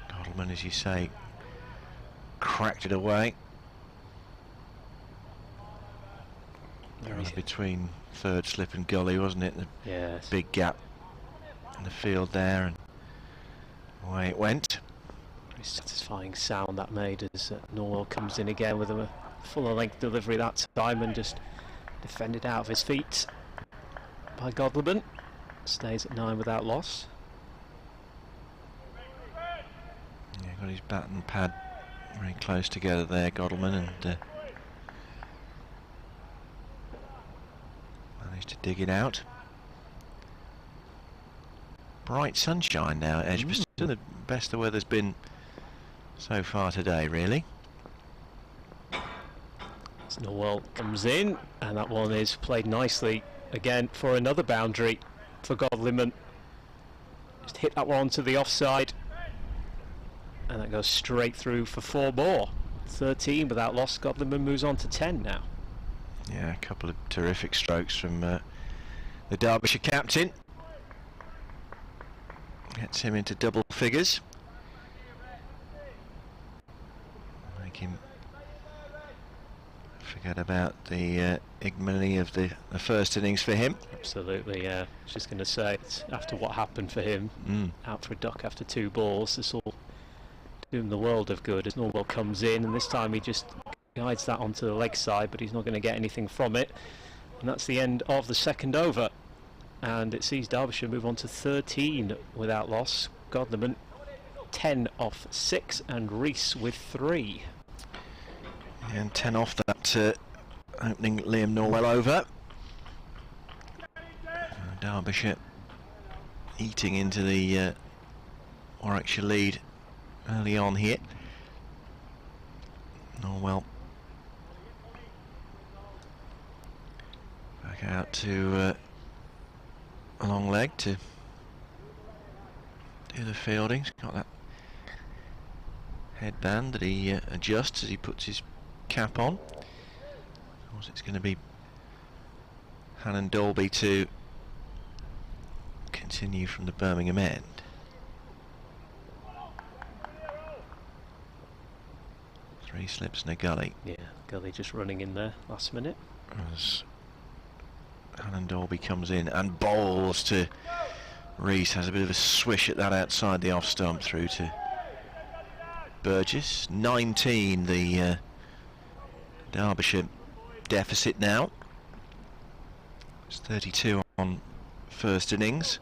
Godalming, as you say, cracked it away. Between third slip and gully, wasn't it? Yes. Big gap in the field there, and away it went. Very satisfying sound that made as Norwell comes in again with a fuller length delivery that time, and just defended out of his feet by Godalming. Stays at 9 without loss. Yeah, got his bat and pad very close together there, Godalming, and managed to dig it out. Bright sunshine now at Edgbaston. The best the weather's been so far today, really. Norwell comes in, and that one is played nicely again for another boundary for Godalming. Just hit that one to the offside, and that goes straight through for 4 more. 13 without loss. Godalming moves on to 10 now. Yeah, a couple of terrific strokes from the Derbyshire captain. Gets him into double figures. Make him forget about the ignominy of the first innings for him. Absolutely, yeah. I was just going to say, it's after what happened for him, out for a duck after 2 balls, this will do him the world of good as Norwell comes in, and this time he just guides that onto the leg side, but he's not going to get anything from it. And that's the end of the second over, and it sees Derbyshire move on to 13 without loss. Godalming 10 off 6, and Rees with 3. And 10 off that opening Liam Norwell over. Derbyshire eating into the Warwickshire lead early on here. Oh well. Back out to a long leg to do the fielding. He's got that headband that he adjusts as he puts his cap on. Of course, it's going to be Hannon Dolby to continue from the Birmingham end. Three slips and a gully. Yeah, gully just running in there last minute. As Hannon Dolby comes in and bowls to Rees, has a bit of a swish at that outside the off stump through to Burgess. 19 the Derbyshire deficit now. It's 32 on first innings.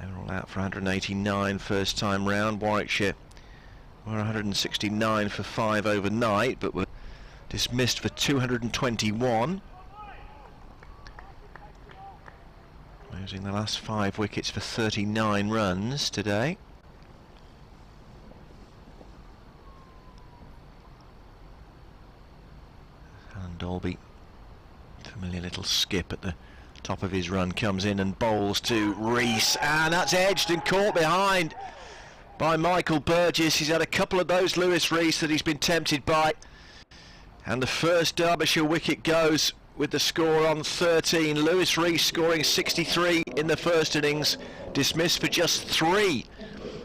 They were all out for 189 first time round. Warwickshire were 169 for 5 overnight, but were dismissed for 221. Losing the last 5 wickets for 39 runs today. Hannon Dolby, familiar little skip at the top of his run, comes in and bowls to Rees, and that's edged and caught behind by Michael Burgess. He's had a couple of those, Lewis Rees, that he's been tempted by, and the first Derbyshire wicket goes with the score on 13. Lewis Rees scoring 63 in the first innings, dismissed for just 3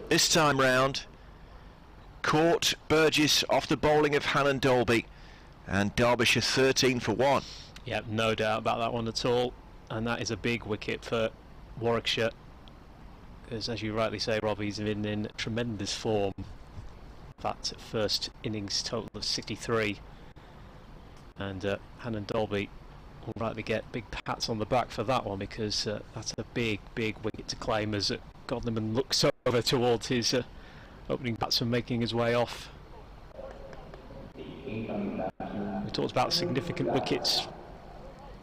this time round. Caught Burgess off the bowling of Hannon Dolby, and Derbyshire 13 for 1. Yeah, no doubt about that one at all, and that is a big wicket for Warwickshire, because as you rightly say, Rob, he's been in tremendous form. That first innings total of 63, and Hannon Dolby will rightly get big pats on the back for that one, because that's a big wicket to claim as Godleman looks over towards his opening batsman making his way off. We talked about significant wickets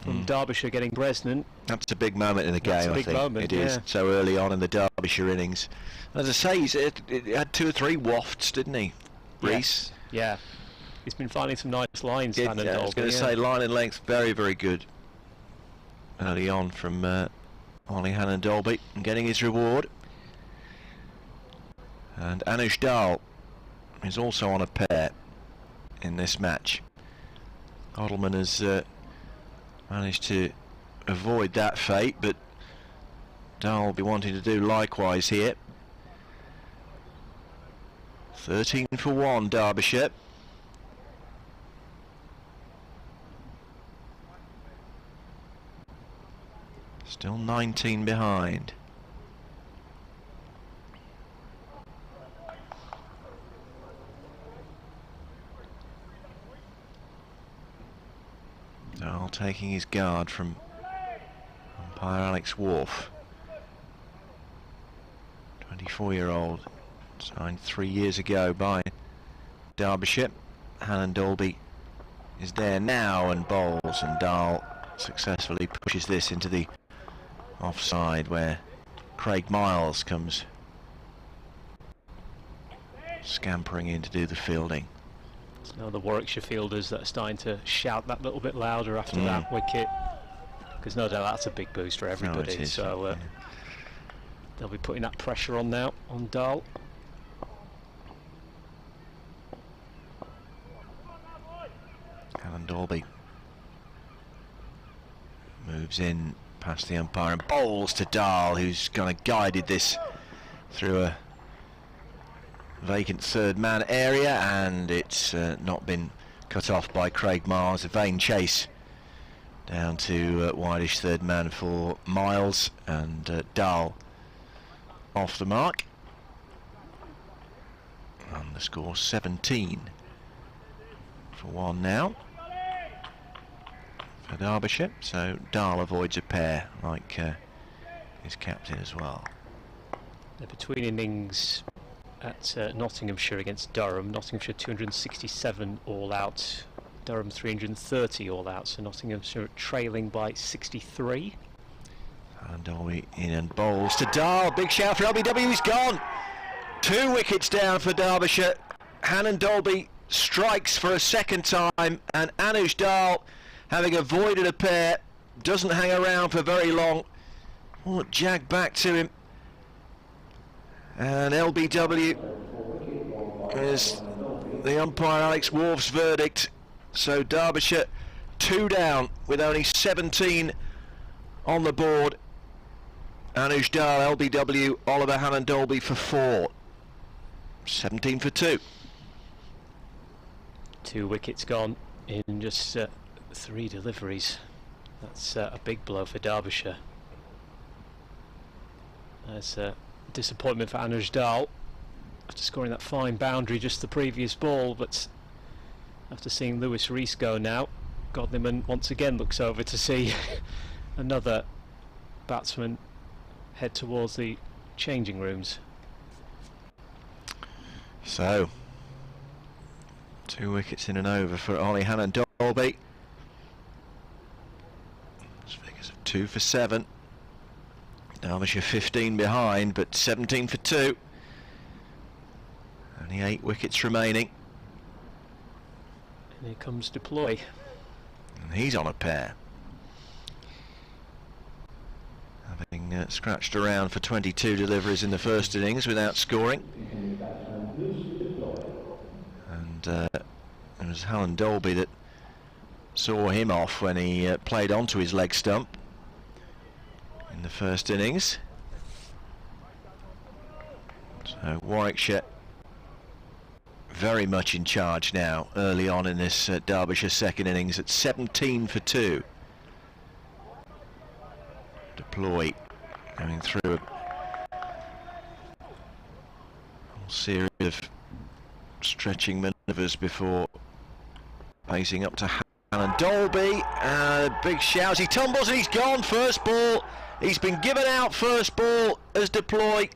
from Derbyshire getting Bresnan. That's a big moment in the game, I think. Moment, it is, so early on in the Derbyshire innings. As I say, he had 2 or 3 wafts, didn't he, Rees? Yeah. He's been finding some nice lines, Hannon Dolby. I was going to say, line and length, very good early on from Ollie Hannon Dolby, and getting his reward. And Anush Dal is also on a pair in this match. Godleman has managed to avoid that fate, but Dal will be wanting to do likewise here. 13 for 1, Derbyshire. Still 19 behind. Dahl taking his guard from umpire Alex Wharf. 24-year-old, signed 3 years ago by Derbyshire. Hannon Dolby is there now and bowls, and Dahl successfully pushes this into the offside, where Craig Miles comes scampering in to do the fielding. It's now the Warwickshire fielders that are starting to shout that little bit louder after that wicket, because no doubt that's a big boost for everybody. So they'll be putting that pressure on now on Dahl. Hannon Dolby moves in past the umpire and bowls to Dahl, who's kind of guided this through a vacant third man area, and it's not been cut off by Craig Miles. A vain chase down to wideish third man for Miles, and Dahl off the mark, and the score 17 for 1 now for Derbyshire. So Dahl avoids a pair, like his captain as well. They're between innings at Nottinghamshire against Durham. Nottinghamshire 267 all out, Durham 330 all out, so Nottinghamshire trailing by 63. And Dolby in and bowls to Dahl. Big shout for LBW, he's gone. 2 wickets down for Derbyshire. Hannon Dolby strikes for a second time, and Anuj Dal, having avoided a pair, doesn't hang around for very long. Oh, jag back to him, and LBW is the umpire Alex Wharf's verdict. So Derbyshire 2 down with only 17 on the board. Anuj Dal, LBW, Oliver Hannon-Dolby for 4. 17 for 2. 2 wickets gone in just 3 deliveries. That's a big blow for Derbyshire. That's a disappointment for Anuj Dal after scoring that fine boundary just the previous ball, but after seeing Lewis Rees go now, Godliman once again looks over to see another batsman head towards the changing rooms. So 2 wickets in and over for Ollie Hannon-Dolby. Figures of 2 for 7. Derbyshire 15 behind, but 17 for 2. Only 8 wickets remaining. And here comes Deploy. And he's on a pair. Having scratched around for 22 deliveries in the first innings without scoring. And it was Hannon-Dolby that saw him off when he played onto his leg stump in the first innings. So Warwickshire very much in charge now early on in this Derbyshire second innings at 17 for 2. Deploy going through a whole series of stretching manoeuvres before pacing up to Hannon-Dolby. Big shout, he tumbles and he's gone. First ball, he's been given out first ball as Deploy.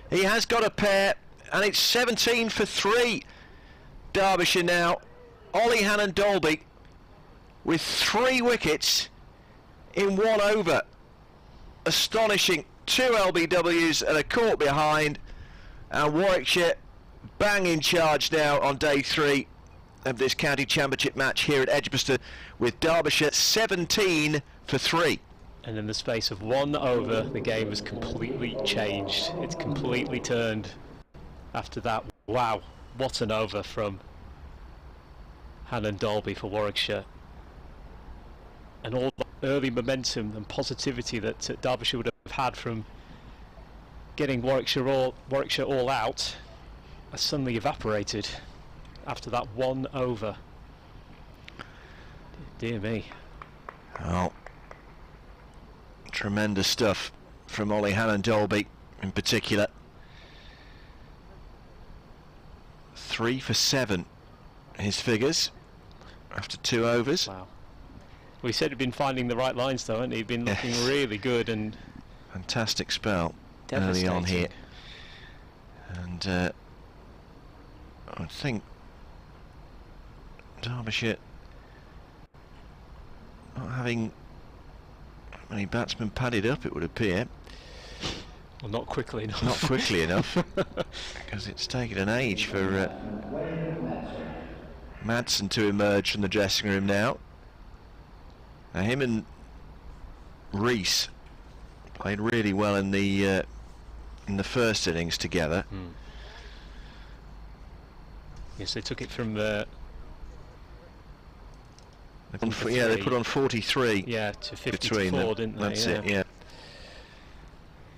He has got a pair, and it's 17 for 3. Derbyshire now. Ollie Hannon-Dolby with 3 wickets in 1 over. Astonishing. 2 LBWs and a caught behind, and Warwickshire bang in charge now on day 3 of this county championship match here at Edgbaston, with Derbyshire 17 for 3. And in the space of 1 over, the game has completely changed. It's completely turned after that. Wow, what an over from Hannon-Dolby for Warwickshire. And all the early momentum and positivity that Derbyshire would have had from getting Warwickshire all out has suddenly evaporated after that 1 over. Dear me. Well, tremendous stuff from Ollie Hannon-Dolby in particular. 3 for 7 his figures after 2 overs. Wow. We said he'd been finding the right lines though, hadn't he? He'd been looking really good and fantastic spell early on here. And I think Derbyshire not having many batsmen padded up, it would appear. Well, not quickly enough. Not quickly enough, because it's taken an age for Madsen to emerge from the dressing room now. Now him and Rees played really well in the first innings together. Yes, they took it from they put on 43. Yeah, to 54, between them. didn't they? That's it. Yeah.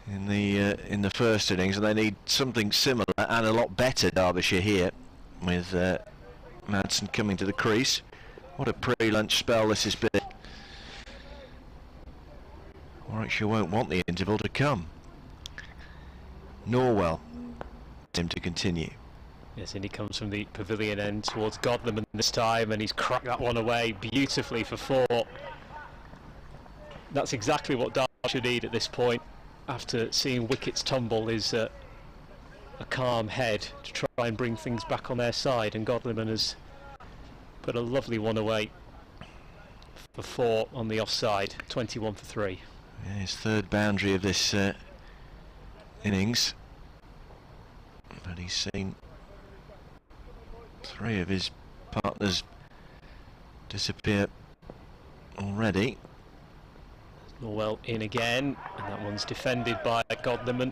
In the first innings, and they need something similar and a lot better. Derbyshire here with Madsen coming to the crease. What a pre-lunch spell this has been. Warwickshire won't want the interval to come. Norwell him to continue. Yes, and he comes from the pavilion end towards Godliman this time, and he's cracked that one away beautifully for 4. That's exactly what Derbyshire need at this point. After seeing wickets tumble, is a calm head to try and bring things back on their side, and Godliman has put a lovely one away for 4 on the offside. 21 for 3. Yeah, his 3rd boundary of this innings, but he's seen Three of his partners disappear already. Norwell in again, and that one's defended by Godliman.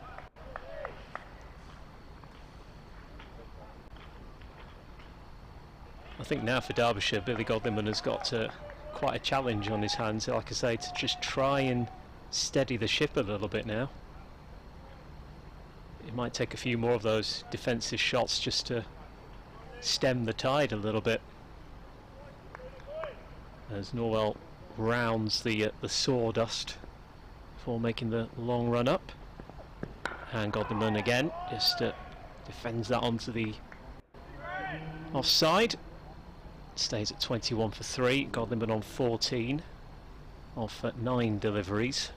I think now for Derbyshire, Billy Godliman has got quite a challenge on his hands, like I say, to just try and steady the ship a little bit now. It might take a few more of those defensive shots just to stem the tide a little bit. As Norwell rounds the sawdust before making the long run up, and Godliman again just defends that onto the offside. Stays at 21 for 3. Godliman on 14 off 9 deliveries.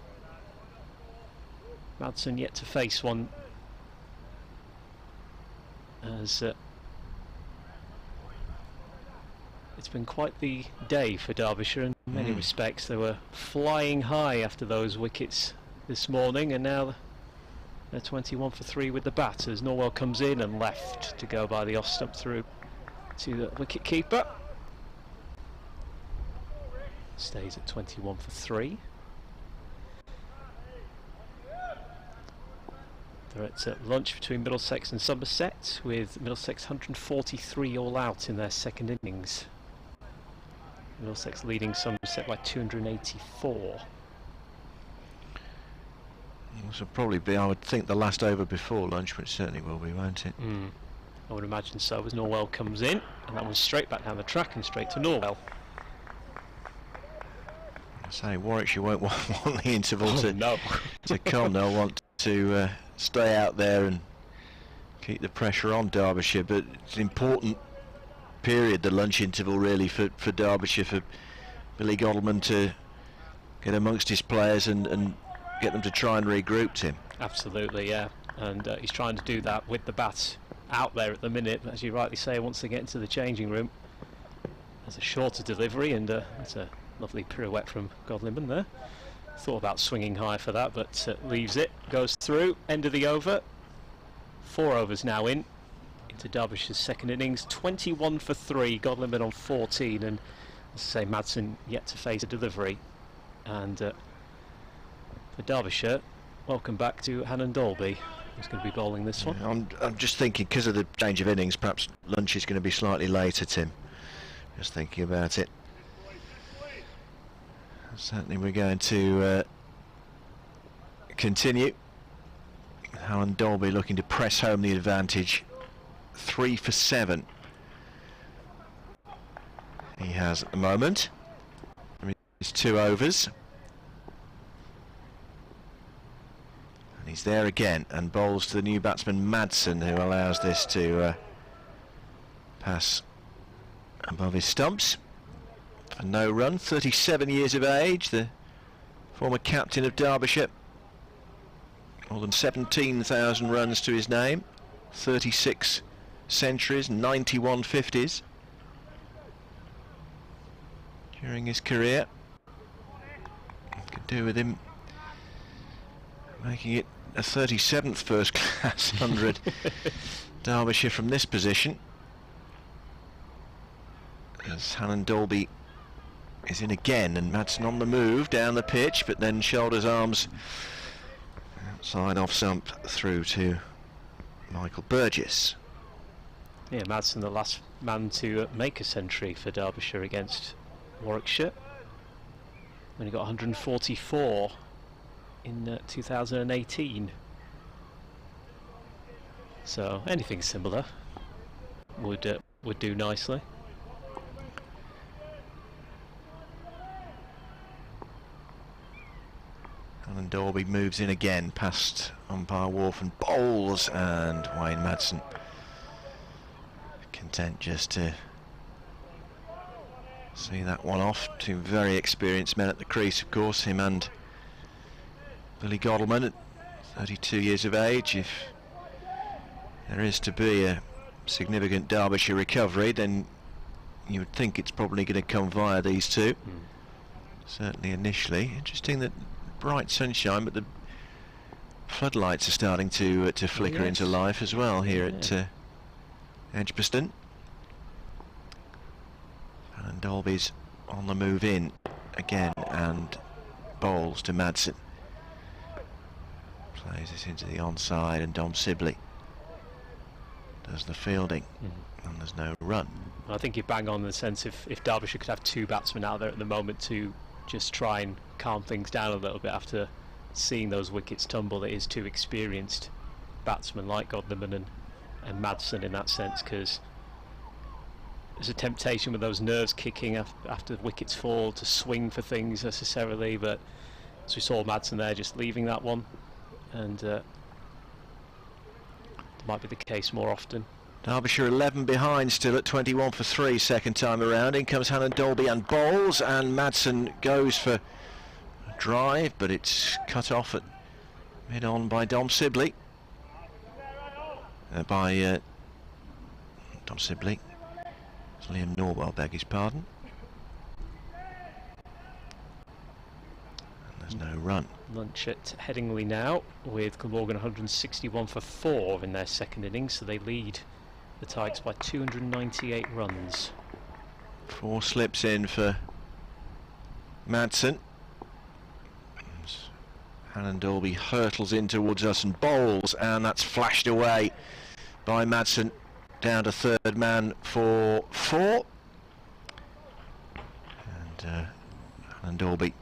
Madsen yet to face one, as it's been quite the day for Derbyshire in many respects. They were flying high after those wickets this morning, and now they're 21 for 3 with the bat as Norwell comes in and left to go by the off stump through to the wicket keeper. Stays at 21 for 3. They're at lunch between Middlesex and Somerset, with Middlesex 143 all out in their second innings. Middlesex leading Somerset by 284. This will probably be, I would think, the last over before lunch, which certainly will be, won't it? I would imagine so, as Norwell comes in, and that one's straight back down the track and straight to Norwell. I say Warwickshire won't want the interval to come. They'll want to stay out there and keep the pressure on Derbyshire, but it's an important period, the lunch interval, really, for Derbyshire, for Billy Godliman to get amongst his players and get them to try and regroup, Tim. Absolutely, yeah, and he's trying to do that with the bat out there at the minute. As you rightly say, once they get into the changing room, there's a shorter delivery, and it's a lovely pirouette from Godliman there. Thought about swinging high for that, but leaves it, goes through. End of the over. 4 overs now into Derbyshire's second innings. 21 for 3, Godliman on 14, and as I say, Madsen yet to face a delivery. And for Derbyshire, welcome back to Hannon Dolby, who's going to be bowling this one. I'm just thinking, because of the change of innings, perhaps lunch is going to be slightly later, Tim. Just thinking about it. Certainly we're going to continue. Hannon Dolby looking to press home the advantage. 3 for 7 he has at the moment. His 2 overs. And he's there again and bowls to the new batsman Madsen, who allows this to pass above his stumps. For no run, 37 years of age, the former captain of Derbyshire. More than 17,000 runs to his name, 36 centuries, 91 50s during his career. Could do with him making it a 37th first class 100 Derbyshire from this position. As Hannon Dolby is in again, and Madsen on the move down the pitch, but then shoulders arms outside off stump through to Michael Burgess. Yeah, Madsen the last man to make a century for Derbyshire against Warwickshire when he got 144 in 2018. So anything similar would do nicely. And Dolby moves in again past umpire Wharf and bowls, and Wayne Madsen content just to see that one off. 2 very experienced men at the crease, of course, him and Billy Godliman at 32 years of age. If there is to be a significant Derbyshire recovery, then you would think it's probably going to come via these two. Certainly initially. Interesting that bright sunshine, but the floodlights are starting to flicker into life as well here at Edgbaston. And Dolby's on the move in again, and bowls to Madsen. Plays this into the onside, and Dom Sibley does the fielding, and there's no run. I think you bang on in the sense if Derbyshire could have two batsmen out there at the moment to just try and calm things down a little bit after seeing those wickets tumble. It is two experienced batsmen like Godleman and Madsen in that sense, because there's a temptation with those nerves kicking after wickets fall to swing for things necessarily, but as we saw Madsen there just leaving that one, and it might be the case more often. Derbyshire 11 behind still at 21 for 3 second time around. In comes Hannon Dolby and bowls, and Madsen goes for a drive, but it's cut off at mid-on by Dom Sibley. Dom Sibley. It's Liam Norwell, beg his pardon. And there's no run. Lunch at Headingley now with Glamorgan 161 for 4 in their second innings, so they lead the Tigers by 298 runs. 4 slips in for Madsen. Hannon Dolby hurtles in towards us and bowls, and that's flashed away by Madsen, down to third man for 4. And Hannon Dolby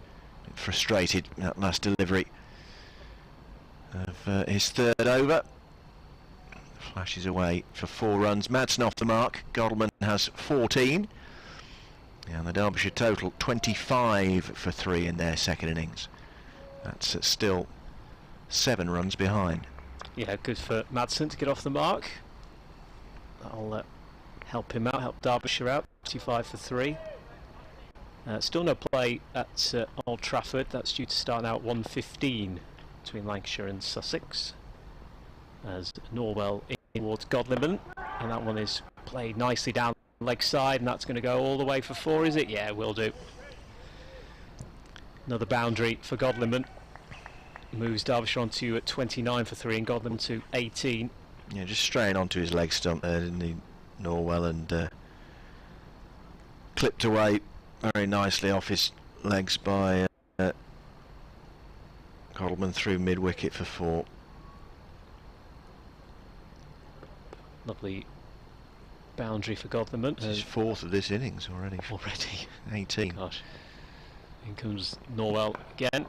frustrated in that last delivery of his third over. Flashes away for 4 runs. Madsen off the mark. Godleman has 14. And the Derbyshire total 25 for 3 in their second innings. That's still 7 runs behind. Yeah, good for Madsen to get off the mark. That'll help him out, help Derbyshire out. 25 for 3. Still no play at Old Trafford. That's due to start now at 1:15 between Lancashire and Sussex, as Norwell in towards Godleman, and that one is played nicely down the leg side, and that's going to go all the way for 4, is it? Yeah, will do. Another boundary for Godleman. Moves Derbyshire on to 29 for 3 and Godleman to 18. Yeah, just straying onto his leg stump there, didn't he, Norwell, and clipped away very nicely off his legs by Godleman through mid-wicket for 4. Lovely boundary for Godleman. It's his 4th of this innings already. 18. Gosh. In comes Norwell again,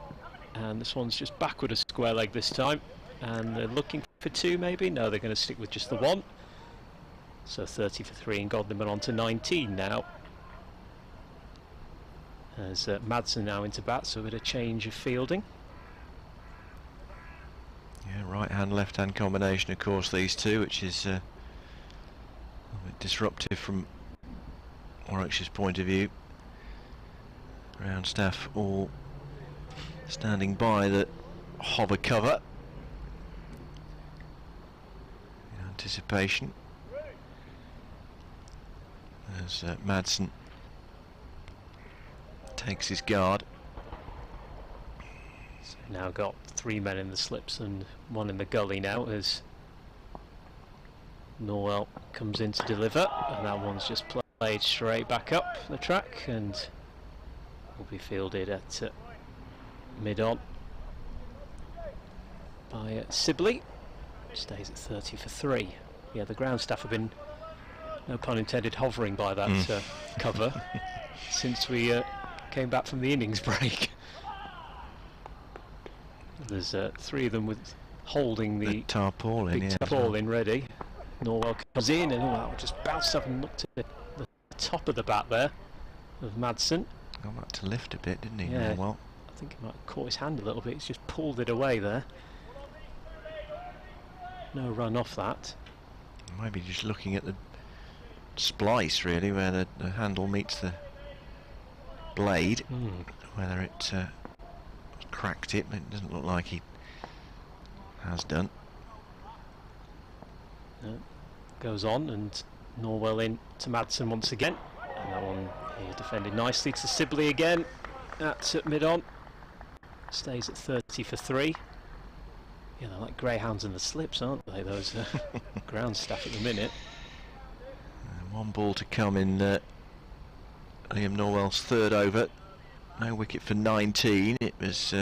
and this one's just backward a square leg this time, and they're looking for 2 maybe. No, they're going to stick with just the 1. So 30 for 3 and Godleman on to 19 now. As Madsen now into bat, so a bit of change of fielding. Yeah, right hand, left hand combination, of course, these two, which is a bit disruptive from Warwickshire's point of view. Ground staff all standing by the hover cover in anticipation, as Madsen takes his guard. So now got 3 men in the slips and 1 in the gully now, as Norwell comes in to deliver, and that one's just played straight back up the track and will be fielded at mid-on by Sibley. Stays at 30 for 3. Yeah, the ground staff have been, no pun intended, hovering by that cover since we came back from the innings break. There's 3 of them with holding the tarpaulin, big tarpaulin ready. Norwell comes in, and that just bounced up and looked at the top of the bat there of Madsen. Got that to lift a bit, didn't he? Yeah, Norwell. I think he might have caught his hand a little bit. He's just pulled it away there. No run off that. Maybe just looking at the splice, really, where the handle meets the blade, whether it cracked it. It doesn't look like he has done. Goes on, and Norwell in to Madsen once again, and that one he defended nicely to Sibley again at mid-on. Stays at 30 for 3. Yeah, they're like greyhounds in the slips, aren't they, those ground staff at the minute. 1 ball to come in Liam Norwell's third over. No wicket for 19. It was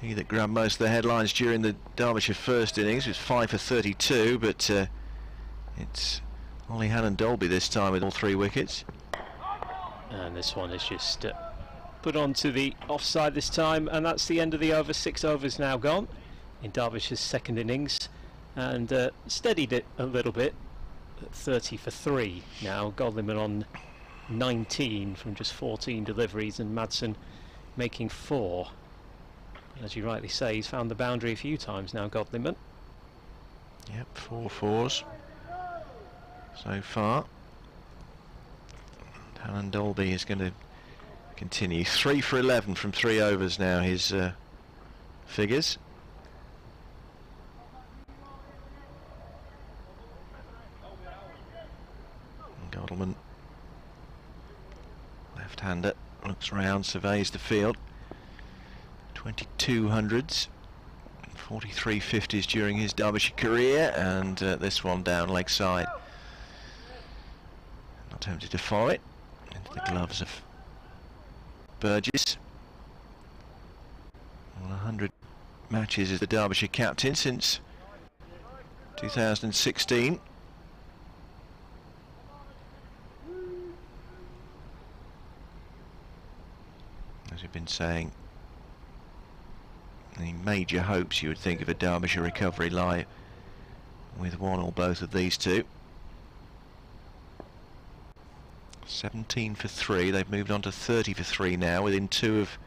he that grabbed most of the headlines during the Derbyshire first innings. It was 5 for 32, but it's Ollie Hannon-Dolby this time with all 3 wickets. And this one is just put onto the offside this time, and that's the end of the over. 6 overs now gone in Derbyshire's second innings, and steadied it a little bit at 30 for 3 now. Godliman on 19 from just 14 deliveries, and Madsen making 4. As you rightly say, he's found the boundary a few times now, Godliman. Yep, 4 fours so far. Hannon-Dolby is going to continue. 3 for 11 from 3 overs now, his figures. Godliman, left-hander, looks round, surveys the field. 22 hundreds, 43 50s during his Derbyshire career, and this one down leg side. Not tempted to follow it into the gloves of Burgess. Well, 100 matches as the Derbyshire captain since 2016. As we've been saying, the major hopes, you would think, of a Derbyshire recovery lie with one or both of these two. 17 for 3, they've moved on to 30 for 3 now, within 2 of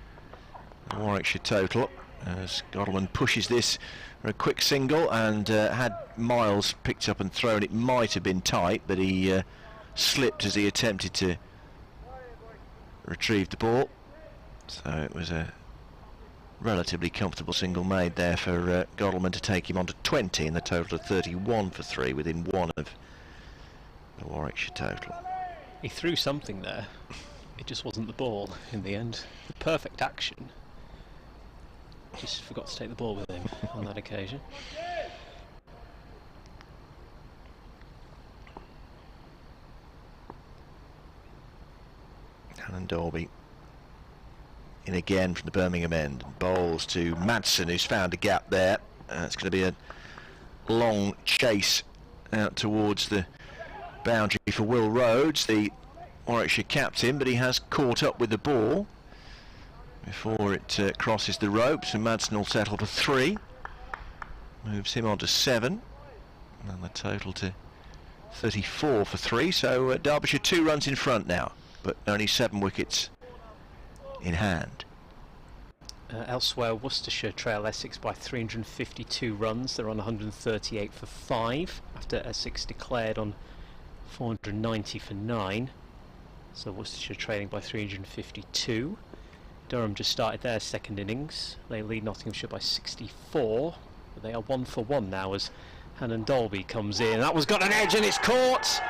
the Warwickshire total, as Godliman pushes this for a quick single, and had Miles picked up and thrown, it might have been tight, but he slipped as he attempted to retrieve the ball. So it was a relatively comfortable single made there for Godliman to take him on to 20 in the total of 31 for 3, within 1 of the Warwickshire total. He threw something there, it just wasn't the ball in the end. The perfect action. Just forgot to take the ball with him on that occasion. Hannon-Dolby in again from the Birmingham end, bowls to Madsen, who's found a gap there. It's going to be a long chase out towards the boundary for Will Rhodes, the Warwickshire captain, but he has caught up with the ball before it crosses the ropes, and Madsen will settle for 3, moves him on to 7, and the total to 34 for 3. So Derbyshire 2 runs in front now, but only 7 wickets in hand. Elsewhere, Worcestershire trail Essex by 352 runs. They're on 138 for 5 after Essex declared on 490 for 9. So Worcestershire trailing by 352. Durham just started their second innings. They lead Nottinghamshire by 64, but they are 1 for 1 now as Hannon-Dolby comes in. That one's got an edge and it's caught.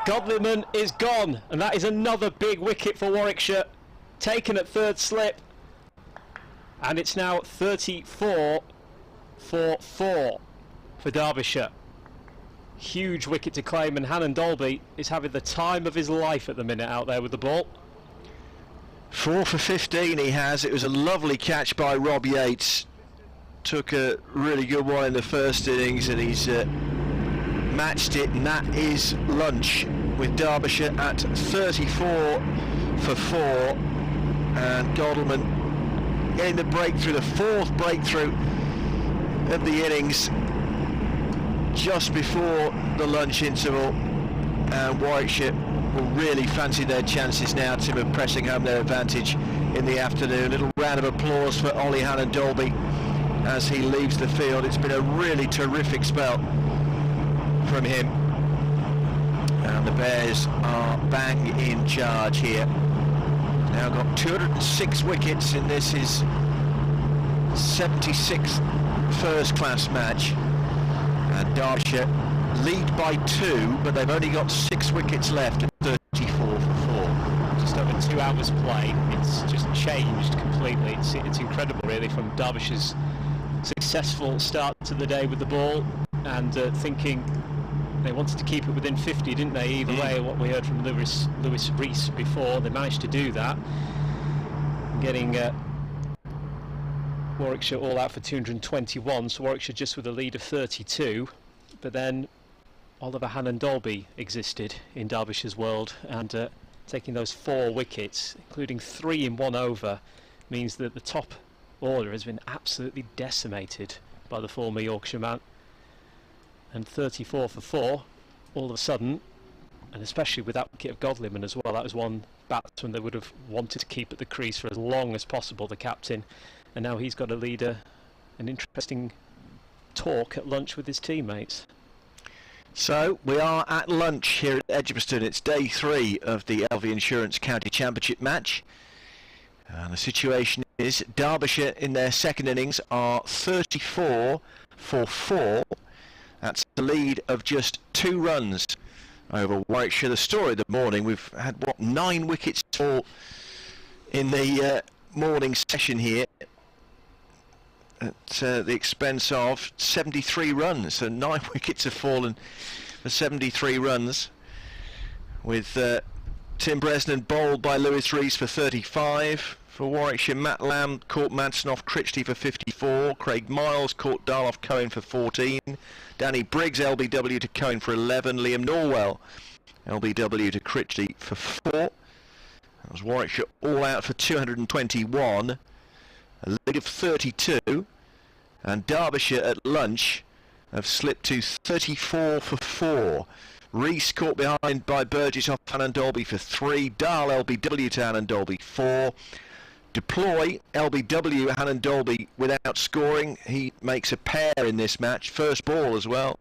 Godliman is gone, and that is another big wicket for Warwickshire, taken at third slip, and it's now 34 for 4 for Derbyshire. Huge wicket to claim, and Hannon-Dolby is having the time of his life at the minute out there with the ball. 4 for 15 he has. It was a lovely catch by Rob Yates. Took a really good one in the first innings, and he's matched it, and that is lunch with Derbyshire at 34 for 4, and Godliman getting the breakthrough, the 4th breakthrough of the innings just before the lunch interval, and Warwickshire will really fancy their chances now, Tim, of pressing home their advantage in the afternoon. Little round of applause for Ollie Hannon-Dolby as he leaves the field. It's been a really terrific spell from him, and the Bears are bang in charge here. Now got 206 wickets in this, his 76th first-class match, and Derbyshire lead by 2, but they've only got 6 wickets left at 34 for 4. Just over 2 hours play, it's just changed completely. It's incredible really, from Derbyshire's successful start to the day with the ball, and thinking They wanted to keep it within 50, didn't they? Either way, what we heard from Lewis Rees before, they managed to do that, getting Warwickshire all out for 221. So Warwickshire just with a lead of 32, but then Oliver Hannon-Dolby existed in Derbyshire's world, and taking those 4 wickets, including 3 in 1 over, means that the top order has been absolutely decimated by the former Yorkshire man. And 34 for 4, all of a sudden, and especially with that wicket of Godliman as well, that was one batsman they would have wanted to keep at the crease for as long as possible, the captain, and now he's got to lead an interesting talk at lunch with his teammates. So we are at lunch here at Edgbaston. It's day 3 of the LV Insurance County Championship match. And the situation is Derbyshire in their second innings are 34 for 4. That's a lead of just 2 runs over Warwickshire. The story of the morning, we've had, 9 wickets fall in the morning session here at the expense of 73 runs. So 9 wickets have fallen for 73 runs, with Tim Bresnan bowled by Lewis Rees for 35. For Warwickshire, Matt Lamb caught Madsen off Critchley for 54. Craig Miles caught Dahl off Cohen for 14. Danny Briggs LBW to Cohen for 11. Liam Norwell LBW to Critchley for 4. That was Warwickshire all out for 221. A lead of 32. And Derbyshire at lunch have slipped to 34 for 4. Rees caught behind by Burgess off Hannon-Dolby for 3. Dahl LBW to Hannon-Dolby 4. Deploy LBW Hannon-Dolby without scoring. He makes a pair in this match, first ball as well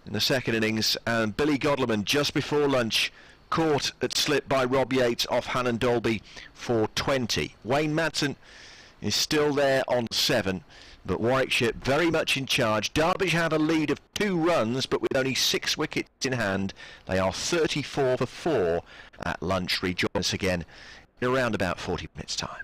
in the second innings. And Billy Godliman just before lunch caught at slip by Rob Yates off Hannon-Dolby for 20. Wayne Madsen is still there on 7, but Warwickshire very much in charge. Derbyshire have a lead of 2 runs, but with only 6 wickets in hand, they are 34 for 4 at lunch. Rejoin us again in around about 40 minutes' time.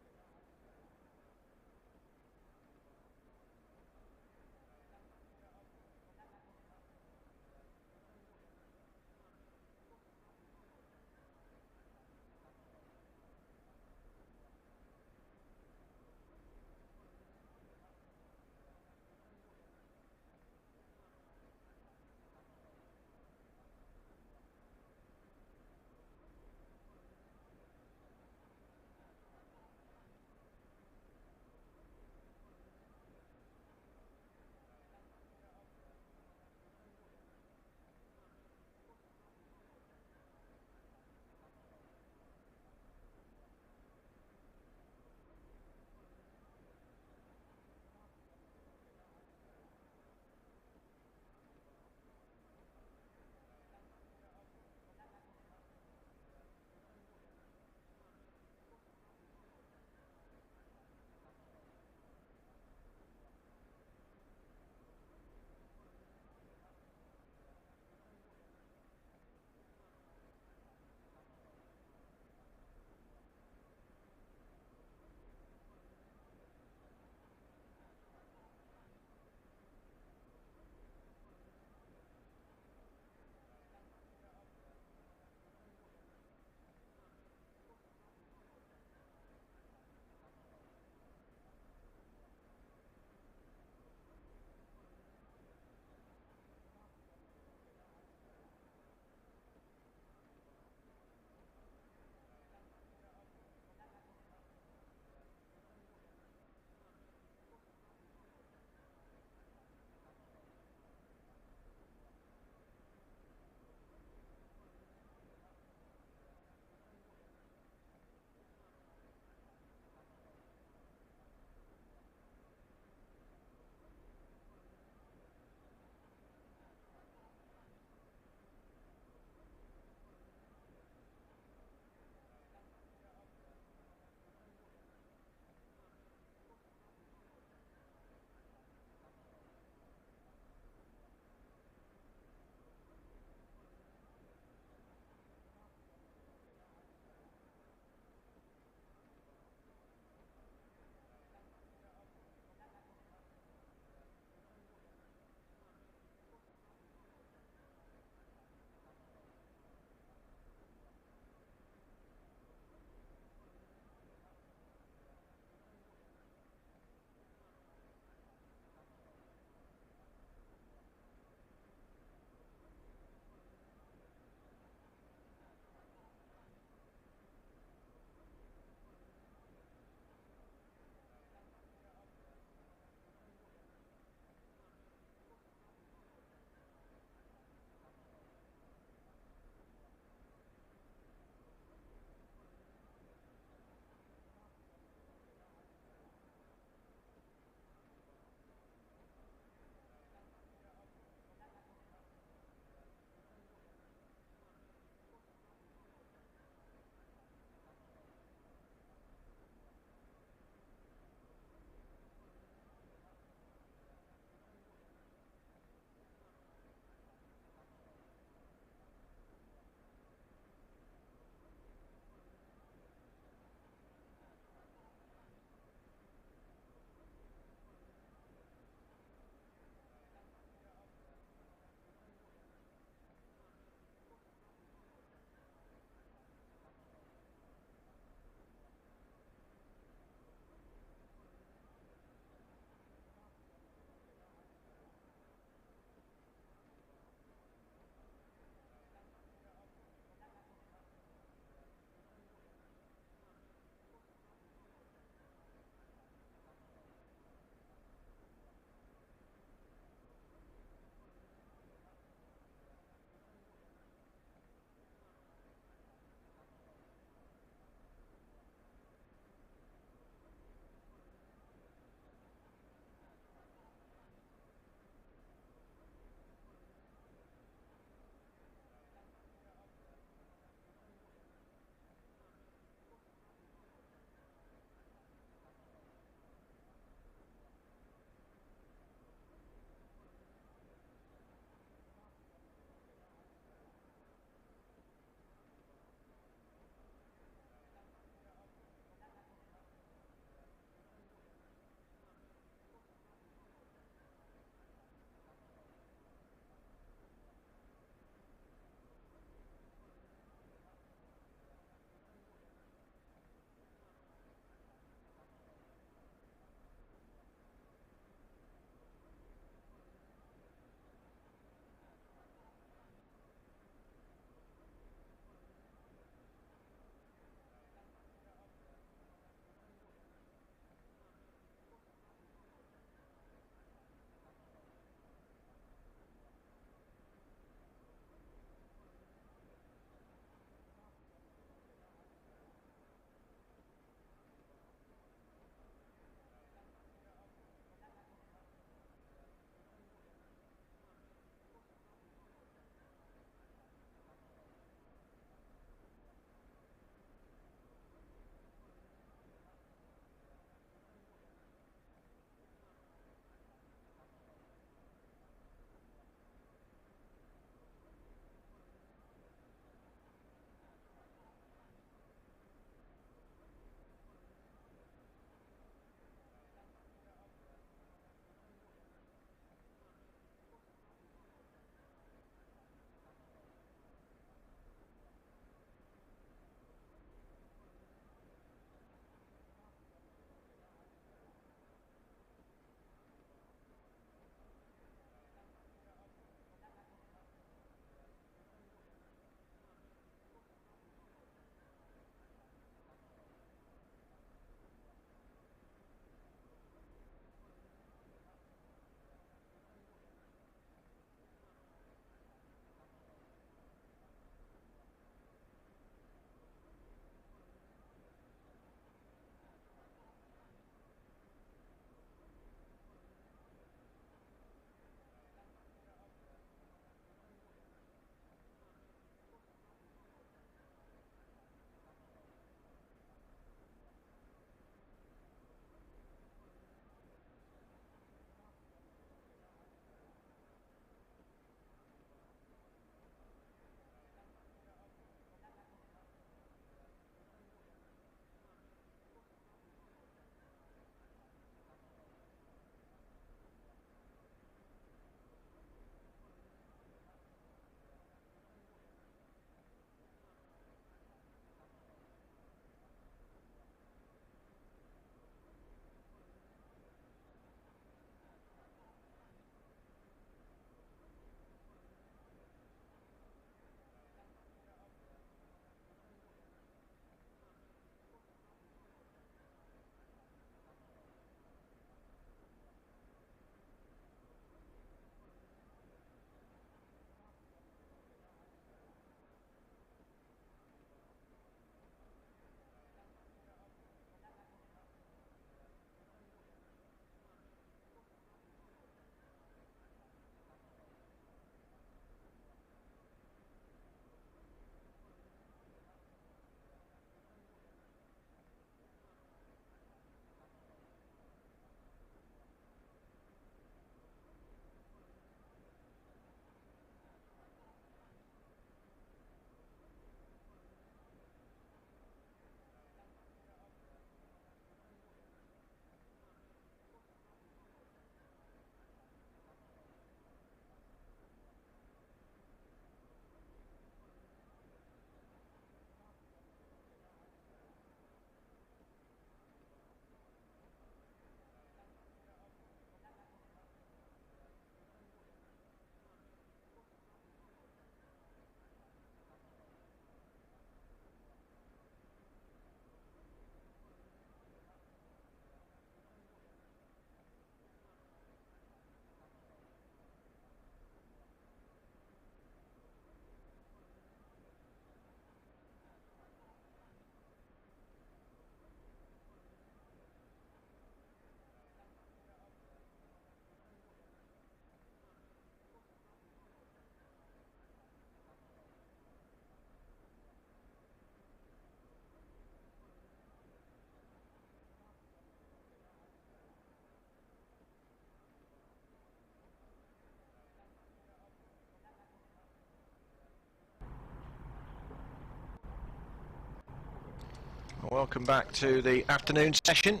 Welcome back to the afternoon session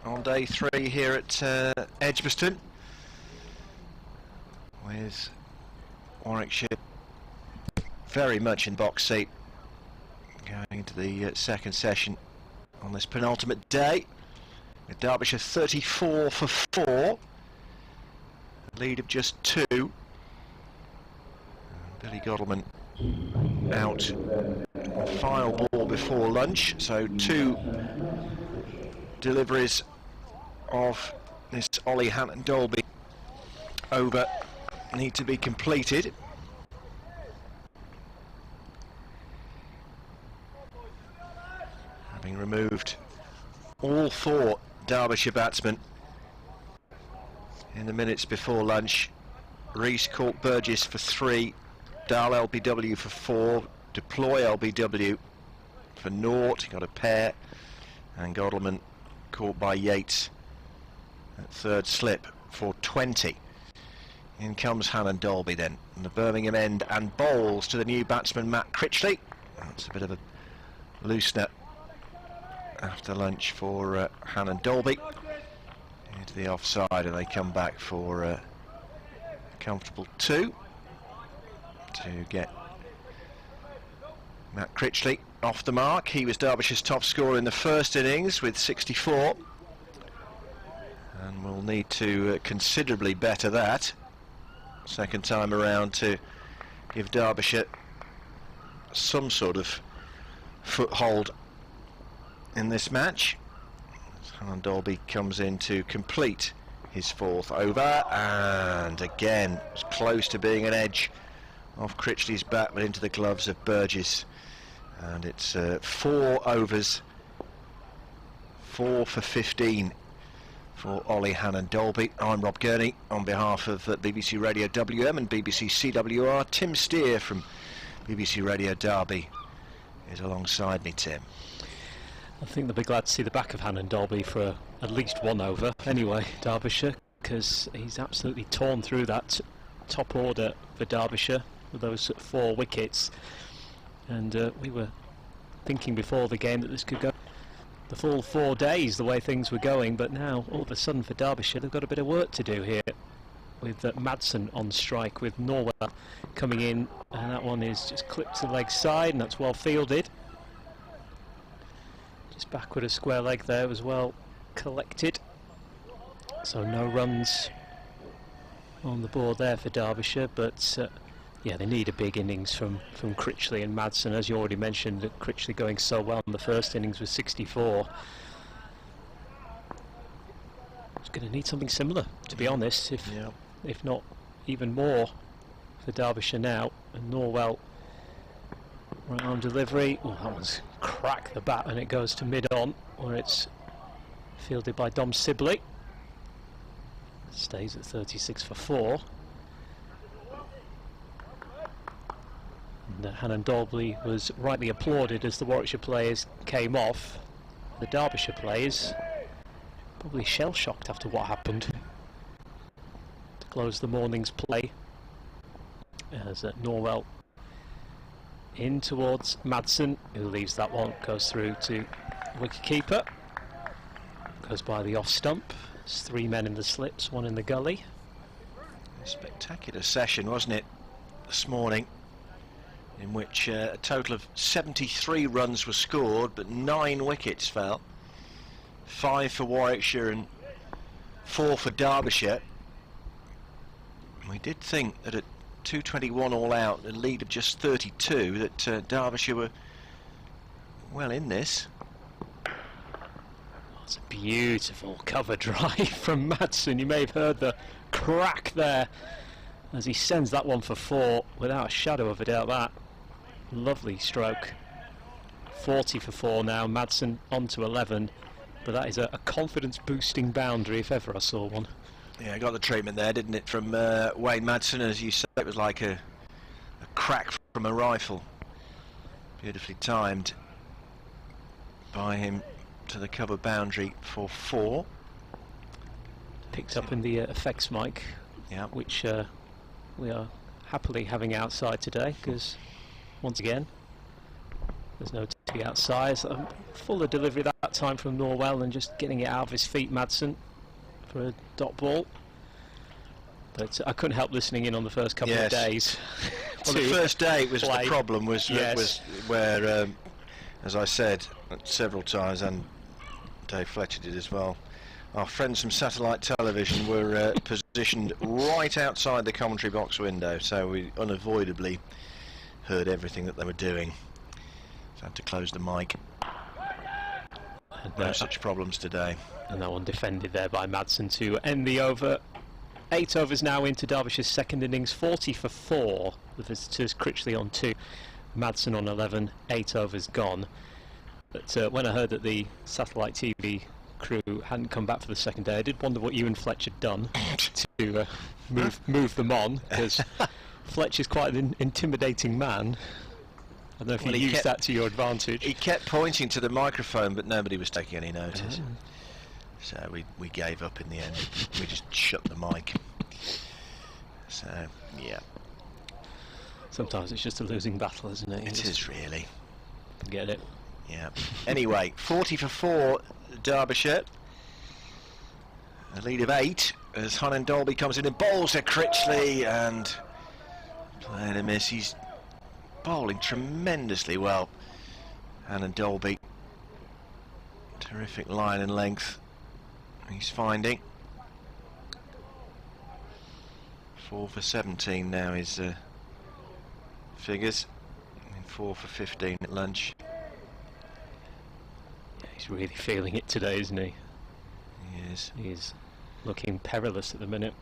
on day 3 here at Edgbaston, with Warwickshire very much in box seat going into the second session on this penultimate day, with Derbyshire 34 for 4, a lead of just 2. Billy Godalman out on final ball before lunch, so 2 deliveries of this Ollie Hannon-Dolby over need to be completed. Having removed all 4 Derbyshire batsmen in the minutes before lunch, Rees caught Burgess for 3, Dahl LBW for 4, Deploy LBW for 0, he got a pair, and Godalman caught by Yates at third slip for 20. In comes Hannon-Dolby then, and the Birmingham end, and bowls to the new batsman Matt Critchley. That's a bit of a loosener after lunch for Hannon-Dolby. Into the offside, and they come back for a comfortable 2 to get Matt Critchley off the mark. He was Derbyshire's top scorer in the first innings with 64, and will need to considerably better that second time around to give Derbyshire some sort of foothold in this match. Hannon-Dolby comes in to complete his 4th over, and again it's close to being an edge off Critchley's bat, but into the gloves of Burgess. And it's 4 overs, 4 for 15 for Ollie Hannon-Dolby. I'm Rob Gurney on behalf of BBC Radio WM and BBC CWR. Tim Steer from BBC Radio Derby is alongside me. Tim, I think they'll be glad to see the back of Hannon-Dolby for at least 1 over anyway, Derbyshire, because he's absolutely torn through that top order for Derbyshire with those 4 wickets. And we were thinking before the game that this could go the full 4 days the way things were going, but now all of a sudden for Derbyshire they've got a bit of work to do here with Madsen on strike, with Norwell coming in, and that one is just clipped to the leg side, and that's well fielded. Just backward a square leg there, was well collected, so no runs on the board there for Derbyshire, but yeah, they need a big innings from Critchley and Madsen. As you already mentioned, that Critchley going so well in the first innings with 64. It's going to need something similar, to be honest, if not even more for Derbyshire now. And Norwell, right arm delivery. Oh, that one's cracked the bat, and it goes to mid-on, where it's fielded by Dom Sibley. Stays at 36 for 4. And Hannon-Dolby was rightly applauded as the Warwickshire players came off. The Derbyshire players probably shell-shocked after what happened. To close the morning's play, as Norwell in towards Madsen, who leaves that one, goes through to wicketkeeper, goes by the off stump. There's 3 men in the slips, 1 in the gully. A spectacular session, wasn't it, this morning, in which a total of 73 runs were scored, but 9 wickets fell. 5 for Warwickshire and 4 for Derbyshire. We did think that at 221 all out, a lead of just 32, that Derbyshire were well in this. It's a beautiful cover drive from Madsen. You may have heard the crack there as he sends that one for 4 without a shadow of a doubt. That lovely stroke. 40 for 4 now. Madsen on to 11, but that is a confidence boosting boundary if ever I saw one. Yeah, got the treatment there, didn't it, from Wayne Madsen? As you say, it was like a crack from a rifle. Beautifully timed by him to the cover boundary for 4. Picked up in the effects mic, which we are happily having outside today, because once again there's no to the outside. So fuller delivery that time from Norwell and just getting it out of his feet, Madsen, for a dot ball. But I couldn't help listening in on the first couple of days. Well, the first day was the problem was where, as I said several times, and Dave Fletcher did as well, our friends from satellite television were positioned right outside the commentary box window, so we unavoidably heard everything that they were doing. So I had to close the mic. No such problems today. And that one defended there by Madsen to end the over. 8 overs now into Derbyshire's second innings, 40 for 4. The visitors, Critchley on 2, Madsen on 11, 8 overs gone. But when I heard that the satellite TV crew hadn't come back for the second day, I did wonder what you and Fletch had done to move them on, because Fletch is quite an intimidating man. I don't know if you used that to your advantage. He kept pointing to the microphone, but nobody was taking any notice. So we gave up in the end. We just shut the mic. So, yeah. Sometimes it's just a losing battle, isn't it? It is really. Get it? Yeah. Anyway, 40 for 4, Derbyshire. A lead of 8 as Hannon Dolby comes in and bowls to Critchley, and playing a miss. He's bowling tremendously well. Hannon Dolby. Terrific line and length he's finding. 4 for 17 now his figures, and 4 for 15 at lunch. Yeah, he's really feeling it today, isn't he? He is. He's looking perilous at the minute.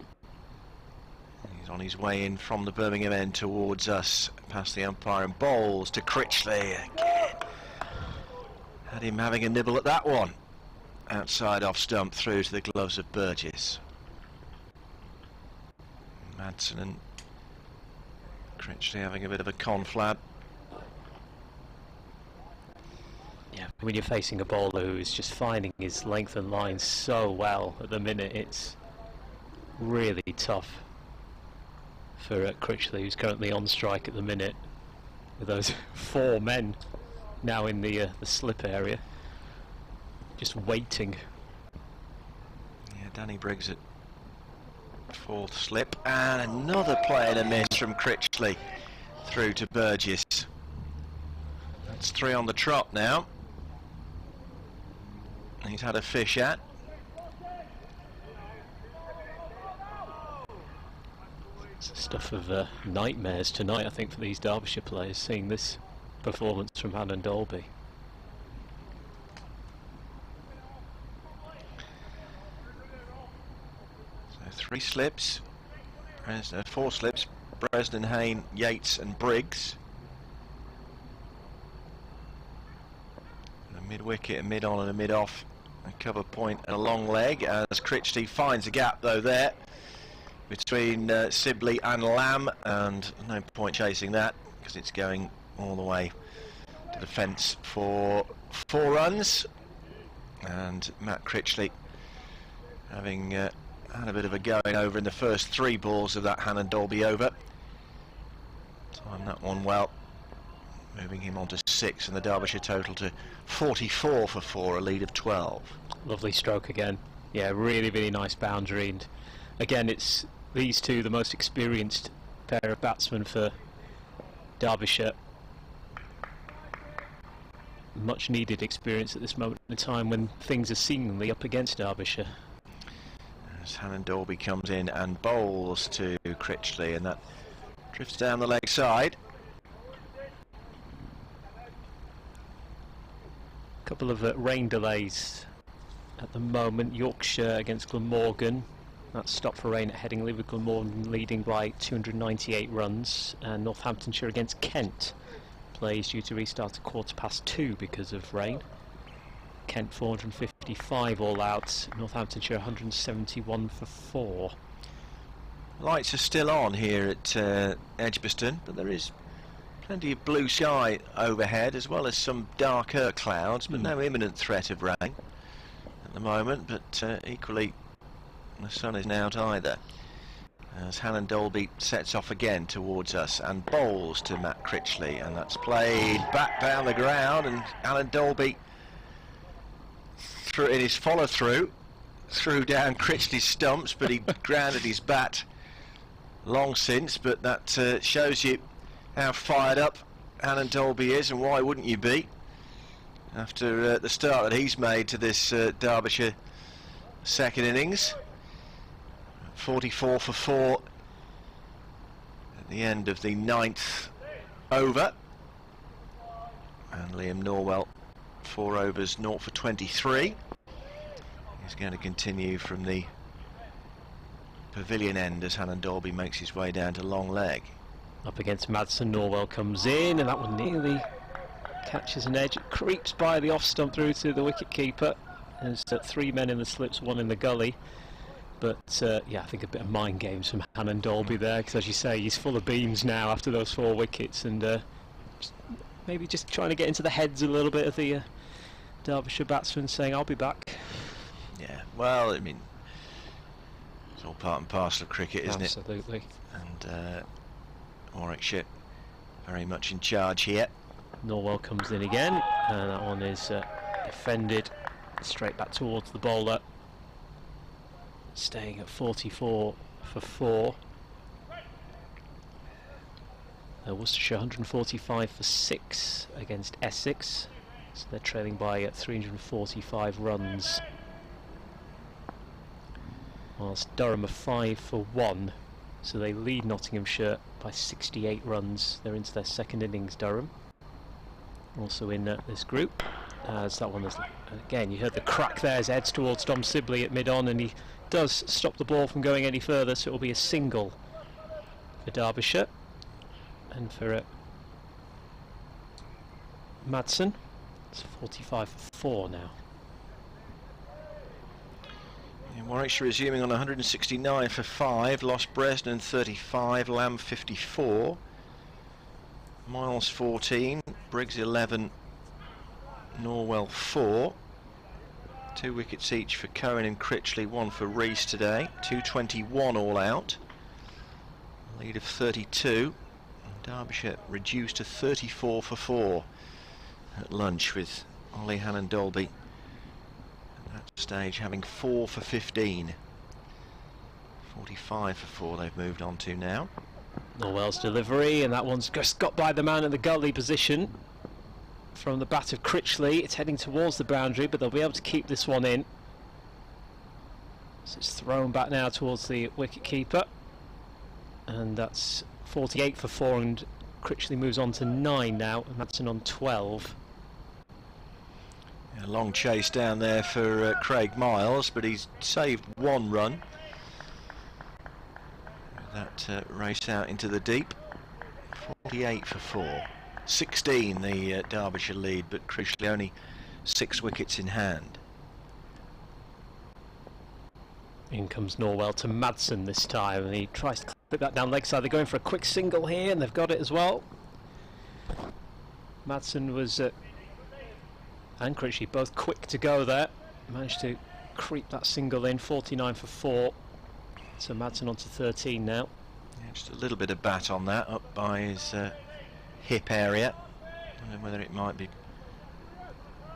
He's on his way in from the Birmingham end towards us, past the umpire, and bowls to Critchley again. Had him having a nibble at that one. Outside off stump, through to the gloves of Burgess. Madsen and Critchley having a bit of a conflab. Yeah, when you're facing a bowler who is just finding his length and line so well at the minute, it's really tough for Critchley, who's currently on strike at the minute, with those 4 men now in the slip area, just waiting. Yeah, Danny Briggs at 4th slip, and another play and a miss from Critchley through to Burgess. That's 3 on the trot now. He's had a fish at. It's stuff of nightmares tonight, I think, for these Derbyshire players, seeing this performance from Hannon Dolby. So 3 slips, 4 slips, Bresnan, Hayne, Yates and Briggs. And a mid-wicket, a mid-on and a mid-off, a cover point and a long leg, as Critchley finds a gap though there between Sibley and Lamb, and no point chasing that because it's going all the way to the fence for 4 runs. And Matt Critchley having had a bit of a going over in the first 3 balls of that Hannon Dolby over. Timed that one well, moving him on to 6, and the Derbyshire total to 44 for 4, a lead of 12. Lovely stroke again. Yeah, really, really nice boundary. And again, it's these two, the most experienced pair of batsmen for Derbyshire. Much needed experience at this moment in time when things are seemingly up against Derbyshire. As Hannon Dolby comes in and bowls to Critchley, and that drifts down the leg side. A couple of rain delays at the moment. Yorkshire against Glamorgan. That's stopped for rain at Headingley, with Glamorgan leading by 298 runs. And Northamptonshire against Kent. Plays due to restart at 2:15 because of rain. Kent 455 all out, Northamptonshire 171 for 4. Lights are still on here at Edgbaston, but there is plenty of blue sky overhead, as well as some darker clouds, but no imminent threat of rain at the moment. But equally, the sun isn't out either. as Hannon Dolby sets off again towards us and bowls to Matt Critchley, and that's played back down the ground, and Hannon Dolby in his follow-through threw down Critchley's stumps, but he grounded his bat long since. But that shows you how fired up Hannon Dolby is, and why wouldn't you be after the start that he's made to this Derbyshire second innings. 44 for 4 at the end of the 9th over, and Liam Norwell 4 overs 0 for 23. He's going to continue from the pavilion end as Hannon Dolby makes his way down to long leg. Up against Madsen, Norwell comes in, and that one nearly catches an edge. It creeps by the off stump through to the wicket keeper. There's 3 men in the slips, 1 in the gully. But yeah, I think a bit of mind games from Hannon Dolby there, because as you say, he's full of beams now after those 4 wickets, and maybe just trying to get into the heads a little bit of the Derbyshire batsmen, saying I'll be back. Yeah, well, I mean, it's all part and parcel of cricket, isn't it? Absolutely. And Warwickshire very much in charge here. Norwell comes in again, and that one is defended straight back towards the bowler, staying at 44 for 4. Worcestershire 145 for 6 against Essex, so they're trailing by 345 runs, whilst Durham are 5 for 1, so they lead Nottinghamshire by 68 runs. They're into their second innings, Durham, also in this group. As that one is, again, you heard the crack there as heads towards Dom Sibley at mid-on, and he does stop the ball from going any further, so it will be a single for Derbyshire. And for Madsen, it's 45 for 4 now. Yeah, Warwickshire resuming on 169 for 5, lost Bresnan 35, Lamb 54, Miles 14, Briggs 11, Norwell 4. 2 wickets each for Cohen and Critchley, 1 for Rees today. 221 all out. A lead of 32. And Derbyshire reduced to 34 for 4 at lunch, with Ollie Hannon Dolby at that stage having 4 for 15. 45 for 4 they've moved on to now. Norwell's delivery, and that one's just got by the man in the gully position. From the bat of Critchley, it's heading towards the boundary, but they'll be able to keep this one in. So it's thrown back now towards the wicket keeper, and that's 48 for 4, and Critchley moves on to 9 now, and Madsen on 12. A long chase down there for Craig Miles, but he's saved 1 run. That race out into the deep. 48 for 4. 16 the Derbyshire lead, but crucially only 6 wickets in hand. In comes Norwell to Madsen this time, and he tries to clip that down leg side. They're going for a quick single here, and they've got it as well. Madsen was and Critchley both quick to go there. Managed to creep that single in. 49 for 4. So Madsen on to 13 now. Yeah, just a little bit of bat on that, up by his hip area. I don't know whether it might be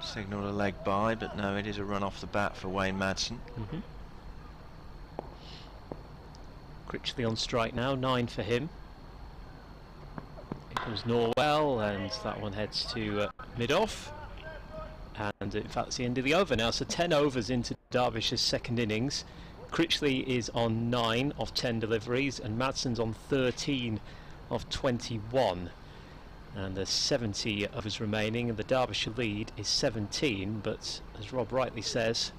signalled a leg by, but no, it is a run off the bat for Wayne Madsen. Critchley on strike now, 9 for him. Here comes Norwell, and that one heads to mid-off. And in fact, it's the end of the over now, so 10 overs into Derbyshire's second innings. Critchley is on 9 of 10 deliveries, and Madsen's on 13 of 21. And there's 70 overs remaining, and the Derbyshire lead is 17, but as Rob rightly says,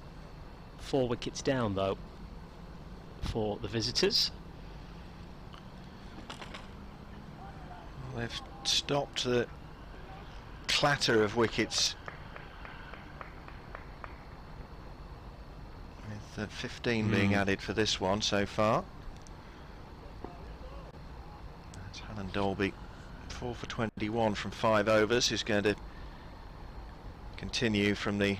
4 wickets down though for the visitors. Well, they've stopped the clatter of wickets, with 15 being added for this one so far. That's Hannon Dolby, 4 for 21 from 5 overs, who's going to continue from the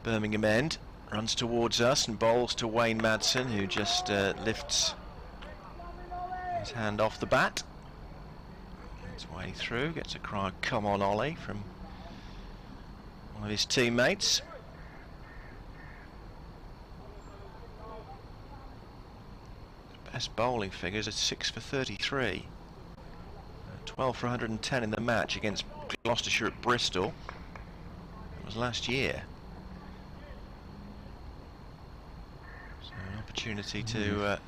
Birmingham end. Runs towards us and bowls to Wayne Madsen, who just lifts His hand off the bat. Its way through, gets a cry, "Come on, Ollie," from one of his teammates. Best bowling figures are 6 for 33. 12 for 110 in the match against Gloucestershire at Bristol. That was last year. So an opportunity to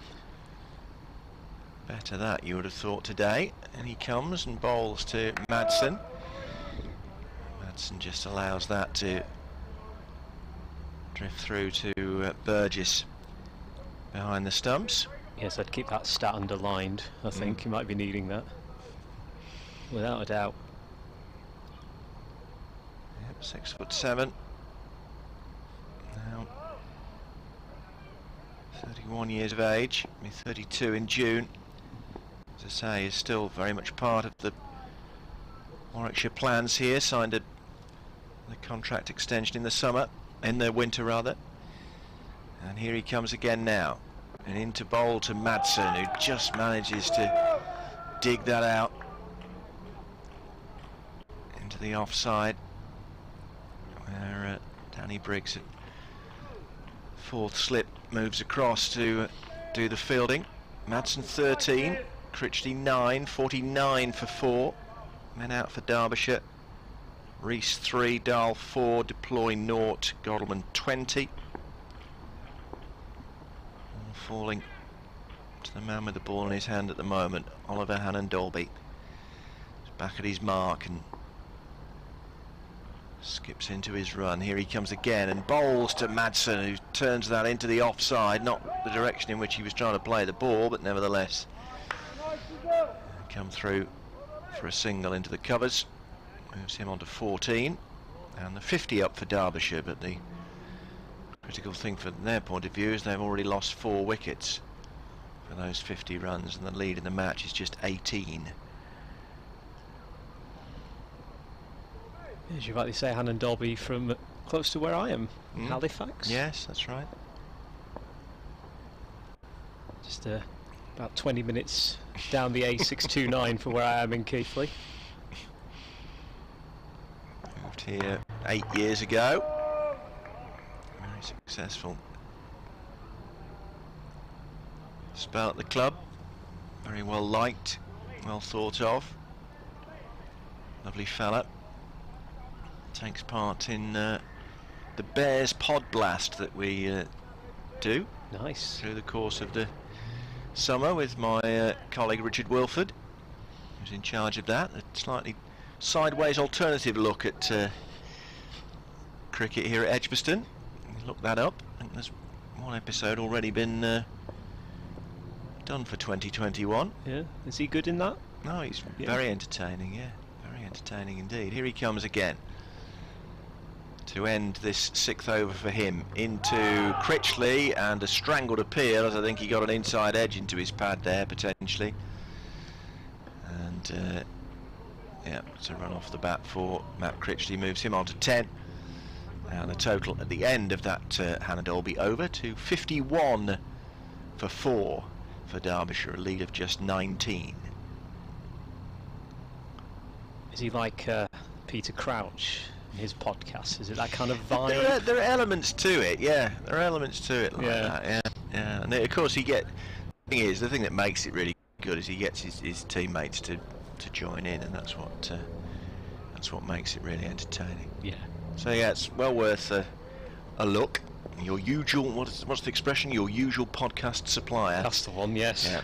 better that, you would have thought, today. And he comes and bowls to Madsen. Madsen just allows that to drift through to Burgess behind the stumps. Yes, I'd keep that stat underlined. I think he might be needing that, without a doubt. Yep, 6'7". Now 31 years of age, be 32 in June. As I say, is still very much part of the Warwickshire plans here. Signed the contract extension in the winter rather. And here he comes again now. And into bowl to Madsen, who just manages to dig that out into the offside, where Danny Briggs at fourth slip moves across to do the fielding. Madsen 13, Critchley 9, 49 for 4. Men out for Derbyshire. Rees 3, Dahl 4, Deploy 0, Godalman 20. Falling to the man with the ball in his hand at the moment, Oliver Hannon-Dolby. He's back at his mark and skips into his run. Here he comes again and bowls to Madsen, who turns that into the offside, not the direction in which he was trying to play the ball, but nevertheless come through for a single into the covers. Moves him on to 14 and the 50 up for Derbyshire, but the critical thing from their point of view is they've already lost 4 wickets for those 50 runs, and the lead in the match is just 18. As you rightly say, Hannon-Dolby from close to where I am, Halifax. Yes, that's right. Just about 20 minutes down the A629 from where I am in Keighley. Moved here 8 years ago. Very successful spell at the club. Very well liked, well thought of. Lovely fella. Takes part in the Bears pod blast that we do. Nice. Through the course of the summer with my colleague Richard Wilford, who's in charge of that. A slightly sideways alternative look at cricket here at Edgbaston. Look that up. I think there's one episode already been done for 2021. Yeah, is he good in that? No, he's very entertaining. Yeah, very entertaining indeed. Here he comes again to end this 6th over for him. Into Critchley and a strangled appeal, as I think he got an inside edge into his pad there potentially. And yeah, it's a run off the bat for Matt Critchley, moves him on to 10. And the total at the end of that Hannon-Dolby over to 51 for 4 for Derbyshire, a lead of just 19. Is he like Peter Crouch in his podcast? Is it that kind of vibe? There are elements to it, yeah. There are elements to it like that, yeah. And of course the thing that makes it really good is he gets his teammates to join in, and that's what makes it really entertaining. Yeah. So yeah, it's well worth a look. Your usual, what's the expression? Your usual podcast supplier. That's the one, yes. Yeah.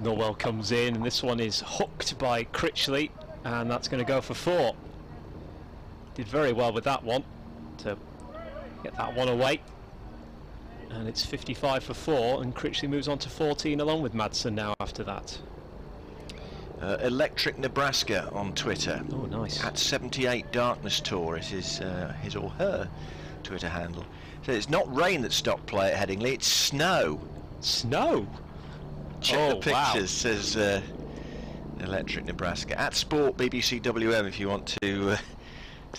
Norwell comes in, and this one is hooked by Critchley, and that's going to go for 4. Did very well with that one to get that one away. And it's 55 for 4, and Critchley moves on to 14 along with Madsen now after that. Electric Nebraska on Twitter. Oh, nice. At 78 Darkness Tour is his or her Twitter handle. So it's not rain that stopped play at Headingley, it's snow. Snow? Check the pictures, says Electric Nebraska. At Sport BBC WM if you want to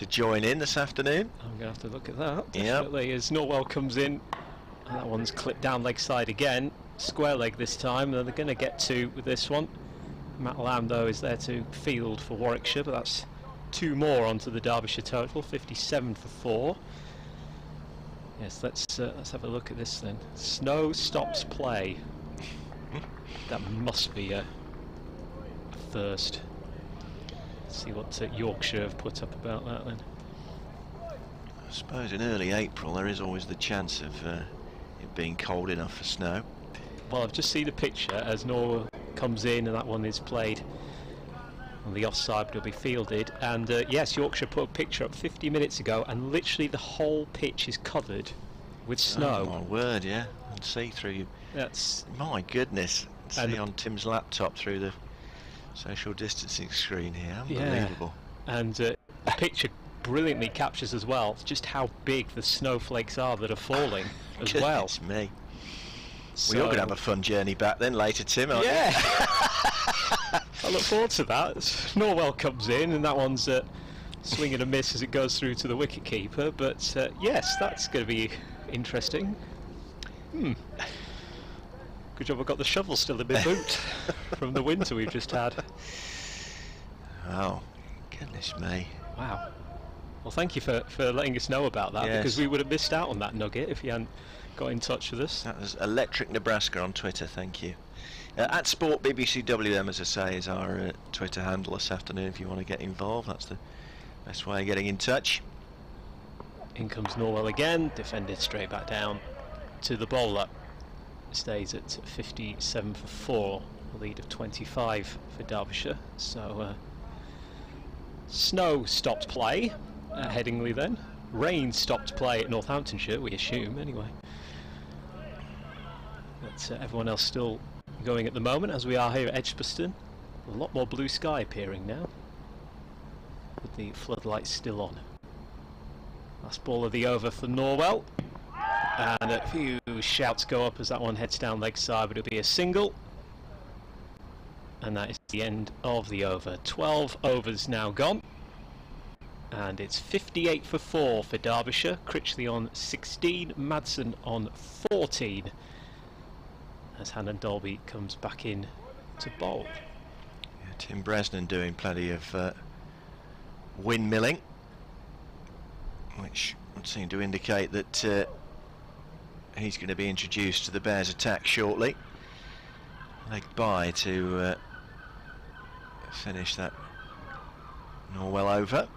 join in this afternoon. I'm going to have to look at that. Definitely, as Norwell comes in. And that one's clipped down leg side again. square leg this time. They're going to get 2 with this one. Matt Lamb, though, is there to field for Warwickshire, but that's 2 more onto the Derbyshire total, 57 for 4. Yes, let's have a look at this then. Snow stops play. That must be a first. Let's see what Yorkshire have put up about that then. I suppose in early April there is always the chance of it being cold enough for snow. Well, I've just seen a picture as Norwell comes in and that one is played on the offside, but it'll be fielded. And yes, Yorkshire put a picture up 50 minutes ago, and literally the whole pitch is covered with snow. Oh my word, yeah, and see through. That's my goodness. See on Tim's laptop through the social distancing screen here. Unbelievable. Yeah. And the picture brilliantly captures as well just how big the snowflakes are that are falling as well. It's me. So, we're going to have a fun journey back then later, Tim, aren't yeah. I look forward to that. Norwell comes in and that one's swing and a miss as it goes through to the wicket keeper, but yes, that's going to be interesting. Good job I've got the shovel still in my boot from the winter we've just had. Oh, goodness me. Wow. Well, thank you for letting us know about that, yes, because we would have missed out on that nugget if you hadn't got in touch with us. That was Electric Nebraska on Twitter, thank you. At Sport BBCWM, as I say, is our Twitter handle this afternoon if you want to get involved. That's the best way of getting in touch. In comes Norwell again, defended straight back down to the bowler. Stays at 57 for 4, a lead of 25 for Derbyshire. So snow stopped play at Headingley then. Rain stopped play at Northamptonshire, we assume anyway. But everyone else still going at the moment, as we are here at Edgbaston. A lot more blue sky appearing now, with the floodlights still on. Last ball of the over for Norwell. And a few shouts go up as that one heads down leg side, but it'll be a single. And that is the end of the over. 12 overs now gone. And it's 58 for 4 for Derbyshire. Critchley on 16, Madsen on 14. As Hannon Dolby comes back in to bowl. Yeah, Tim Bresnan doing plenty of windmilling, which would seem to indicate that he's going to be introduced to the Bears' attack shortly. Leg by to finish that Norwell over.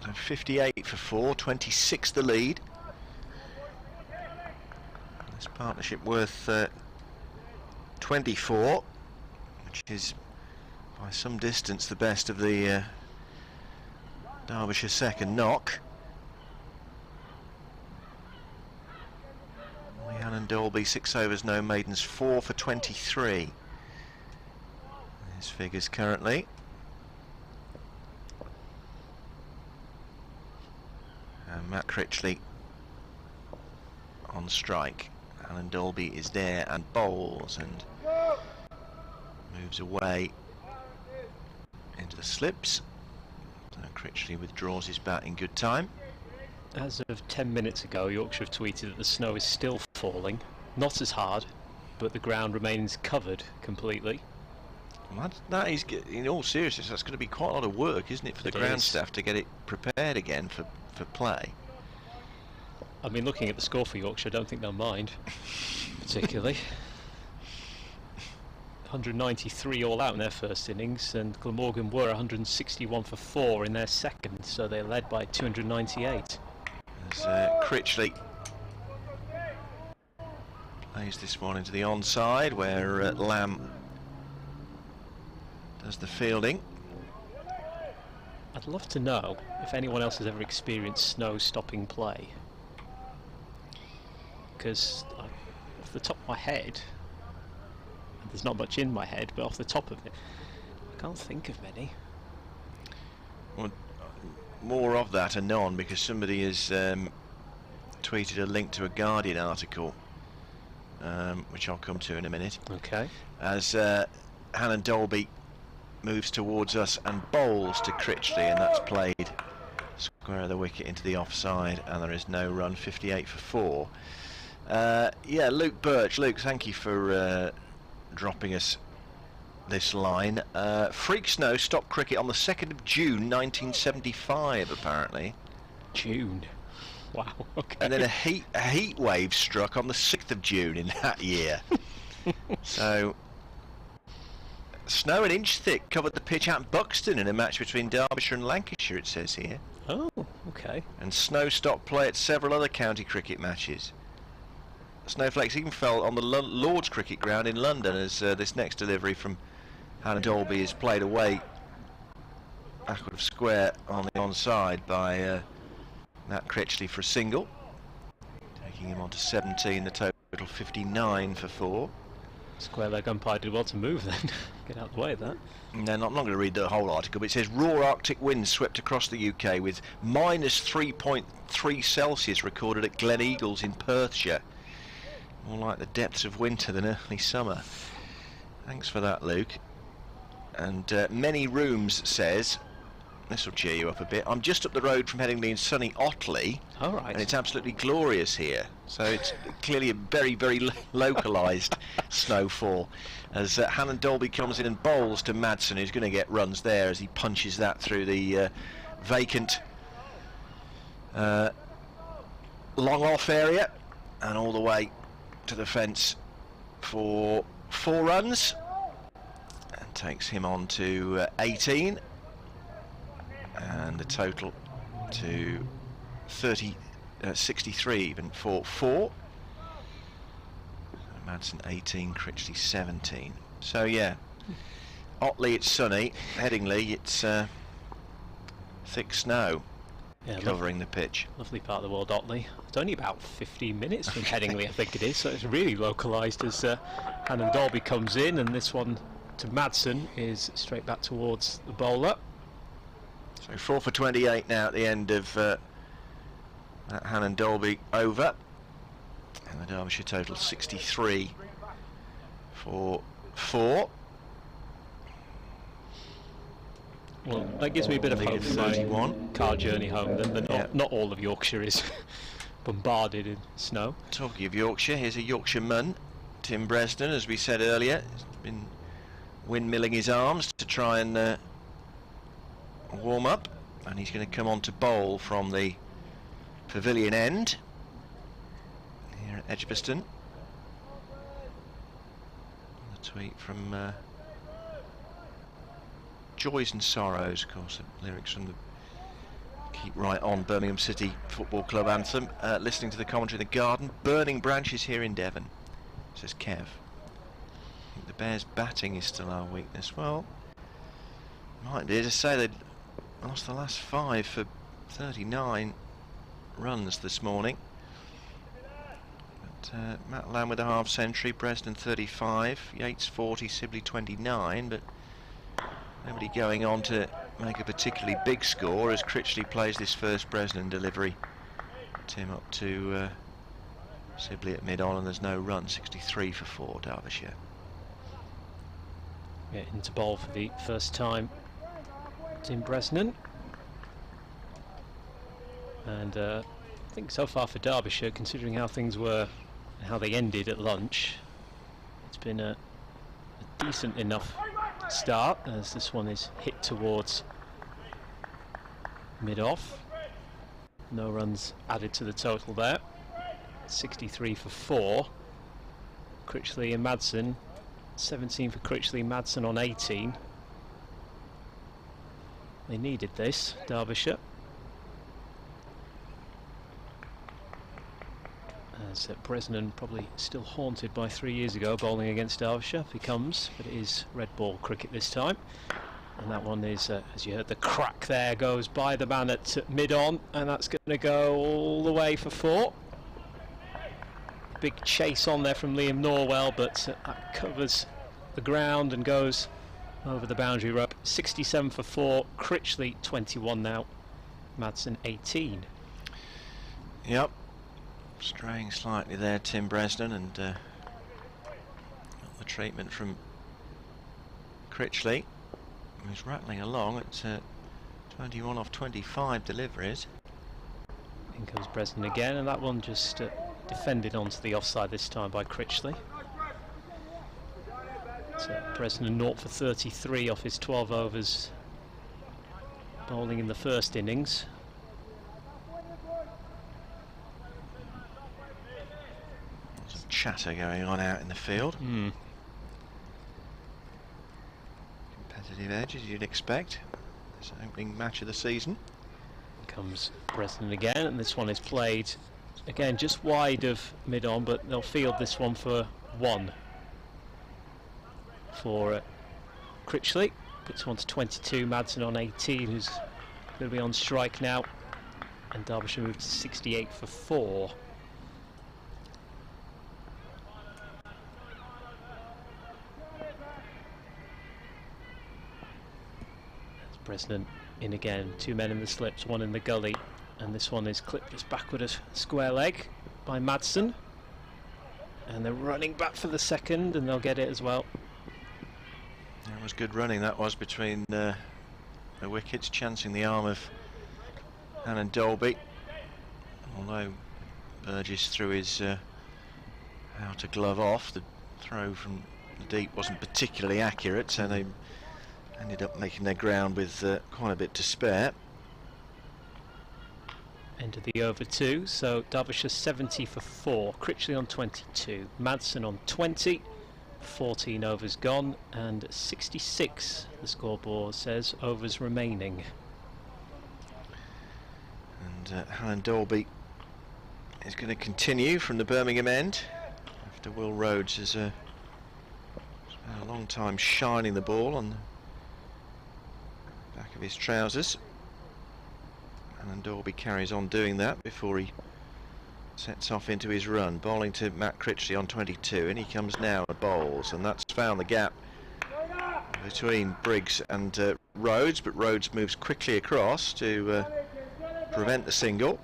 So 58 for 4, 26 the lead. This partnership worth 24, which is by some distance the best of the Derbyshire second knock. Leanne and Dolby, 6 overs, no maidens, 4 for 23. His figures currently. And Matt Critchley on strike. Alan Dolby is there and bowls and moves away into the slips. So Critchley withdraws his bat in good time. As of 10 minutes ago, Yorkshire have tweeted that the snow is still falling, not as hard, but the ground remains covered completely. Well, that is, in all seriousness, that's going to be quite a lot of work, isn't it, for the ground staff to get it prepared again for play. I mean, looking at the score for Yorkshire, I don't think they'll mind, particularly. 193 all out in their first innings, and Glamorgan were 161 for 4 in their second, so they led by 298. As Critchley plays this one into the onside, where Lamb does the fielding. I'd love to know if anyone else has ever experienced snow stopping play, because off the top of my head, and there's not much in my head, but off the top of it, I can't think of many. Well, more of that anon, because somebody has tweeted a link to a Guardian article, which I'll come to in a minute. Okay. As Hannon Dolby moves towards us and bowls to Critchley, and that's played square of the wicket into the offside, and there is no run. 58 for 4. Yeah, Luke Birch. Luke, thank you for dropping us this line. Freak snow stopped cricket on the 2nd of June 1975, apparently. June. Wow, okay. And then a heat wave struck on the 6th of June in that year. So, snow an inch thick covered the pitch at Buxton in a match between Derbyshire and Lancashire, it says here. Oh, okay. And snow stopped play at several other county cricket matches. Snowflakes even fell on the Lord's Cricket Ground in London as this next delivery from Hannah Dolby is played away backward of square on the onside by Matt Critchley for a single, taking him on to 17, the total 59 for 4. Square leg umpire did well to move then. Get out of the way of that. No, I'm not going to read the whole article, but it says raw Arctic winds swept across the UK with minus 3.3 Celsius recorded at Glen Eagles in Perthshire. More like the depths of winter than early summer. Thanks for that, Luke. And Many Rooms says, this will cheer you up a bit, I'm just up the road from Headingley in sunny Otley, all right, and it's absolutely glorious here. So it's clearly a very, very localised snowfall. As Hannah Dolby comes in and bowls to Madsen, who's going to get runs there as he punches that through the vacant long off area and all the way to the fence for 4 runs, and takes him on to 18. And the total to 63 even for 4. Madsen 18, Critchley 17. So yeah, Otley it's sunny, Headingley it's thick snow covering the pitch. Lovely part of the world, Otley. It's only about 15 minutes from Headingley, I think it is, so it's really localised as Hannah Dolby comes in, and this one to Madsen is straight back towards the bowler. So 4 for 28 now at the end of that Hannah Dolby over, and the Derbyshire total 63 for 4. Well, that gives me a bit of hope for my car journey home then, that not all of Yorkshire is bombarded in snow. Talking of Yorkshire, here's a Yorkshireman, Tim Bresnan, as we said earlier. He's been windmilling his arms to try and warm up, and he's going to come on to bowl from the pavilion end here at Edgbaston. A tweet from Joys and Sorrows, of course, the lyrics from the Keep Right On Birmingham City Football Club anthem. Listening to the commentary in the garden. Burning branches here in Devon, says Kev. I think the Bears' batting is still our weakness. Well, might be to say they'd lost the last 5 for 39 runs this morning. But Matt Lamb with a half century, Bresnan 35, Yates 40, Sibley 29, but nobody going on to make a particularly big score as Critchley plays this first Bresnan delivery. Tim up to Sibley at mid-on, and there's no run. 63 for 4, Derbyshire. Yeah, into bowl for the first time, Tim Bresnan. And I think so far for Derbyshire, considering how things were and how they ended at lunch, it's been a decent enough start, as this one is hit towards mid-off. No runs added to the total there. 63 for 4. Critchley and Madsen, 17 for Critchley, Madsen on 18. They needed this, Derbyshire. As Bresnan probably still haunted by 3 years ago bowling against Derbyshire, if he comes, but it is red ball cricket this time. And that one is, as you heard, the crack there goes by the man at mid-on, and that's going to go all the way for 4. Big chase on there from Liam Norwell, but that covers the ground and goes over the boundary rope. 67 for 4, Critchley 21 now, Madsen 18. Yep, straying slightly there, Tim Bresnan, and got the treatment from Critchley. He's rattling along at 21 off 25 deliveries. In comes Bresnan again, and that one just defended onto the offside this time by Critchley. So Bresnan 0 for 33 off his 12 overs bowling in the first innings. Some chatter going on out in the field. Competitive edge, as you'd expect. This opening match of the season. Comes Bresnan again, and this one is played again just wide of mid-on, but they'll field this one for 1 for Critchley. Puts one to 22, Madsen on 18, who's going to be on strike now, and Derbyshire moved to 68 for 4. That's Bresnan in again, 2 men in the slips, 1 in the gully, and this one is clipped just backward at square leg by Madsen, and they're running back for the second, and they'll get it as well. That was good running, that was, between the wickets, chancing the arm of Hannon Dolby, although Burgess threw his outer glove off. The throw from the deep wasn't particularly accurate, so they ended up making their ground with quite a bit to spare. End of the over 2, so Derbyshire 70 for 4, Critchley on 22, Madsen on 20, 14 overs gone, and 66, the scoreboard says, overs remaining. And Hannon Dolby is going to continue from the Birmingham end after Will Rhodes has spent a long time shining the ball on the back of his trousers. And Dolby carries on doing that before he sets off into his run, bowling to Matt Critchley on 22, and he comes now and bowls, and that's found the gap between Briggs and Rhodes, but Rhodes moves quickly across to prevent the single.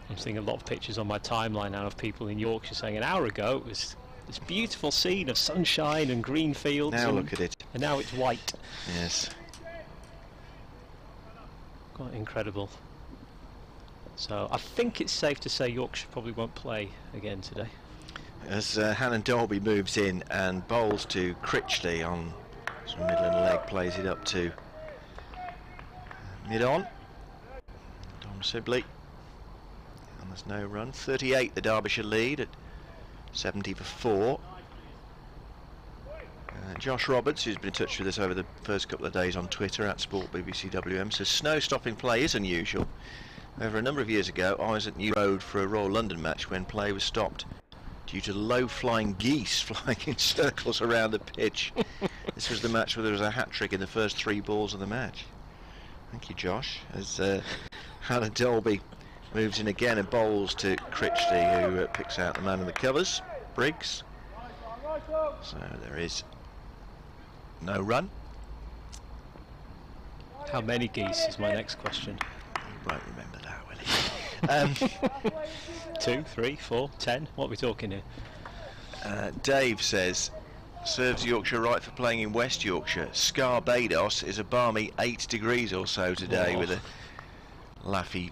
I'm seeing a lot of pictures on my timeline now of people in Yorkshire saying an hour ago it was this beautiful scene of sunshine and green fields. Now look at it. And now it's white. Yes. Quite incredible. So I think it's safe to say Yorkshire probably won't play again today. As Hannon Dolby moves in and bowls to Critchley on some middle leg, plays it up to mid-on. Dom Sibley. And there's no run. 38 the Derbyshire lead at 70 for 4. Josh Roberts, who's been in touch with us over the first couple of days on Twitter at SportBBCWM, says snow stopping play is unusual. Over a number of years ago, I was at New Road for a Royal London match when play was stopped due to low-flying geese flying in circles around the pitch. This was the match where there was a hat-trick in the first 3 balls of the match. Thank you, Josh. As Hannon Dolby moves in again and bowls to Critchley, who picks out the man in the covers, Briggs. So there is no run. How many geese is my next question. You won't remember that, will you? 2, 3, 4, 10. What are we talking here? Dave says, serves Yorkshire right for playing in West Yorkshire. Scarbados is a balmy 8 degrees or so today, with a laughy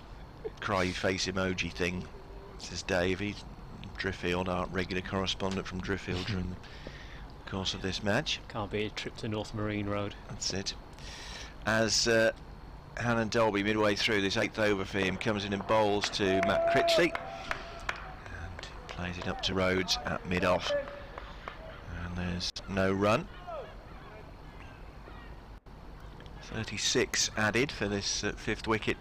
cry face emoji thing, says Dave. He's Driffield, our regular correspondent from Driffield during the course of this match. Can't be a trip to North Marine Road. That's it. As Hannon Dolby, midway through this 8th over for him, comes in and bowls to Matt Critchley and plays it up to Rhodes at mid-off, and there's no run. 36 added for this 5th wicket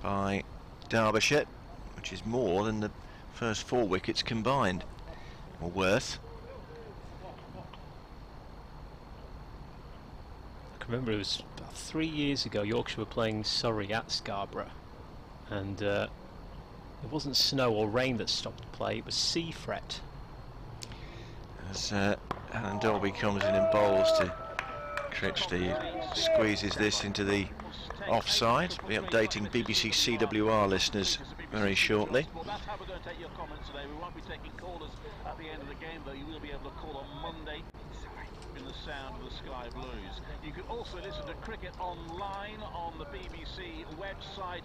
by Derbyshire, which is more than the first 4 wickets combined, or worth. I can remember it was about 3 years ago, Yorkshire were playing Surrey at Scarborough, and it wasn't snow or rain that stopped the play, it was sea fret. As Hannon Dolby comes in and bowls to Critchley, squeezes this into the offside. Be updating BBC CWR listeners very shortly. Well, that's how we're going to take your comments today. We won't be taking callers at the end of the game, though. You will be able to call on Monday. in the sound of the Sky Blues. You can also listen to cricket online on the BBC website.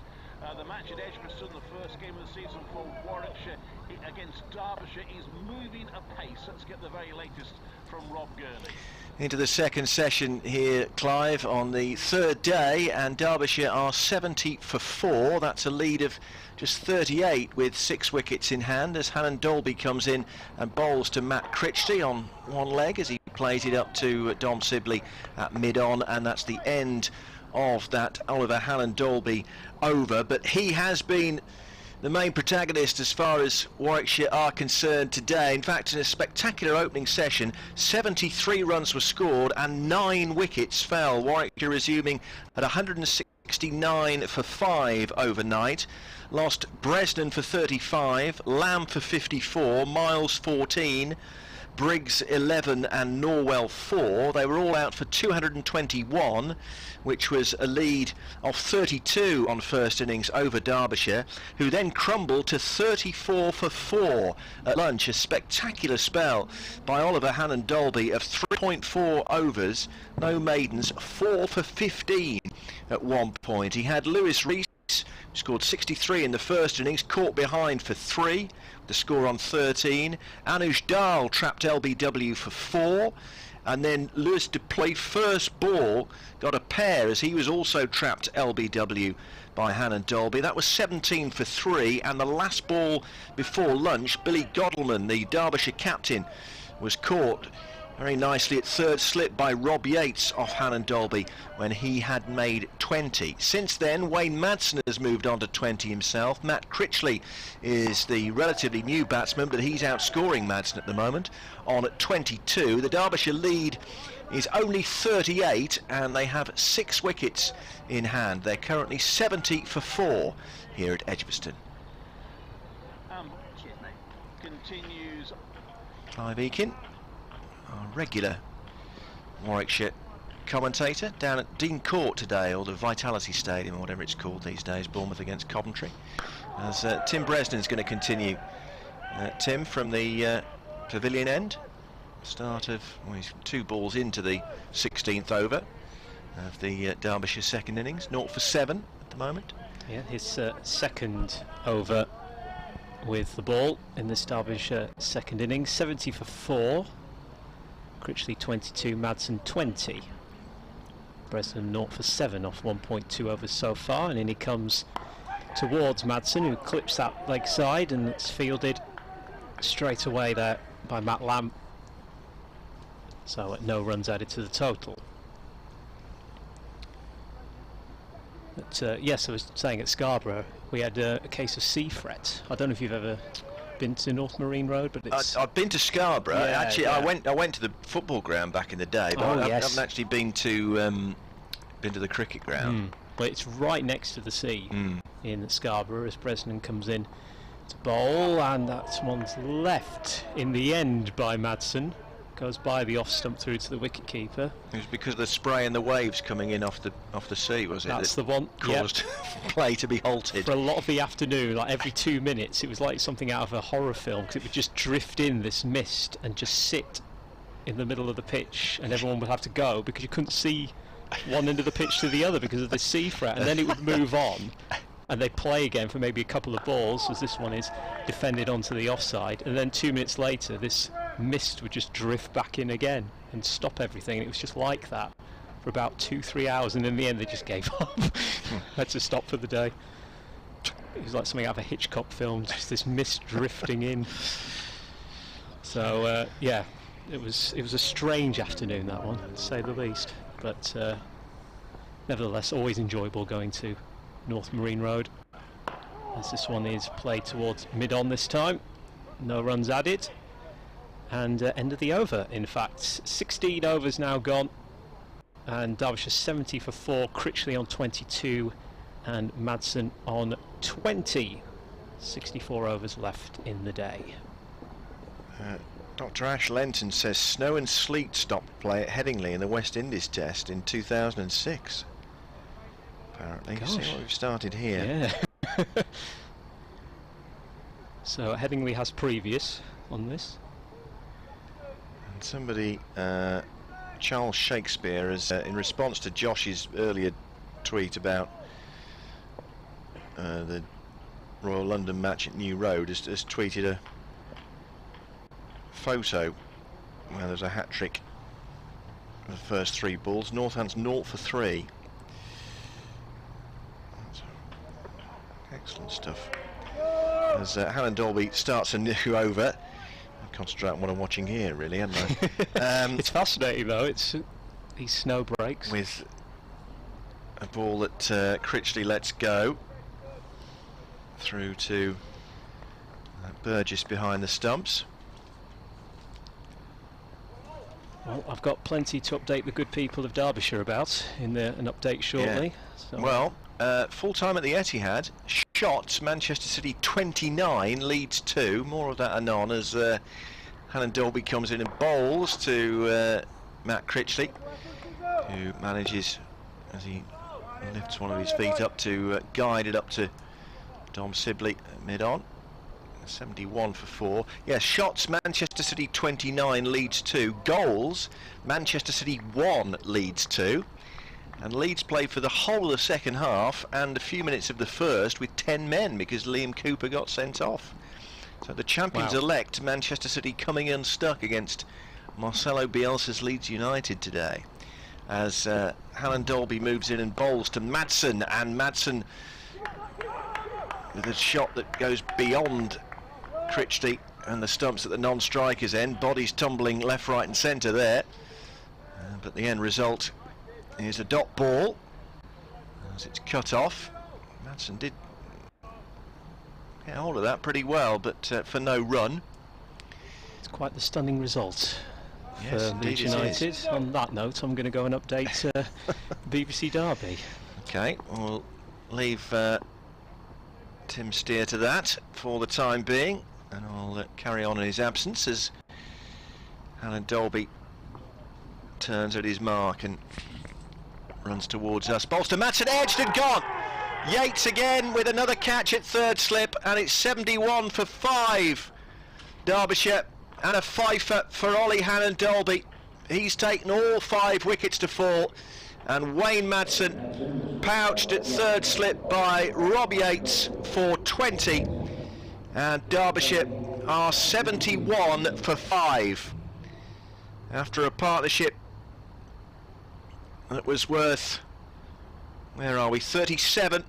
The match at Edgbaston, the first game of the season for Warwickshire against Derbyshire, is moving apace. Let's get the very latest from Rob Gurney. Into the second session here, Clive, on the third day, and Derbyshire are 70 for 4. That's a lead of just 38 with 6 wickets in hand as Hannon Dolby comes in and bowls to Matt Critchley on one leg as he plays it up to Dom Sibley at mid-on, and that's the end of that Oliver Hannon Dolby over. But he has been the main protagonist as far as Warwickshire are concerned today. In fact, in a spectacular opening session, 73 runs were scored and 9 wickets fell. Warwickshire resuming at 169 for 5 overnight. Lost Bresnan for 35, Lamb for 54, Miles 14, Briggs 11 and Norwell 4. They were all out for 221, which was a lead of 32 on first innings over Derbyshire, who then crumbled to 34 for 4 at lunch. A spectacular spell by Oliver Hannon Dolby of 3.4 overs, no maidens, 4 for 15 at one point. He had Lewis Rees, who scored 63 in the first innings, caught behind for 3, the score on 13. Anuj Dal trapped LBW for 4, and then Lewis Duplay first ball got a pair as he was also trapped LBW by Hannon Dolby. That was 17 for 3, and the last ball before lunch, Billy Godleman, the Derbyshire captain, was caught very nicely at third slip by Rob Yates off Hannon Dolby when he had made 20. Since then, Wayne Madsen has moved on to 20 himself. Matt Critchley is the relatively new batsman, but he's outscoring Madsen at the moment on at 22. The Derbyshire lead is only 38, and they have 6 wickets in hand. They're currently 70 for 4 here at Edgbaston. Continues. Clive Eakin, our regular Warwickshire commentator, down at Dean Court today, or the Vitality Stadium, or whatever it's called these days, Bournemouth against Coventry, as Tim Bresnan's going to continue. Tim from the pavilion end, start of, well, he's 2 balls into the 16th over of the Derbyshire second innings, 0 for 7 at the moment. Yeah, his second over with the ball in this Derbyshire second innings, 70 for 4. Critchley 22, Madsen 20. Bresnan 0 for 7 off 1.2 overs so far, and in he comes towards Madsen, who clips that leg side, and it's fielded straight away there by Matt Lamb. So no runs added to the total. But yes, I was saying at Scarborough we had a case of sea fret. I don't know if you've ever been to North Marine Road, but it's... I've been to Scarborough. Yeah, actually, yeah. I went to the football ground back in the day, but I haven't actually been to the cricket ground. Well, it's right next to the sea in Scarborough as Bresnan comes in to bowl, and that one's left in the end by Madsen. Goes by the off stump through to the wicket keeper. It was because of the spray and the waves coming in off the sea, was it? That's the one. Caused play to be halted. For a lot of the afternoon, like every 2 minutes, it was like something out of a horror film, because it would just drift in this mist and just sit in the middle of the pitch, and everyone would have to go because you couldn't see one end of the pitch to the other because of the sea fret, and then it would move on and they play again for maybe a couple of balls as this one is defended onto the offside, and then 2 minutes later this mist would just drift back in again and stop everything, and it was just like that for about 2-3 hours, and in the end they just gave up. Had to stop for the day. It was like something out of a Hitchcock film, just this mist drifting in. So yeah, it was a strange afternoon, that one, to say the least, but nevertheless always enjoyable going to North Marine Road, as this one is played towards mid-on this time. No runs added, and end of the over. In fact, 16 overs now gone, and Derbyshire 70 for 4, Critchley on 22 and Madsen on 20. 64 overs left in the day. Dr. Ash Lenton says snow and sleet stopped play at Headingley in the West Indies Test in 2006. Apparently. Gosh. See what we've started here. Yeah. So Headingley has previous on this. And somebody Charles Shakespeare has, in response to Josh's earlier tweet about the Royal London match at New Road, has tweeted a photo where there's a hat-trick of the first 3 balls. Northants 0 for 3. That's excellent stuff. As Helen Dolby starts a new over. I concentrate on what I'm watching here, really, haven't I? It's fascinating, though. It's these snow breaks. With a ball that Critchley lets go through to Burgess behind the stumps. Well, I've got plenty to update the good people of Derbyshire about in an update shortly. Yeah. So. Well, full time at the Etihad. Shots, Manchester City 29, Leeds 2. More of that anon as Helen Dolby comes in and bowls to Matt Critchley, who manages, as he lifts one of his feet up, to guide it up to Dom Sibley mid-on. 71 for 4. Yes, shots, Manchester City 29, Leeds 2. Goals, Manchester City 1, Leeds 2. And Leeds played for the whole of the second half and a few minutes of the first with 10 men because Liam Cooper got sent off. So the champions-elect, Manchester City, coming unstuck against Marcelo Bielsa's Leeds United today. As Helen Dolby moves in and bowls to Madsen, and Madsen with a shot that goes beyond Critchley and the stumps at the non-striker's end. Bodies tumbling left, right and centre there. But the end result is a dot ball as it's cut off. Madsen did get hold of that pretty well, but for no run. It's quite the stunning result Yes, for Leeds United. On that note, I'm going to go and update BBC Derby. Okay, we'll leave Tim Steer to that for the time being, and I'll carry on in his absence as Helen Dolby turns at his mark and runs towards us. Bolster Madsen edged and gone. Yates again with another catch at third slip, and it's 71 for 5 Derbyshire, and a fifer for Ollie Helen Dolby. He's taken all 5 wickets to fall, and Wayne Madsen pouched at third slip by Rob Yates for 20, and Derbyshire are 71 for 5 after a partnership that was worth, where are we, 37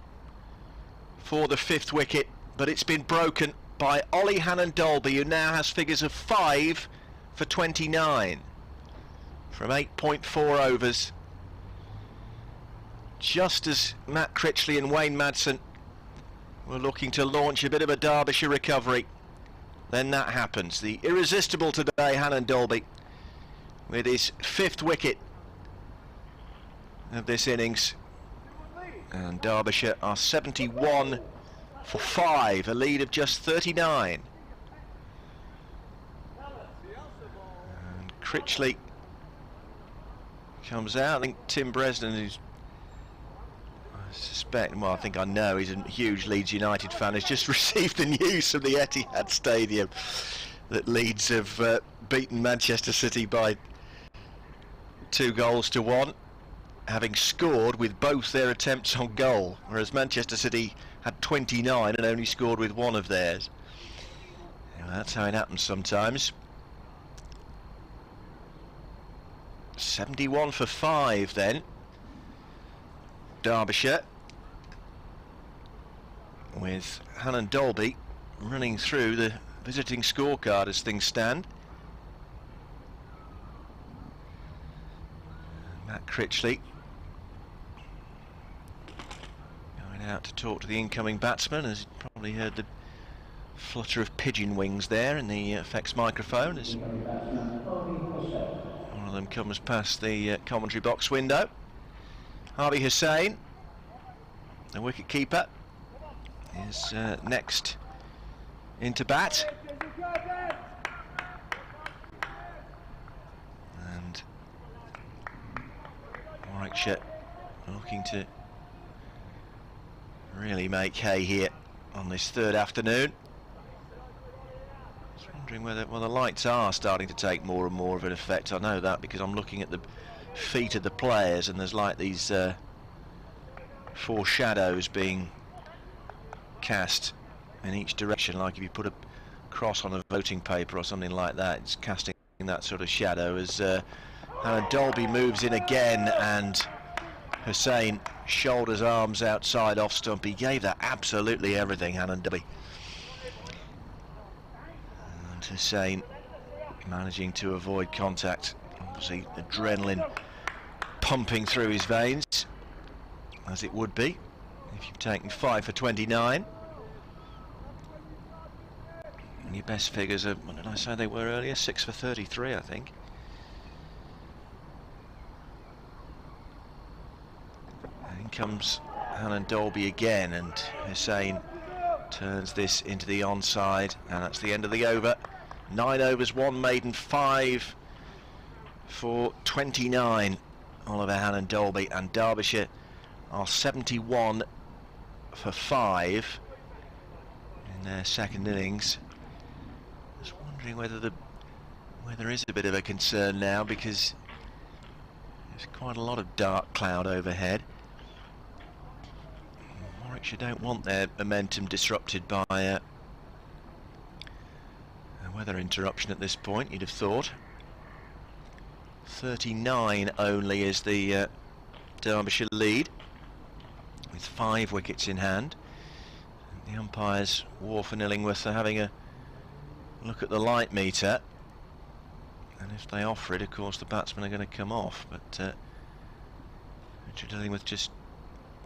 for the 5th wicket, but it's been broken by Ollie Hannon Dolby, who now has figures of 5 for 29 from 8.4 overs. Just as Matt Critchley and Wayne Madsen were looking to launch a bit of a Derbyshire recovery, then that happens. The irresistible today, Hannon Dolby, with his 5th wicket of this innings, and Derbyshire are 71 for 5, a lead of just 39. And Critchley comes out. I think Tim Bresnan, who's, I think I know, he's a huge Leeds United fan, has just received the news from the Etihad Stadium that Leeds have beaten Manchester City by 2-1, having scored with both their attempts on goal, whereas Manchester City had 29 and only scored with 1 of theirs. Well, that's how it happens sometimes. 71 for 5 then, Derbyshire, with Hannon Dolby running through the visiting scorecard as things stand. Matt Critchley going out to talk to the incoming batsman, as you probably heard the flutter of pigeon wings there in the effects microphone as one of them comes past the commentary box window. Harvey Hussain, the wicket keeper, is next into bat, and Warwickshire looking to really make hay here on this 3rd afternoon. Wondering whether, well, the lights are starting to take more and more of an effect. I know that because I'm looking at the feet of the players, and there's like these 4 shadows being cast in each direction, like if you put a cross on a voting paper or something like that, it's casting that sort of shadow as Alan Dolby moves in again, and Hussain shoulders arms outside off stump. He gave that absolutely everything, Alan Dolby. And Hussain managing to avoid contact. Obviously adrenaline pumping through his veins, as it would be if you've taken 5 for 29. And your best figures are, what did I say they were earlier? 6 for 33, I think. And in comes Alan Dolby again, and Hussain turns this into the onside, and that's the end of the over. 9 overs, 1 maiden, 5 for 29. Oliver Alan Dolby, and Derbyshire are 71 for 5 in their second innings. Just wondering whether there is a bit of a concern now, because there's quite a lot of dark cloud overhead. Warwickshire don't want their momentum disrupted by a weather interruption at this point, you'd have thought. 39 only is the Derbyshire lead, with 5 wickets in hand. The umpires, Wharf and Illingworth, are having a look at the light meter, and if they offer it, of course the batsmen are going to come off, but Richard Illingworth just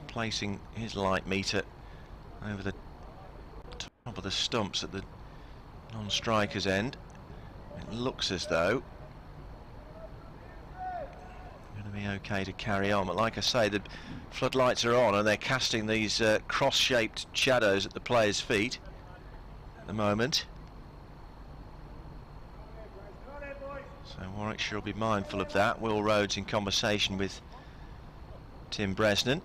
placing his light meter over the top of the stumps at the non-striker's end. It looks as though going to be okay to carry on, but like I say, the floodlights are on and they're casting these cross-shaped shadows at the players' feet at the moment. So Warwickshire will be mindful of that. Will Rhodes in conversation with Tim Bresnan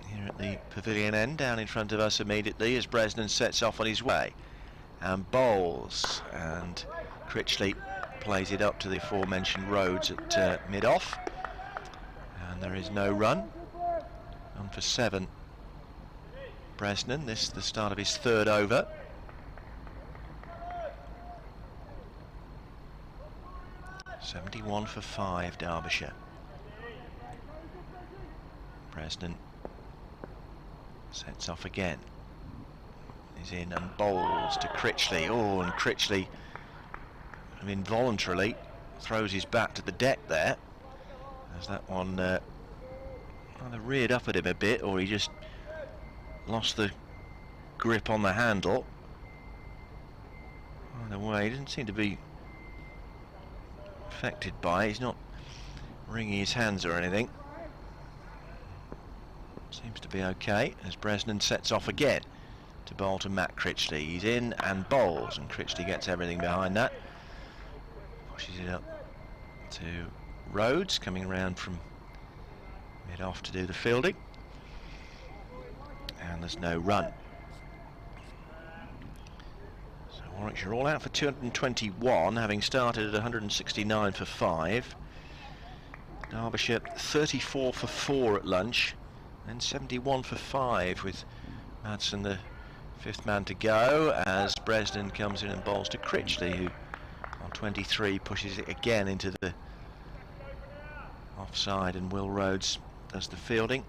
here at the pavilion end, down in front of us immediately, as Bresnan sets off on his way and bowls, and Critchley plays it up to the aforementioned Rhodes at mid-off, and there is no run. On for 7 Bresnan, this the start of his 3rd over. (71 for 5 Derbyshire). Bresnan sets off again. He's in and bowls to Critchley. Oh, and Critchley involuntarily throws his bat to the deck there, as that one either reared up at him a bit, or he just lost the grip on the handle. Either way, he doesn't seem to be affected by it. He's not wringing his hands or anything. Seems to be okay, as Bresnan sets off again to bowl to Matt Critchley. He's in and bowls, and Critchley gets everything behind that. Pushes it up to Rhodes, coming around from mid-off to do the fielding. And there's no run. So Warwickshire all out for 221, having started at 169 for 5. Derbyshire 34 for 4 at lunch, and 71 for 5 with Madsen the 5th man to go, as Bresnan comes in and bowls to Critchley, who on 23 pushes it again into the offside, and Will Rhodes does the fielding.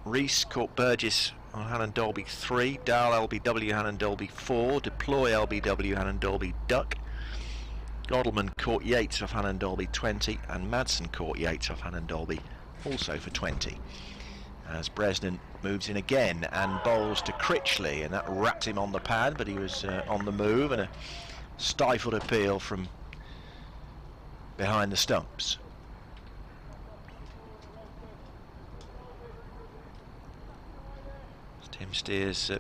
Rees caught Burgess on Alan Dolby 3, Dahl LBW Alan Dolby 4, Deploy LBW Alan Dolby duck. Godleman caught Yates off Alan Dolby 20, and Madsen caught Yates off Alan Dolby also for 20. As Bresnan moves in again and bowls to Critchley, and that rapped him on the pad, but he was on the move, and a stifled appeal from behind the stumps. Tim Steers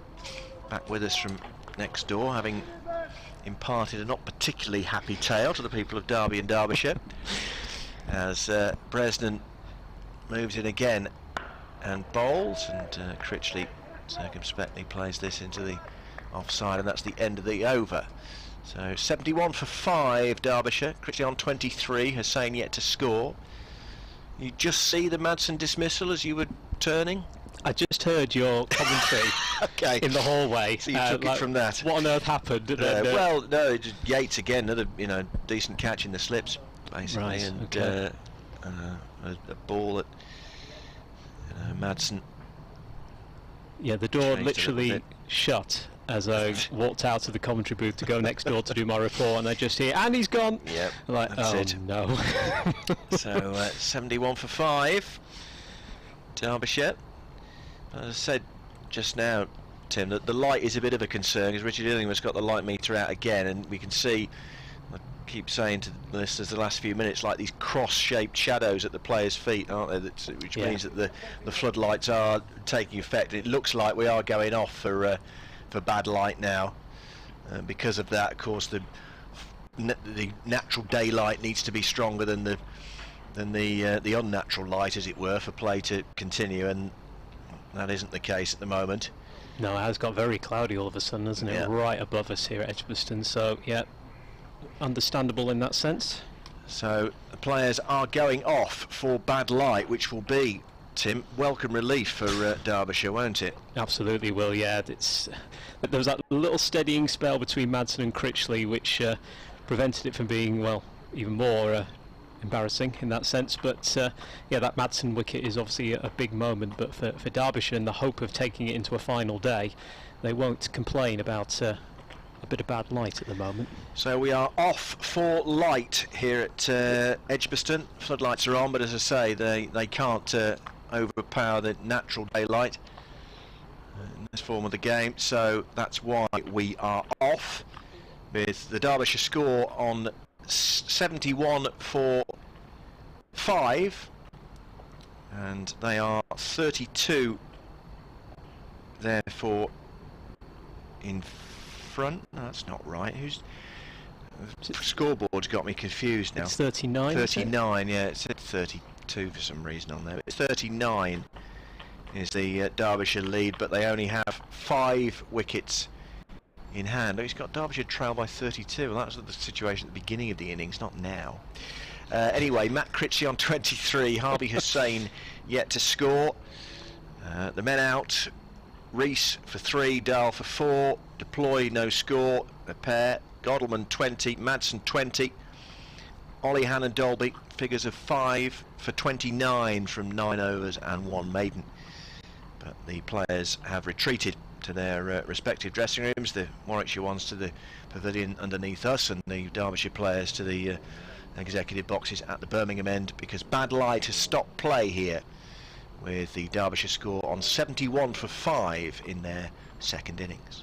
back with us from next door, having imparted a not particularly happy tale to the people of Derby and Derbyshire, as Bresnan moves in again and bowls, and Critchley circumspectly plays this into the offside, and that's the end of the over. So 71 for 5 Derbyshire, Critchley on 23, Hussain yet to score. You just see the Madsen dismissal as you were turning? I just heard your commentary okay. in the hallway. So you took it from that. What on earth happened? Well, no, just Yates again, another decent catch in the slips, basically, right, and okay. A ball at Madsen. Yeah, the door literally shut as I walked out of the commentary booth to go next door to do my report, and I just hear, and he's gone. Yeah, like, that's it. No. So 71 for 5 Derbyshire. As I said just now, Tim, that the light is a bit of a concern, because Richard Illingham's got the light meter out again, and we can see, I keep saying to the listeners the last few minutes, like these cross-shaped shadows at the players' feet, aren't they? Which means that the floodlights are taking effect. It looks like we are going off for bad light now. Because of that, of course, the natural daylight needs to be stronger than the unnatural light, as it were, for play to continue, and that isn't the case at the moment. No, it has got very cloudy all of a sudden, hasn't it? Right above us here at Edgbaston, so yeah, understandable in that sense. So the players are going off for bad light, which will be, Tim, welcome relief for Derbyshire, won't it? Absolutely will, yeah. There was that little steadying spell between Madsen and Critchley, which prevented it from being, well, even more embarrassing in that sense. But yeah, that Madsen wicket is obviously a big moment, but for Derbyshire and the hope of taking it into a final day, they won't complain about a bit of bad light at the moment. So we are off for light here at Edgbaston. Floodlights are on, but as I say, they can't overpower the natural daylight in this form of the game, so that's why we are off, with the Derbyshire score on 71 for 5, and they are 32 therefore in front. No, that's not right. Scoreboard's got me confused now. It's 39. 39, yeah, it said 32 for some reason on there. It's 39 is the Derbyshire lead, but they only have 5 wickets in hand. Oh, he's got Derbyshire trail by 32. Well, that was the situation at the beginning of the innings, not now. Anyway, Matt Critchley on 23, Harvey Hussain yet to score. The men out, Rees for 3, Dahl for 4, Deploy no score, a pair, Godalman 20, Madsen 20, Ollie, Han and Dolby figures of 5 for 29 from 9 overs and 1 maiden. But the players have retreated to their respective dressing rooms, the Warwickshire ones to the pavilion underneath us, and the Derbyshire players to the executive boxes at the Birmingham end, because bad light has stopped play here, with the Derbyshire score on 71 for 5 in their second innings.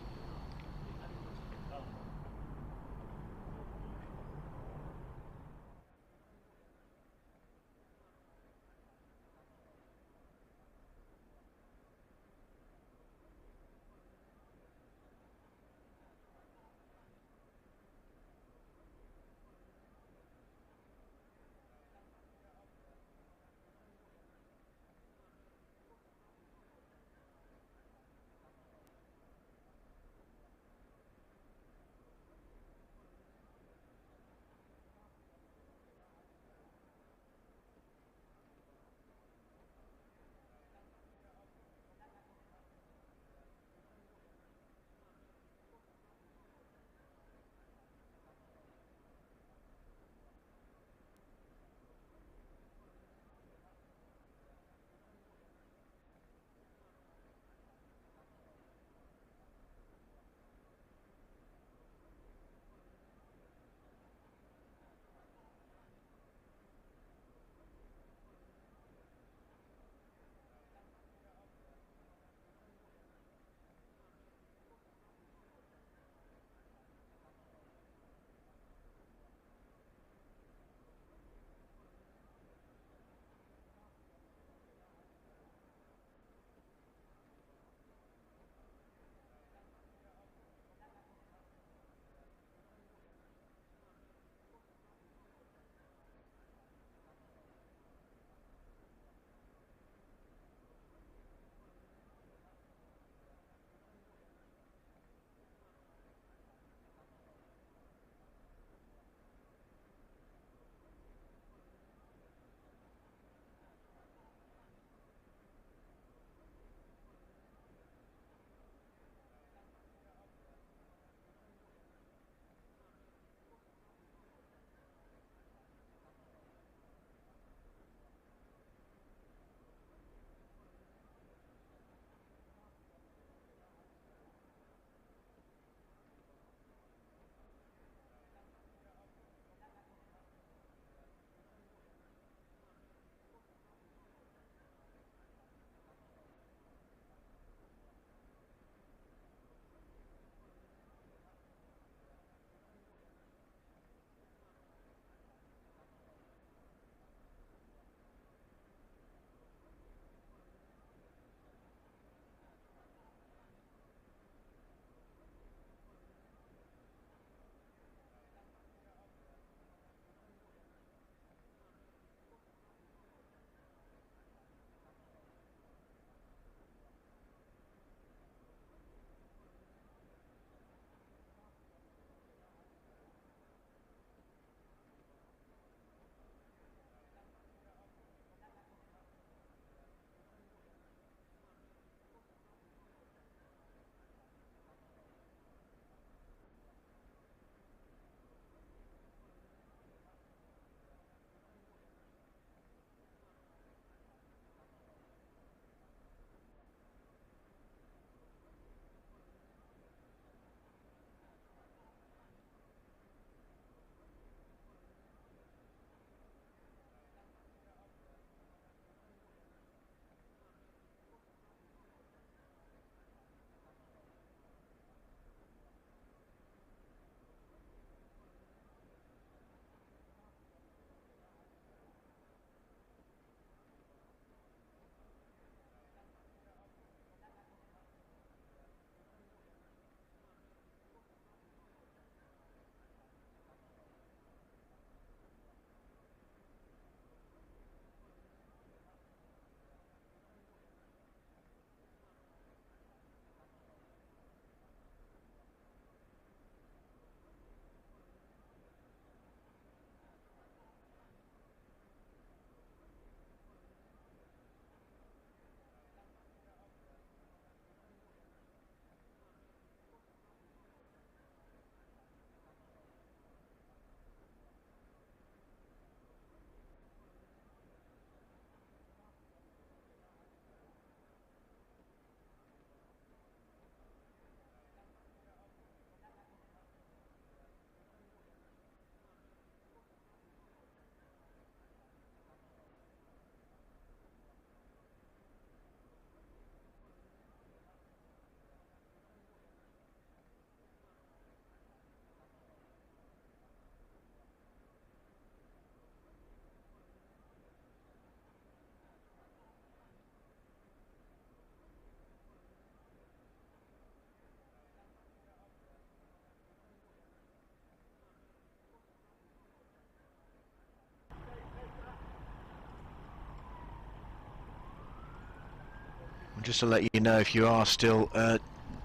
Just to let you know, if you are still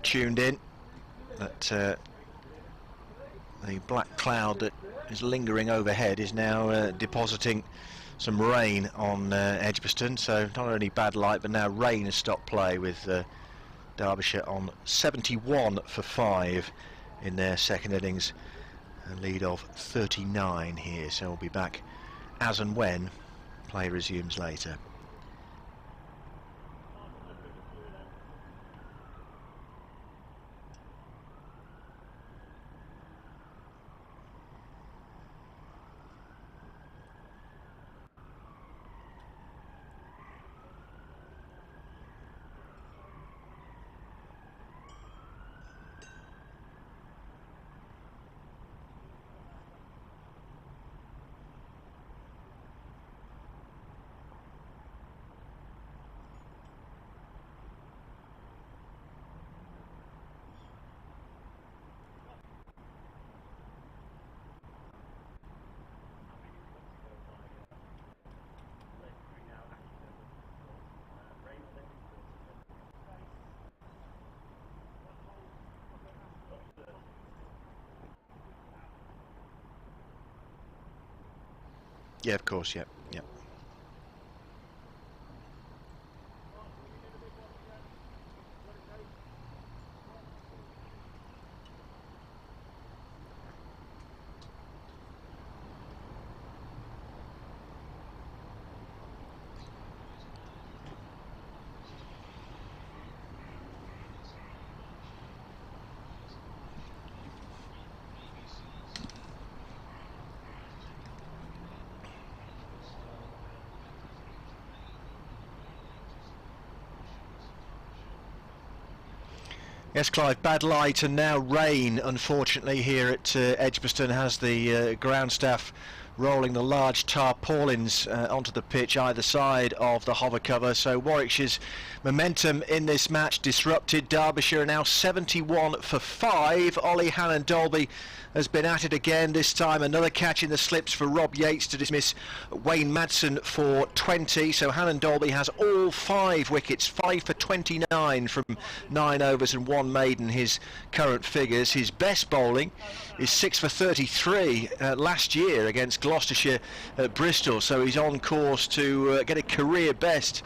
tuned in, that the black cloud that is lingering overhead is now depositing some rain on Edgbaston. So not only bad light, but now rain has stopped play, with Derbyshire on 71 for 5 in their second innings, a lead of 39 here. So we'll be back as and when play resumes later. Yeah, of course, yeah, yeah. Yes, Clive, bad light and now rain, unfortunately, here at Edgbaston, has the ground staff rolling the large tarpaulins onto the pitch either side of the hover cover. So Warwickshire's momentum in this match disrupted. Derbyshire are now 71 for 5. Ollie Hannon-Dolby has been at it again, this time another catch in the slips for Rob Yates to dismiss Wayne Madsen for 20. So Hannon-Dolby has all 5 wickets, 5 for 29 from 9 overs and 1 maiden, his current figures. His best bowling is 6 for 33 last year against Gloucestershire at Bristol, so he's on course to get a career best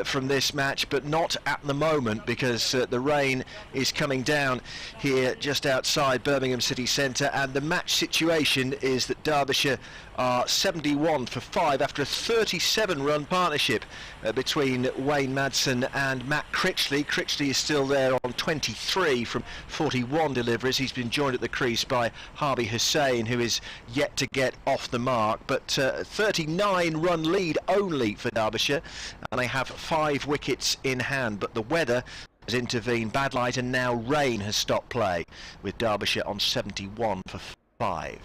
from this match, but not at the moment, because the rain is coming down here just outside Birmingham city centre, and the match situation is that Derbyshire are 71 for 5 after a 37-run partnership between Wayne Madsen and Matt Critchley. Critchley is still there on 23 from 41 deliveries. He's been joined at the crease by Harvey Hussain, who is yet to get off the mark, but 39-run lead only for Derbyshire, and they have 5 wickets in hand. But the weather has intervened, bad light, and now rain has stopped play, with Derbyshire on 71 for 5.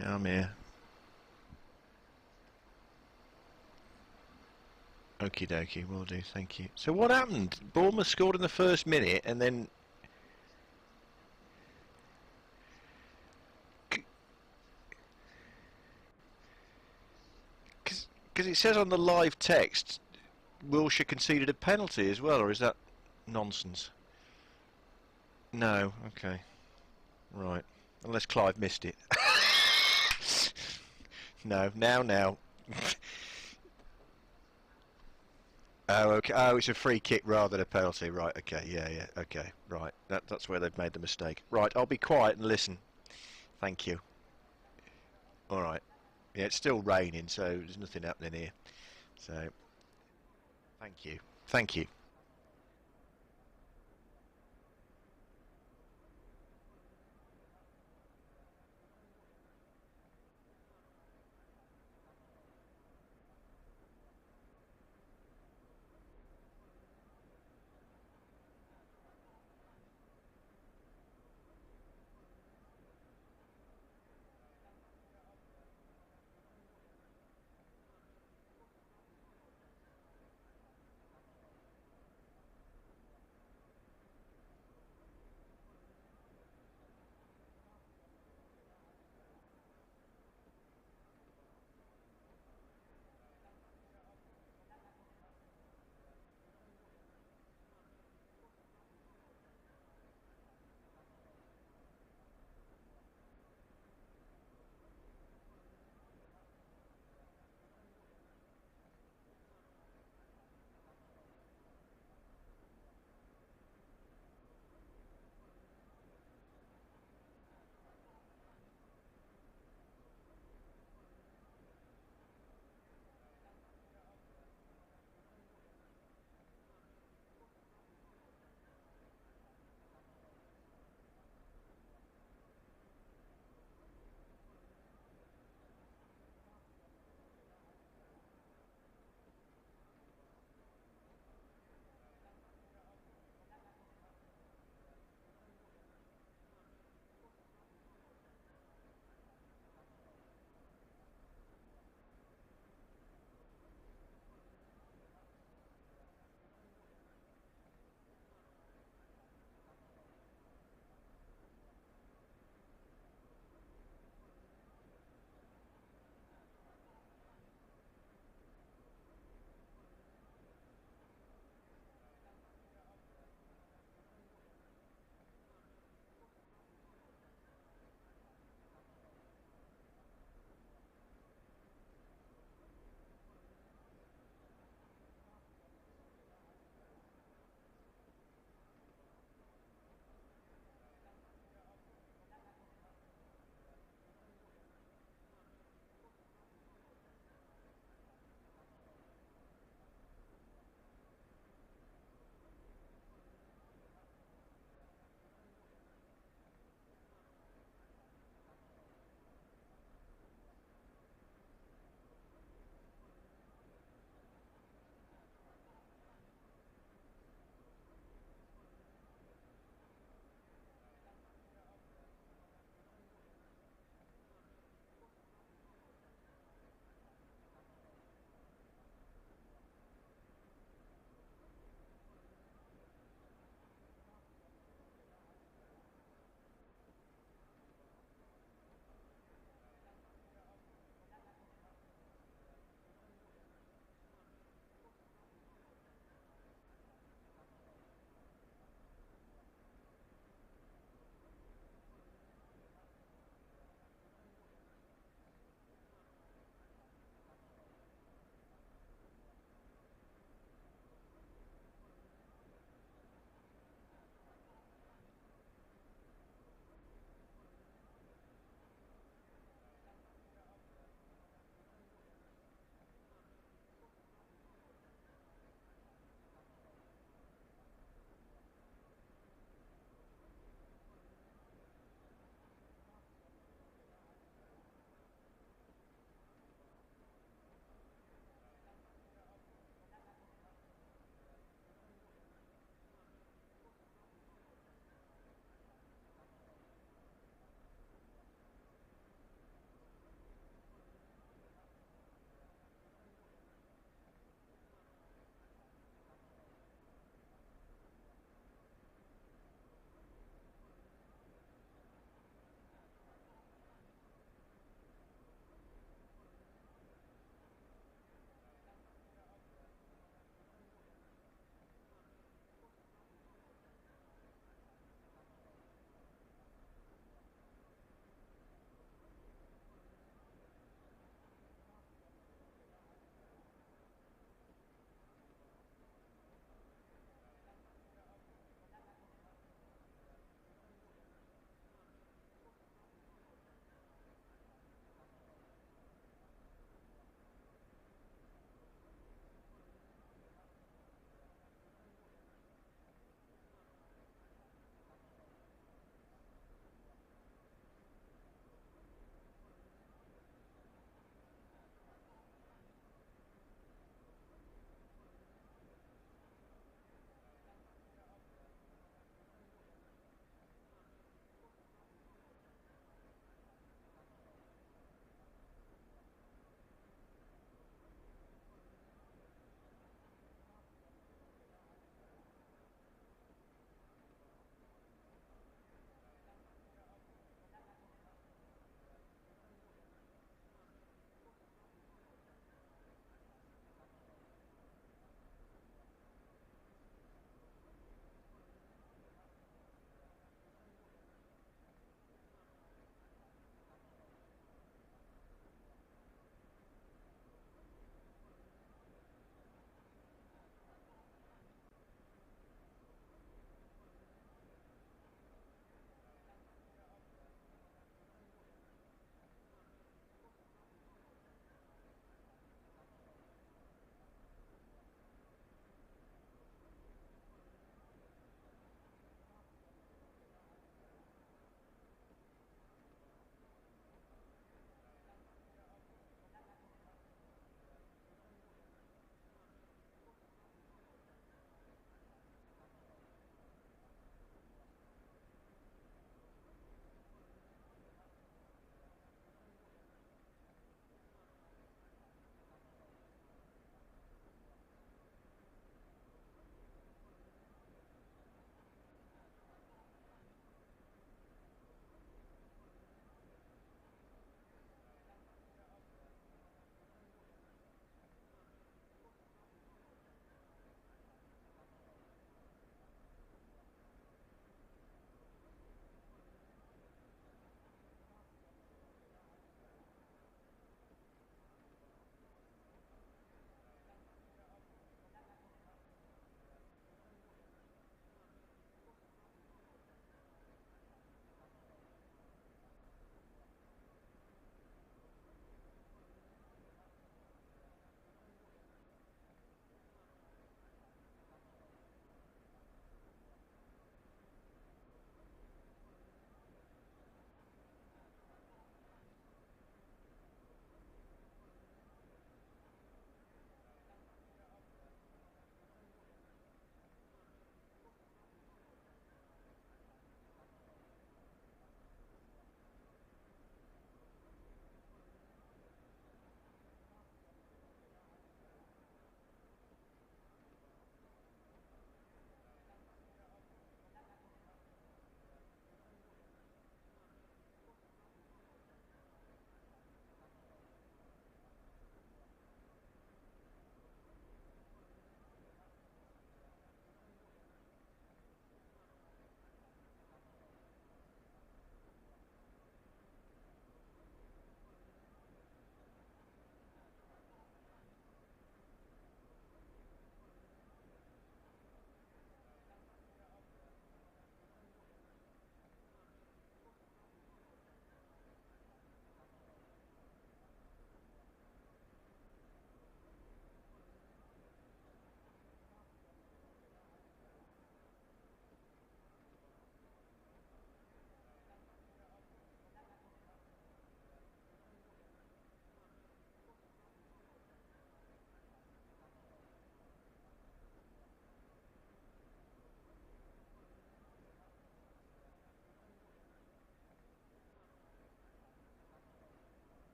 Yeah, I'm here. Okie dokie, will do, thank you. So what happened? Bournemouth scored in the first minute and then... Because it says on the live text, Wilshire conceded a penalty as well, or is that nonsense? No, okay. Right. Unless Clive missed it. No, now. Oh, okay. Oh, it's a free kick rather than a penalty. Right, okay, yeah, okay, right. That's where they've made the mistake. Right, I'll be quiet and listen. Thank you. Alright. Yeah, it's still raining, so there's nothing happening here. So, thank you. Thank you.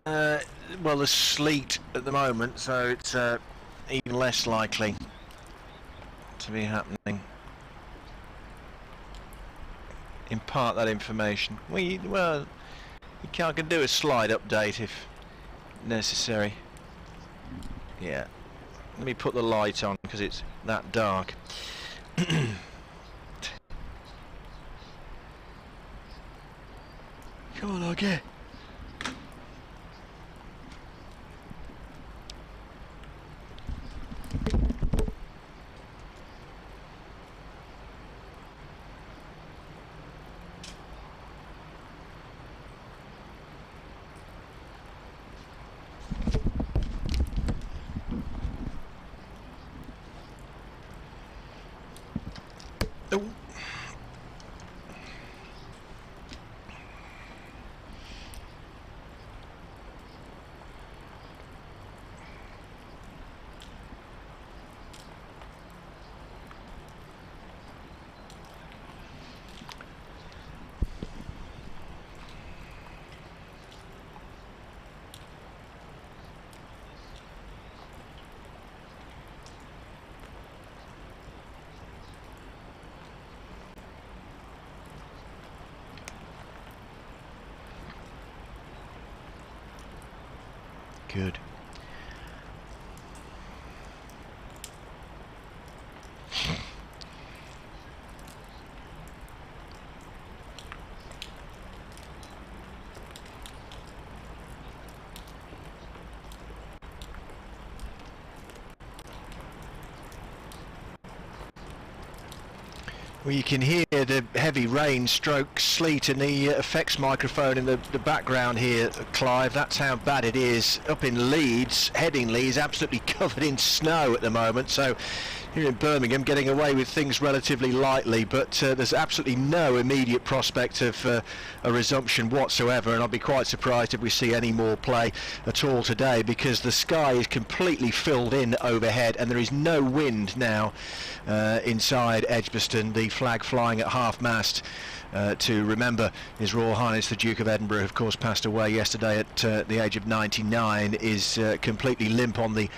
Well, there's sleet at the moment, so it's even less likely to be happening. Impart that information. Well, you can do a slide update if necessary. Yeah. Let me put the light on because it's that dark. Come on, okay. Oh. Good. Well, you can hear the heavy rain stroke sleet in the effects microphone in the background here, Clive. That's how bad it is. Up in Leeds, Headingley is absolutely covered in snow at the moment, so here in Birmingham getting away with things relatively lightly, but there's absolutely no immediate prospect of a resumption whatsoever, and I'll be quite surprised if we see any more play at all today, because the sky is completely filled in overhead and there is no wind now inside Edgbaston. The flag flying at half-mast to remember His Royal Highness the Duke of Edinburgh, of course passed away yesterday at the age of 99, is completely limp on the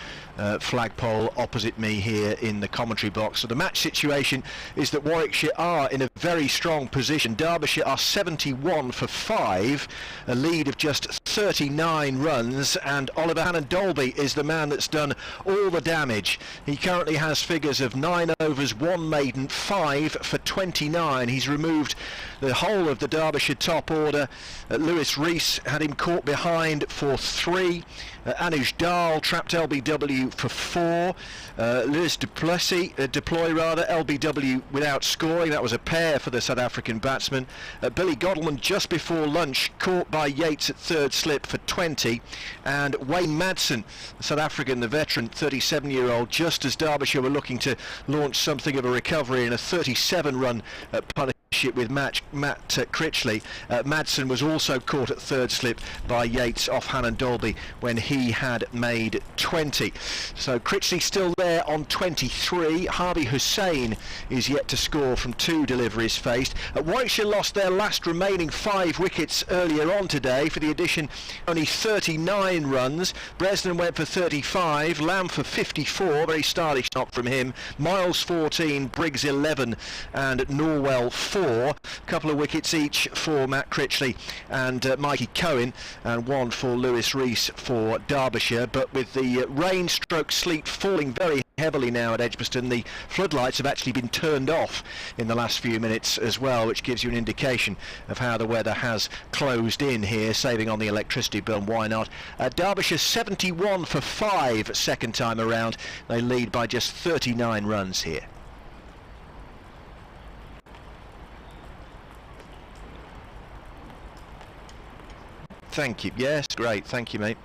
flagpole opposite me here in the commentary box. So the match situation is that Warwickshire are in a very strong position. Derbyshire are 71 for 5, a lead of just 39 runs, and Oliver Hannon-Dolby is the man that's done all the damage. He currently has figures of 9 overs, 1 maiden, 5 for 29. He's removed the whole of the Derbyshire top order. Lewis Rees had him caught behind for 3. Anuj Dal trapped LBW for 4. Lewis Deploy LBW without scoring. That was a pair for the South African batsman. Billy Godelman just before lunch caught by Yates at third slip for 20. And Wayne Madsen, the South African, the veteran 37-year-old, just as Derbyshire were looking to launch something of a recovery in a 37-run partnership with Matt Critchley. Madsen was also caught at third slip by Yates off Hannon-Dolby when he had made 20. So Critchley still there on 23. Harvey Hussain is yet to score from 2 deliveries faced. Warwickshire lost their last remaining 5 wickets earlier on today. For the addition, only 39 runs. Bresnan went for 35, Lamb for 54, very stylish knock from him. Miles 14, Briggs 11 and Norwell 4. A couple of wickets each for Matt Critchley and Mikey Cohen, and 1 for Lewis Rees for Derbyshire. But with the rain stroke sleet falling very heavily now at Edgbaston, the floodlights have actually been turned off in the last few minutes as well, which gives you an indication of how the weather has closed in here, saving on the electricity bill. Why not? Derbyshire 71 for 5 second time around. They lead by just 39 runs here. Thank you. Yes, great. Thank you, mate.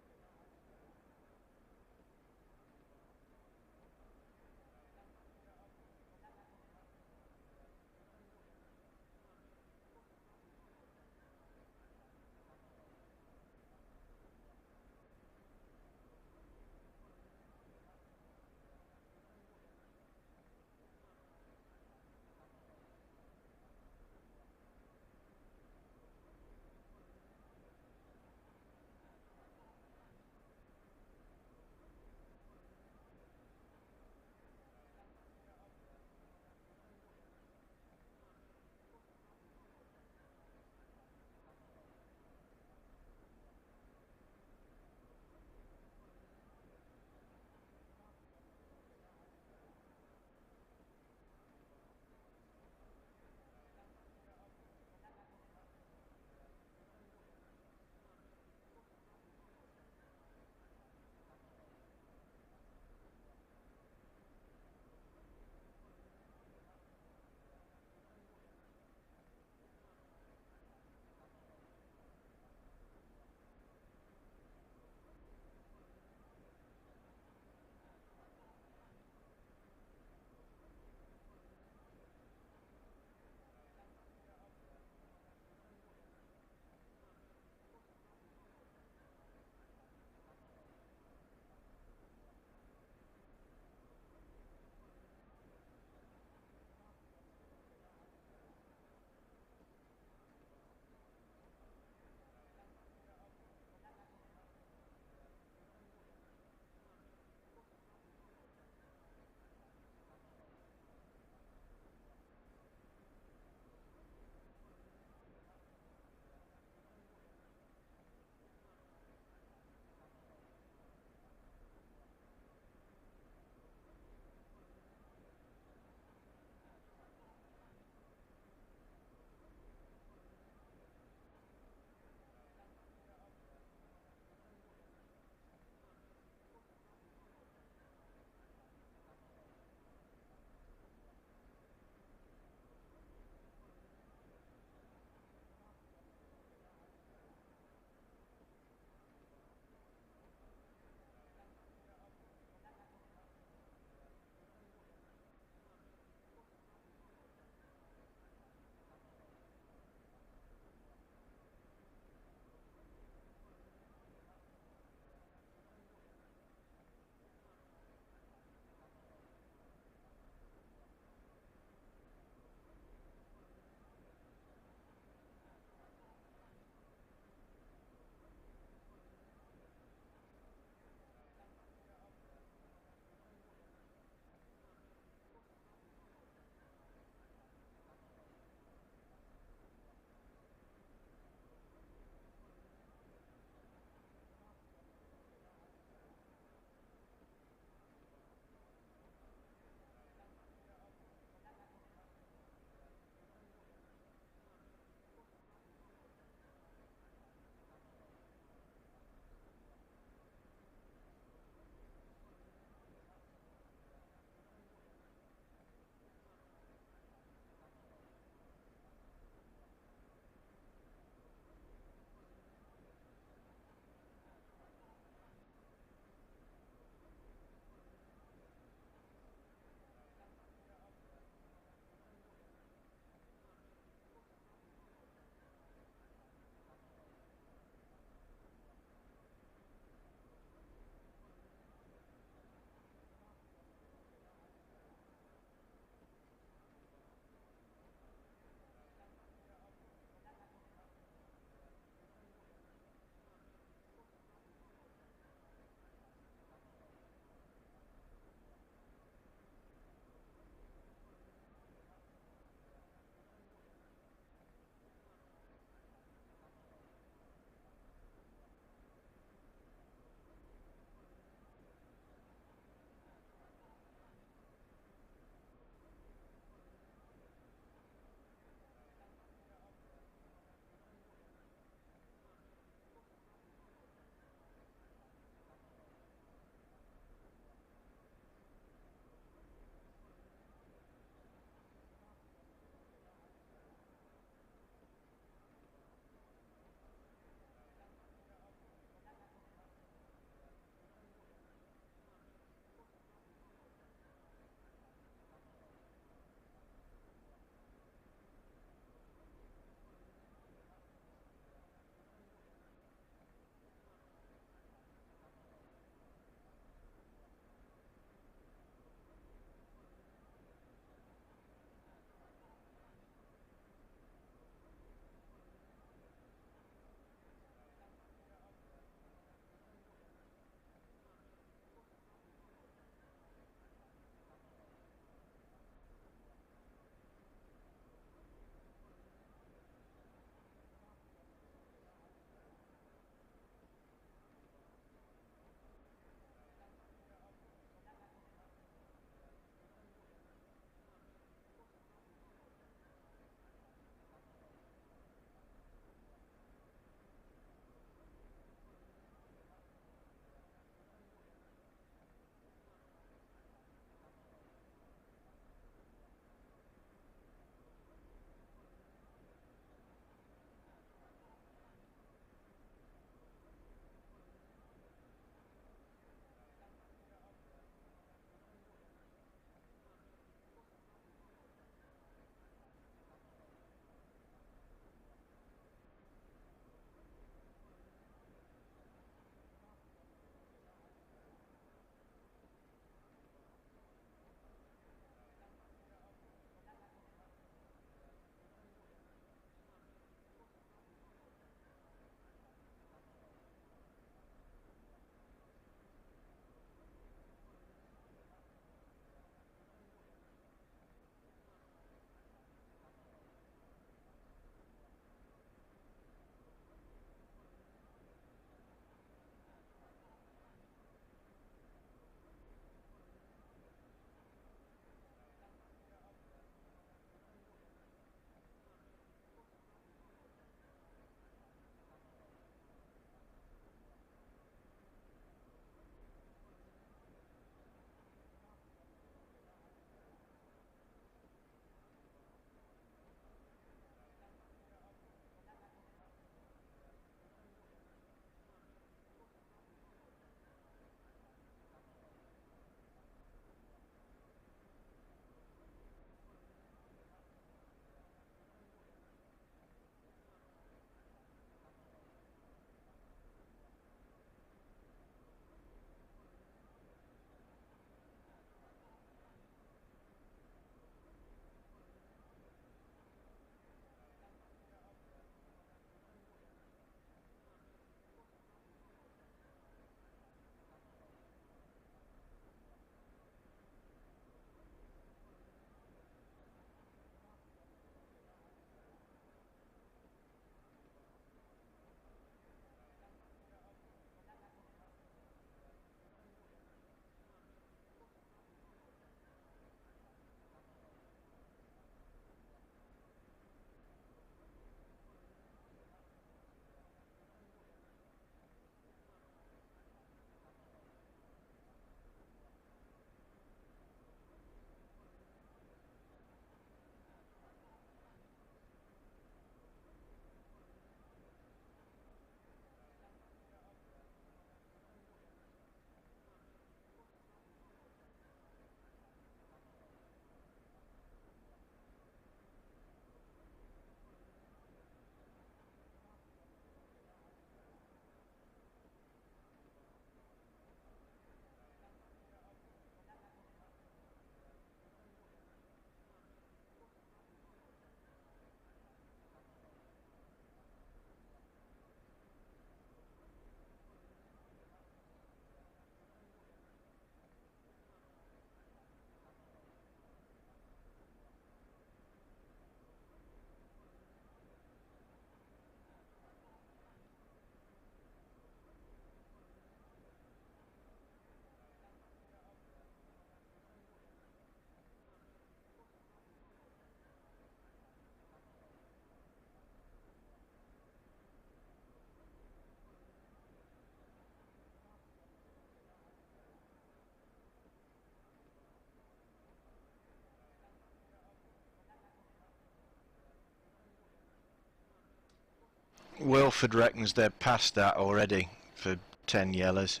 Wilford reckons they're past that already for 10 yellows,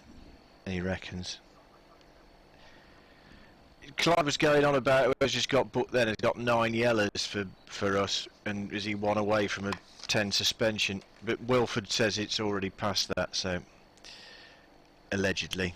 he reckons. Clive was going on about who has just got booked then, has got 9 yellows for us, and is he 1 away from a 10 suspension, but Wilford says it's already past that, so allegedly.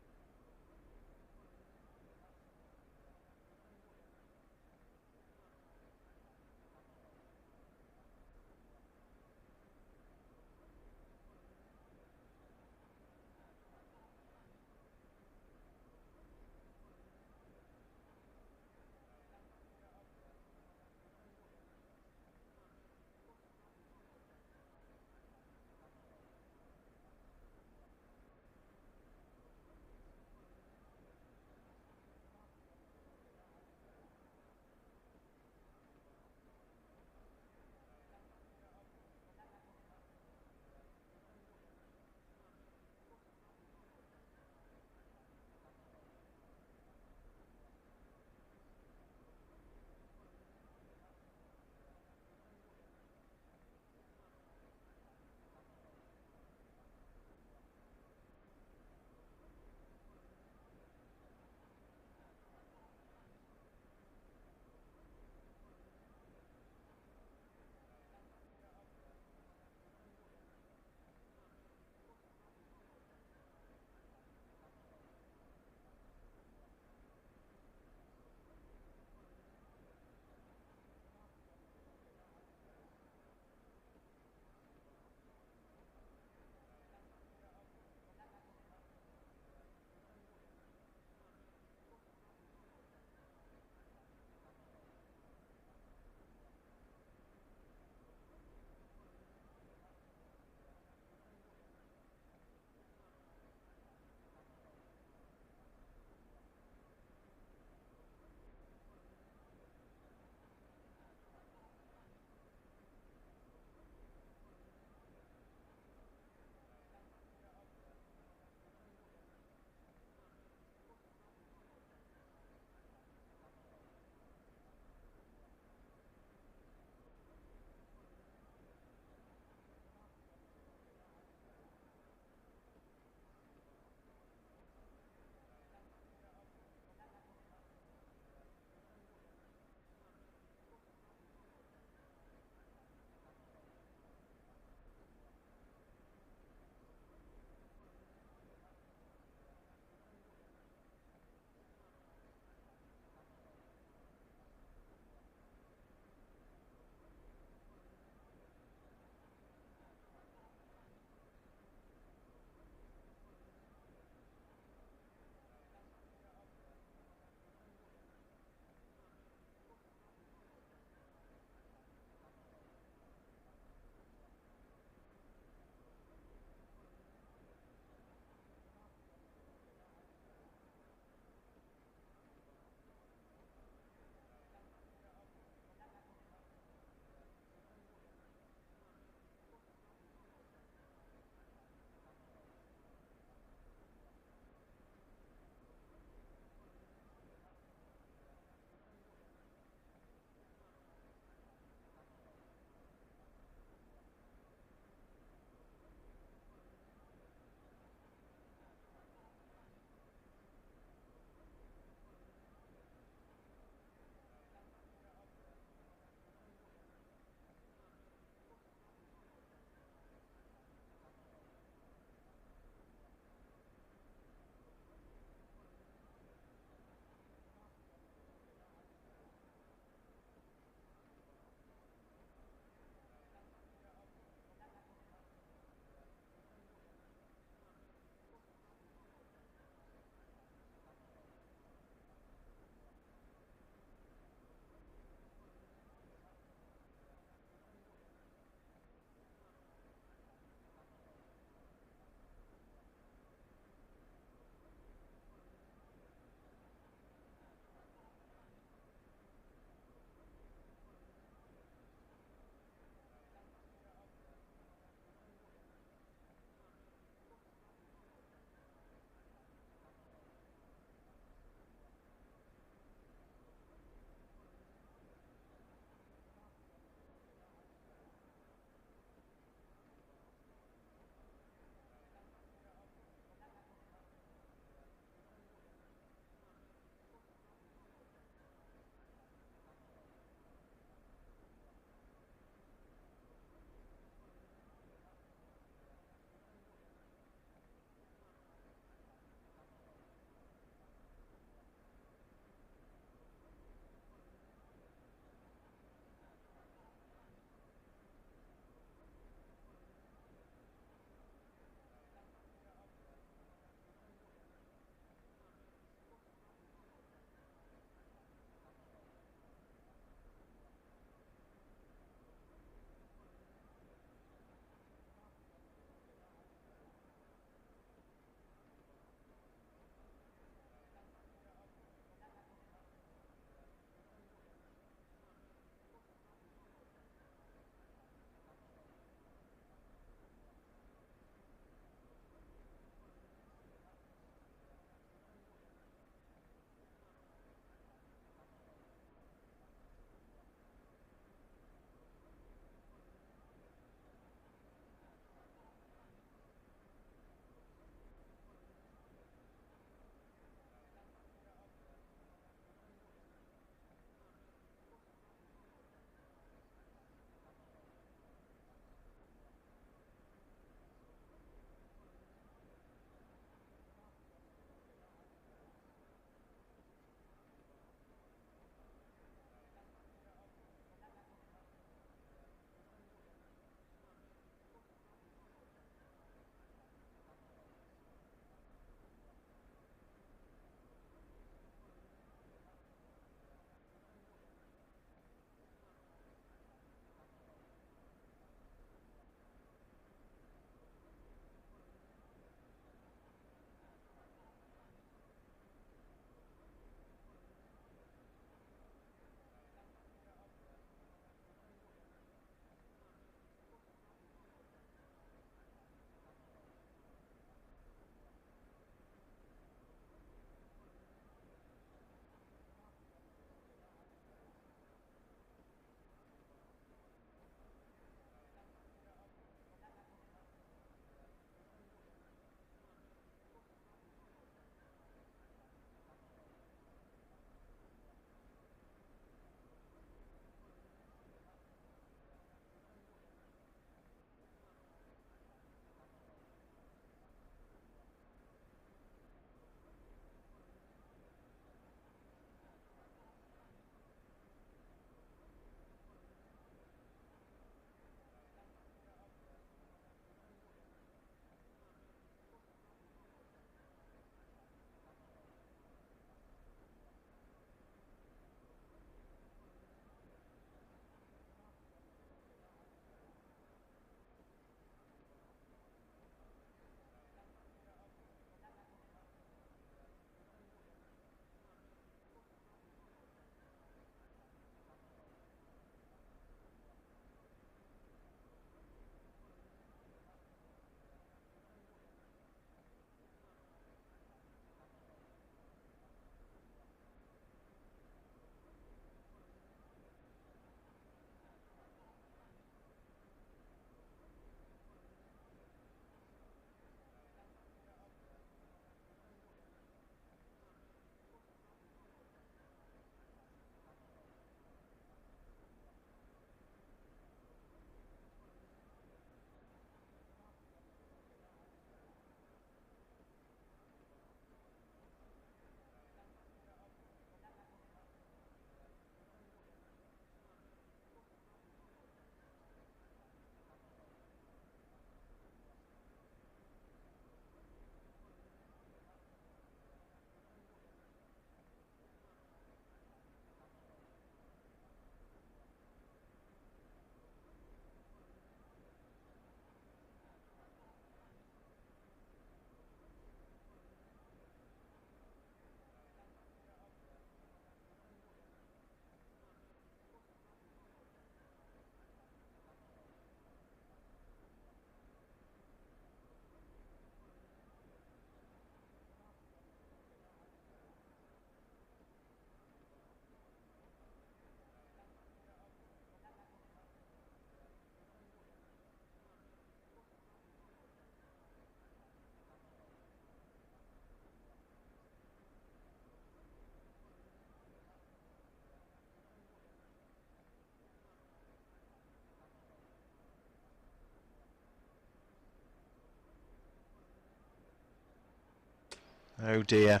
Oh dear.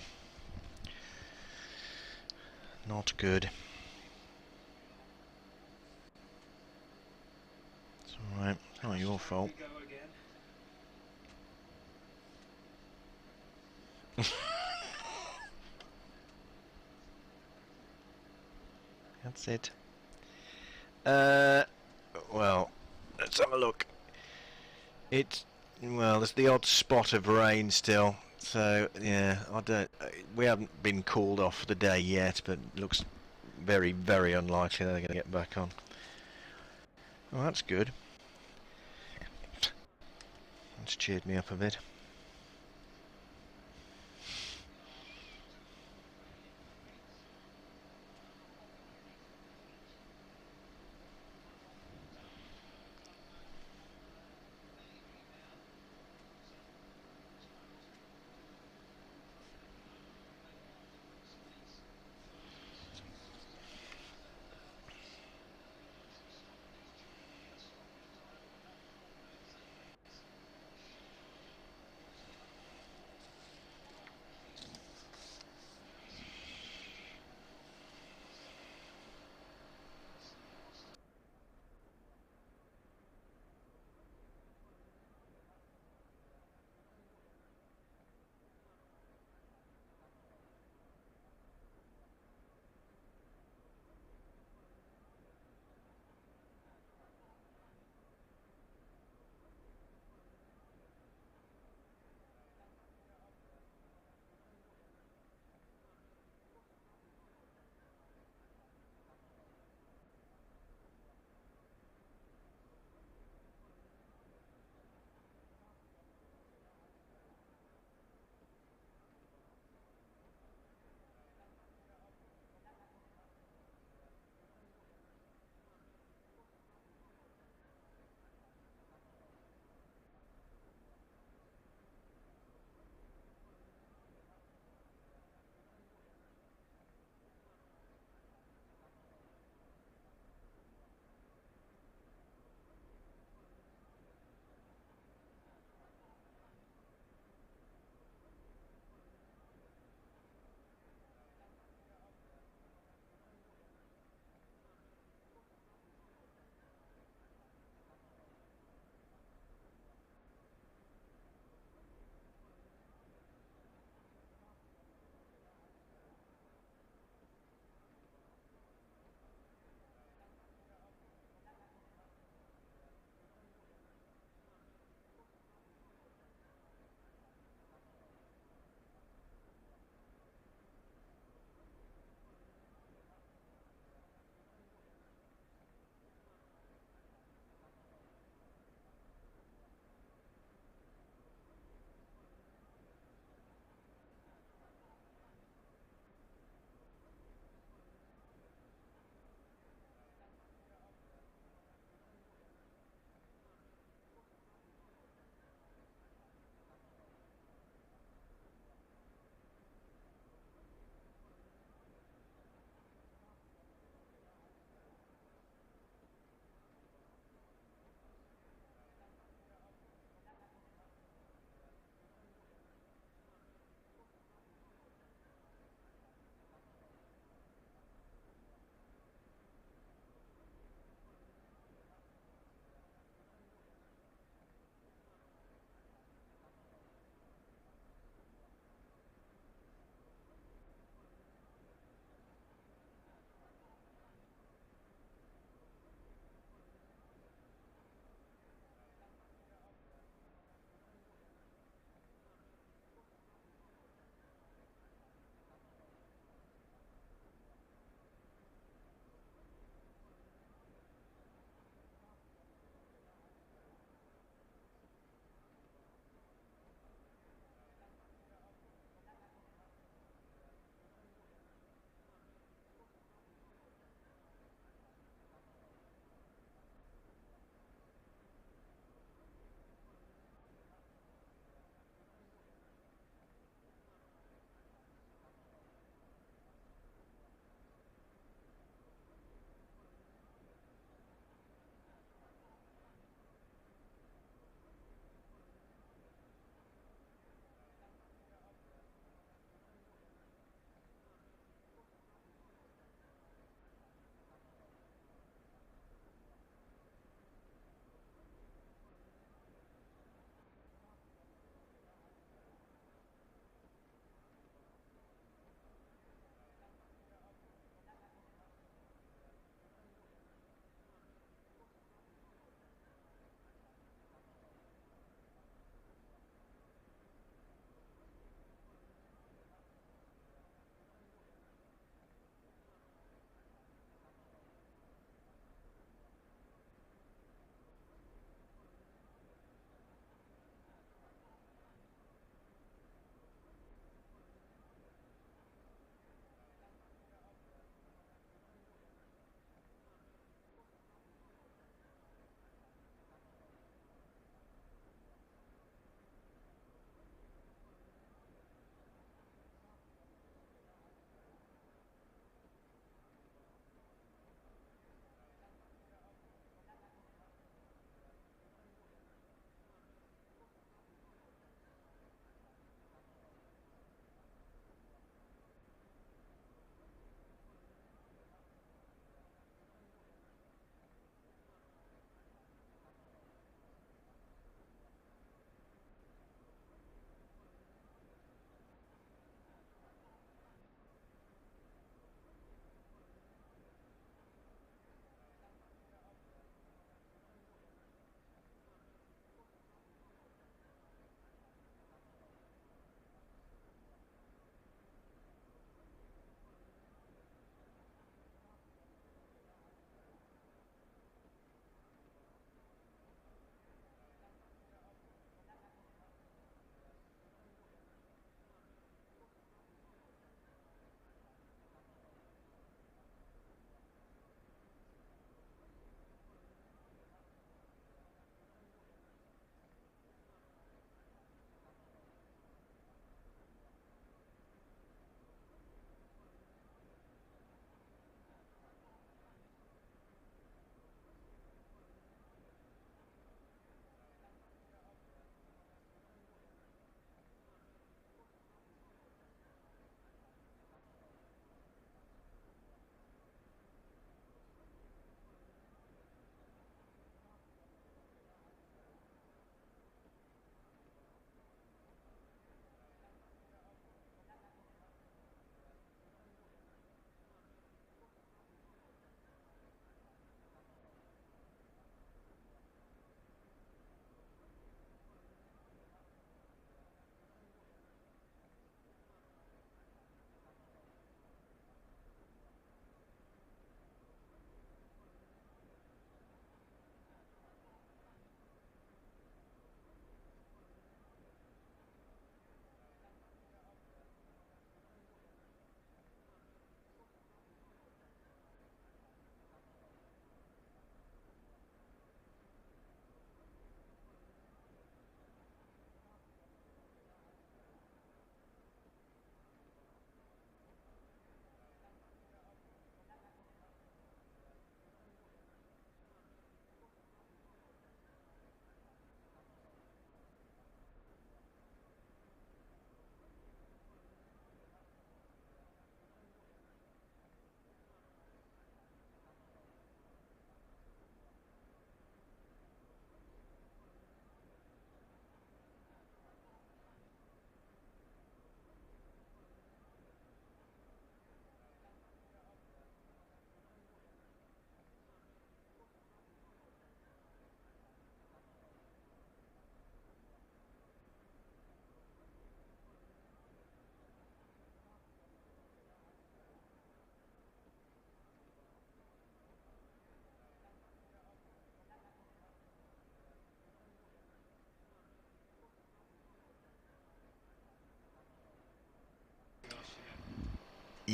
Not good. It's alright, it's not your fault. That's it. Well, let's have a look. Well, there's the odd spot of rain still, so yeah, we haven't been called off for the day yet, but it looks very, very unlikely they're going to get back on. Well, that's good. That's cheered me up a bit.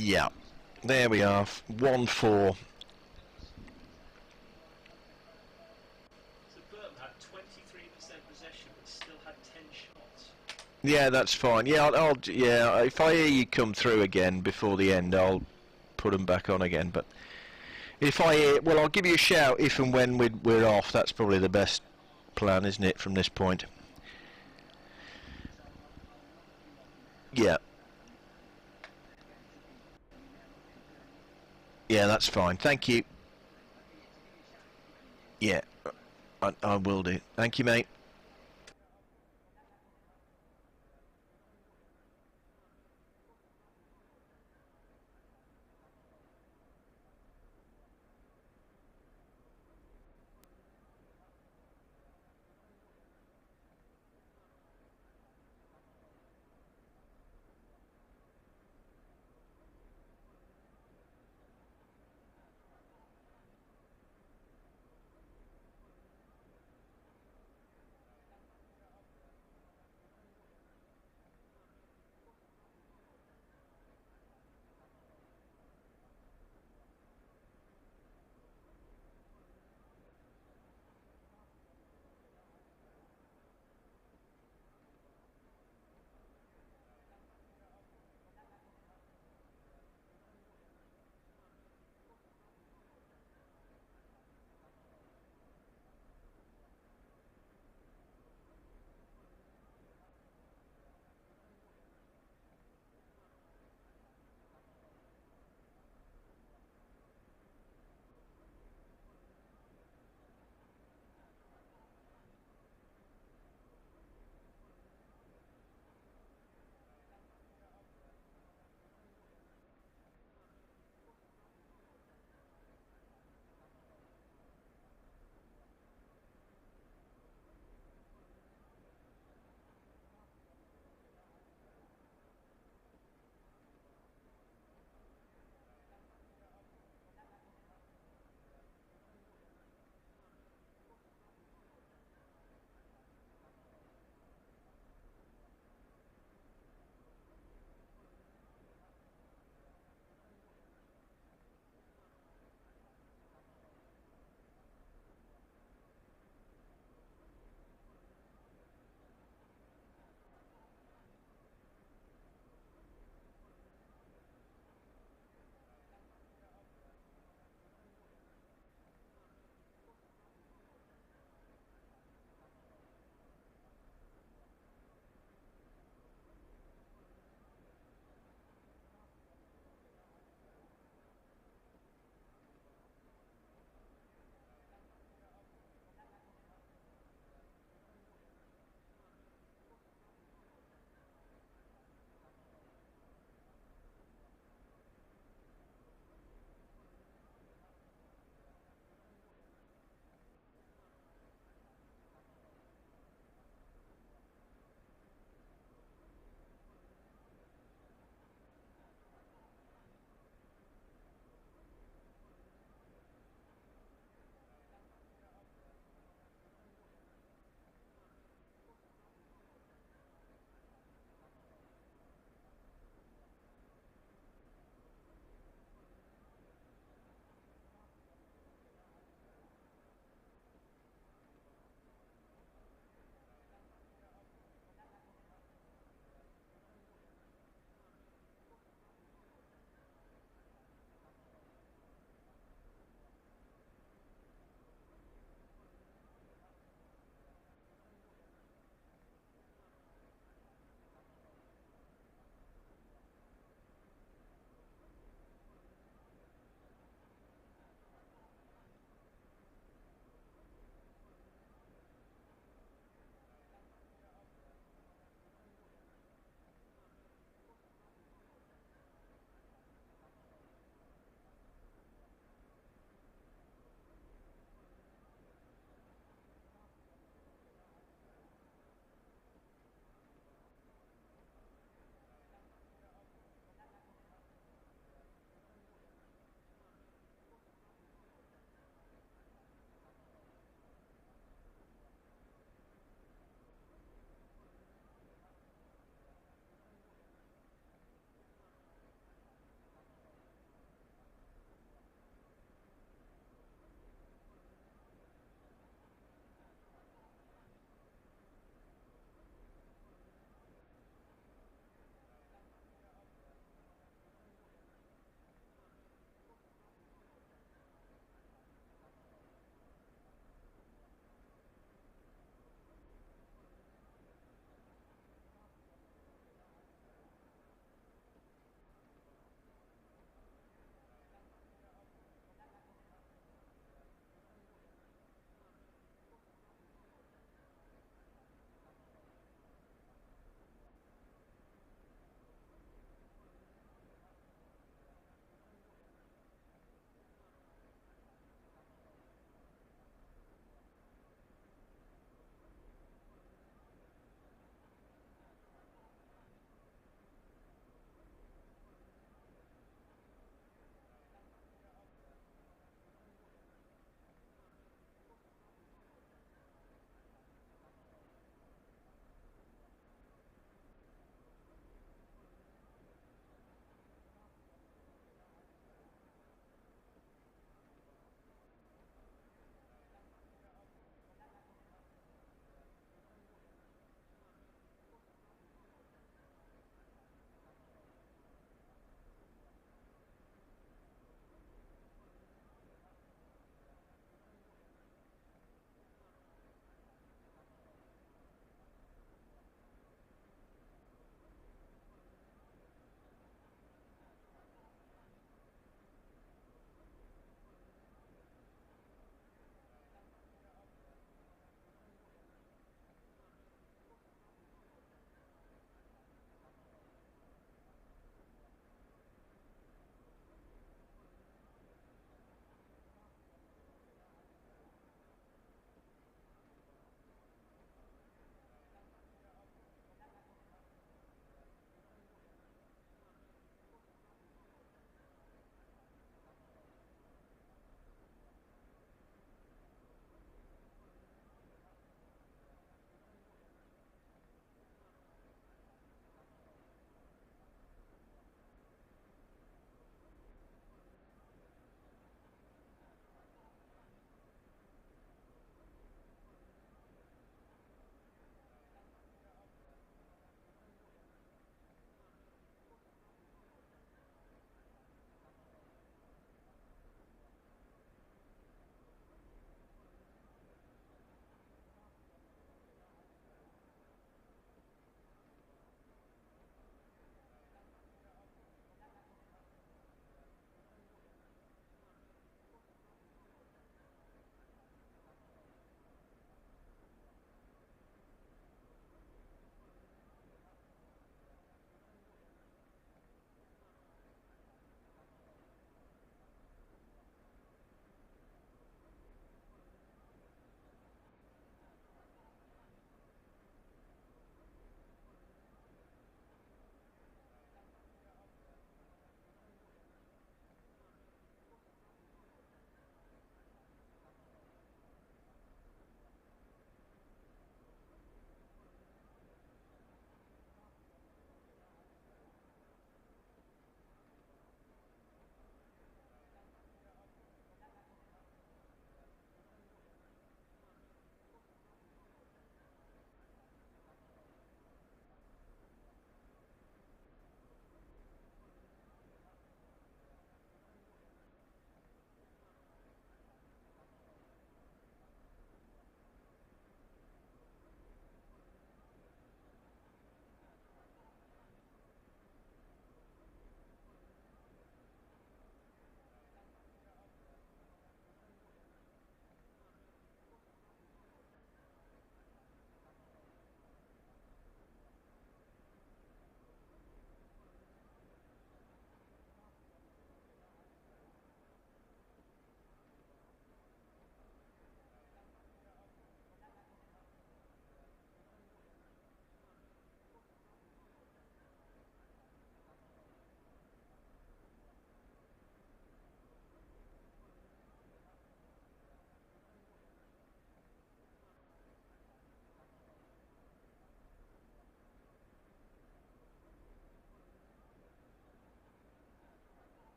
Yeah, there we are, 1-4. So Burton had 23% possession, but still had 10 shots. Yeah, that's fine. Yeah, yeah. If I hear you come through again before the end, I'll put them back on again. But if I hear, well, I'll give you a shout if and when we're off. That's probably the best plan, isn't it, from this point? Yeah. Yeah, that's fine. Thank you. Yeah, I will do. Thank you, mate.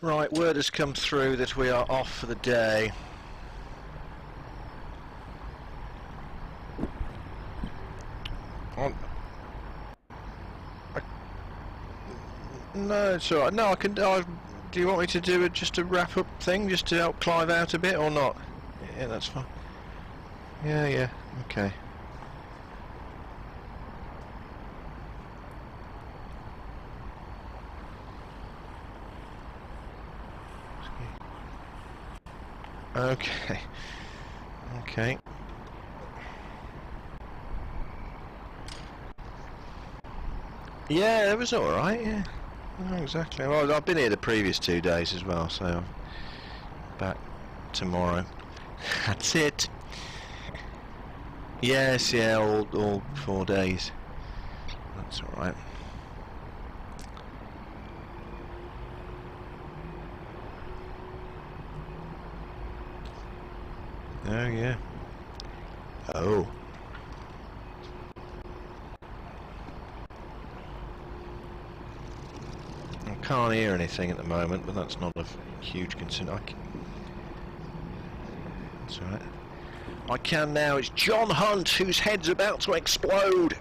Right, word has come through that we are off for the day. No, it's alright. No, I can. Do you want me to do just a wrap-up thing, just to help Clive out a bit, or not? Yeah, that's fine. Yeah, okay. Okay. Yeah, it was alright, yeah. Oh, exactly. Well, I've been here the previous 2 days as well, so I'm back tomorrow. That's it. Yes, yeah, all 4 days. That's alright. Oh, yeah. Oh. I can't hear anything at the moment, but that's not of huge concern. That's alright. I can now. It's John Hunt, whose head's about to explode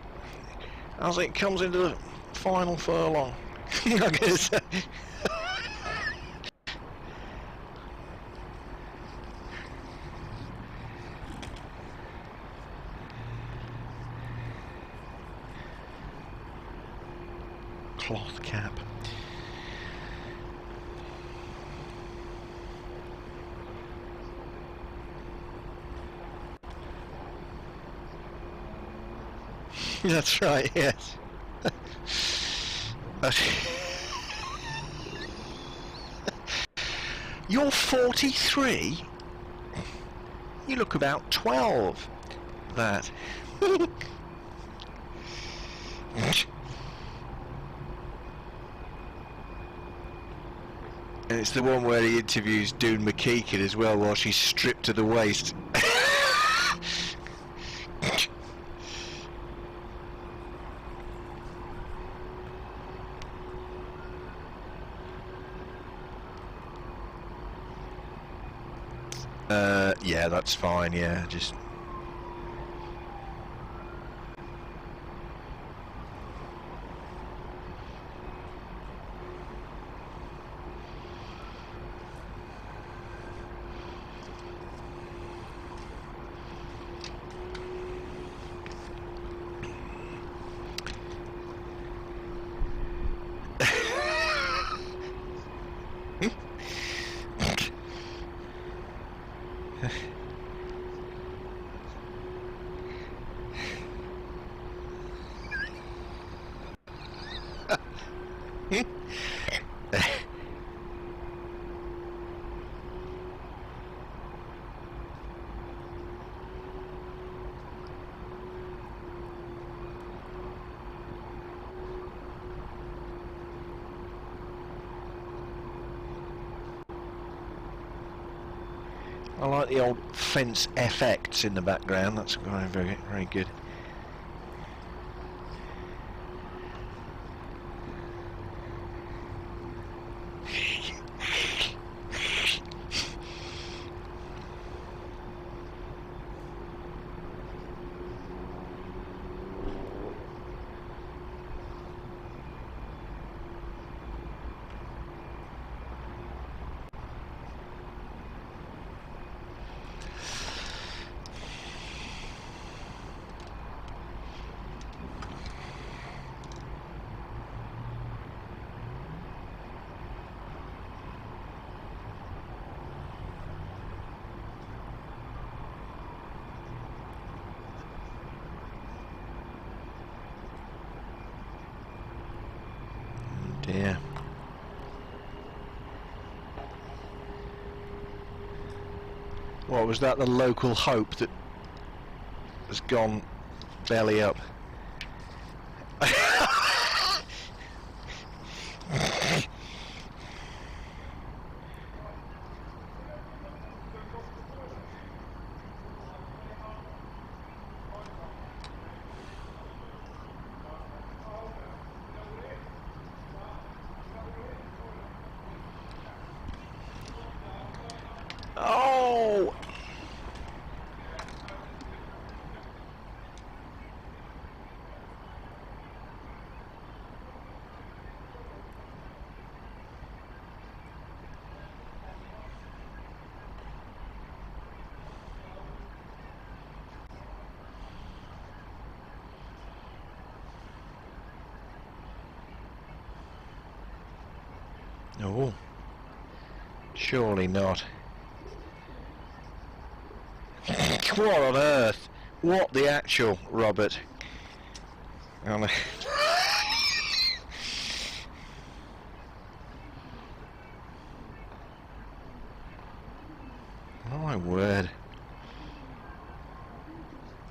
as it comes into the final furlong. I'm gonna say. Cloth cap. That's right, yes. You're 43? You look about 12. That. And it's the one where he interviews Doon McKeekin as well while she's stripped to the waist. Yeah, that's fine, yeah, just... I like the old fence effects in the background. That's very, very good. Dear. What was that? The local hope that has gone belly up. Oh, surely not. What on earth? What the actual, Robert? Oh, my word.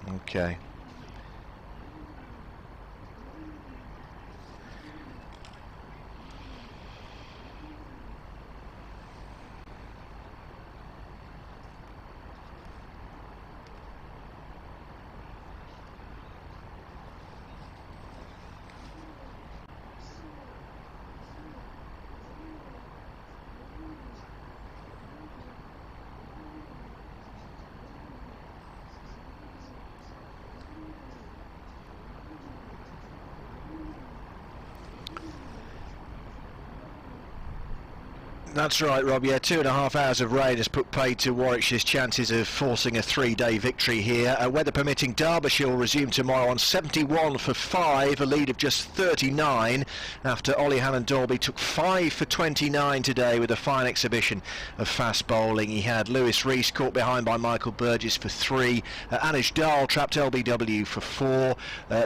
Okay. That's right, Rob. Yeah, 2.5 hours of rain has put paid to Warwickshire's chances of forcing a 3-day victory here. Weather permitting, Derbyshire will resume tomorrow on 71 for 5, a lead of just 39 after Ollie Hannon-Dalby took 5 for 29 today with a fine exhibition of fast bowling. He had Lewis Rees caught behind by Michael Burgess for 3, Anish Dal trapped LBW for 4,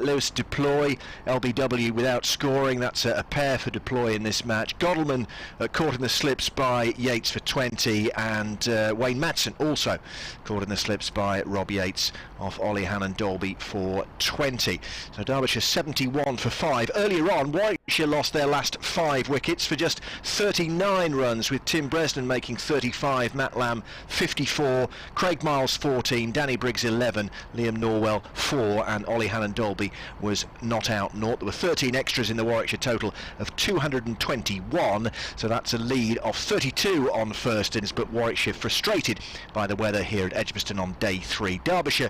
Lewis Deploy, LBW without scoring. That's a pair for Deploy in this match. Godalman caught in the slips by Yates for 20, and Wayne Madsen also caught in the slips by Rob Yates off Ollie Hannon-Dalby for 20. So Derbyshire 71 for 5. Earlier on, Warwickshire lost their last 5 wickets for just 39 runs, with Tim Bresnan making 35, Matt Lamb 54, Craig Miles 14, Danny Briggs 11, Liam Norwell 4, and Ollie Hannon-Dalby was not out naught. There were 13 extras in the Warwickshire total of 221, so that's a lead of 32 on first innings, but Warwickshire frustrated by the weather here at Edgbaston on day 3. Derbyshire,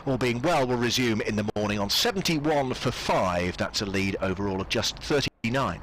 all being well, will resume in the morning on 71 for 5. That's a lead overall of just 39.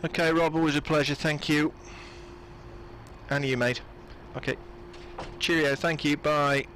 Okay, Rob, always a pleasure, thank you. And you, mate. Okay. Cheerio, thank you, bye.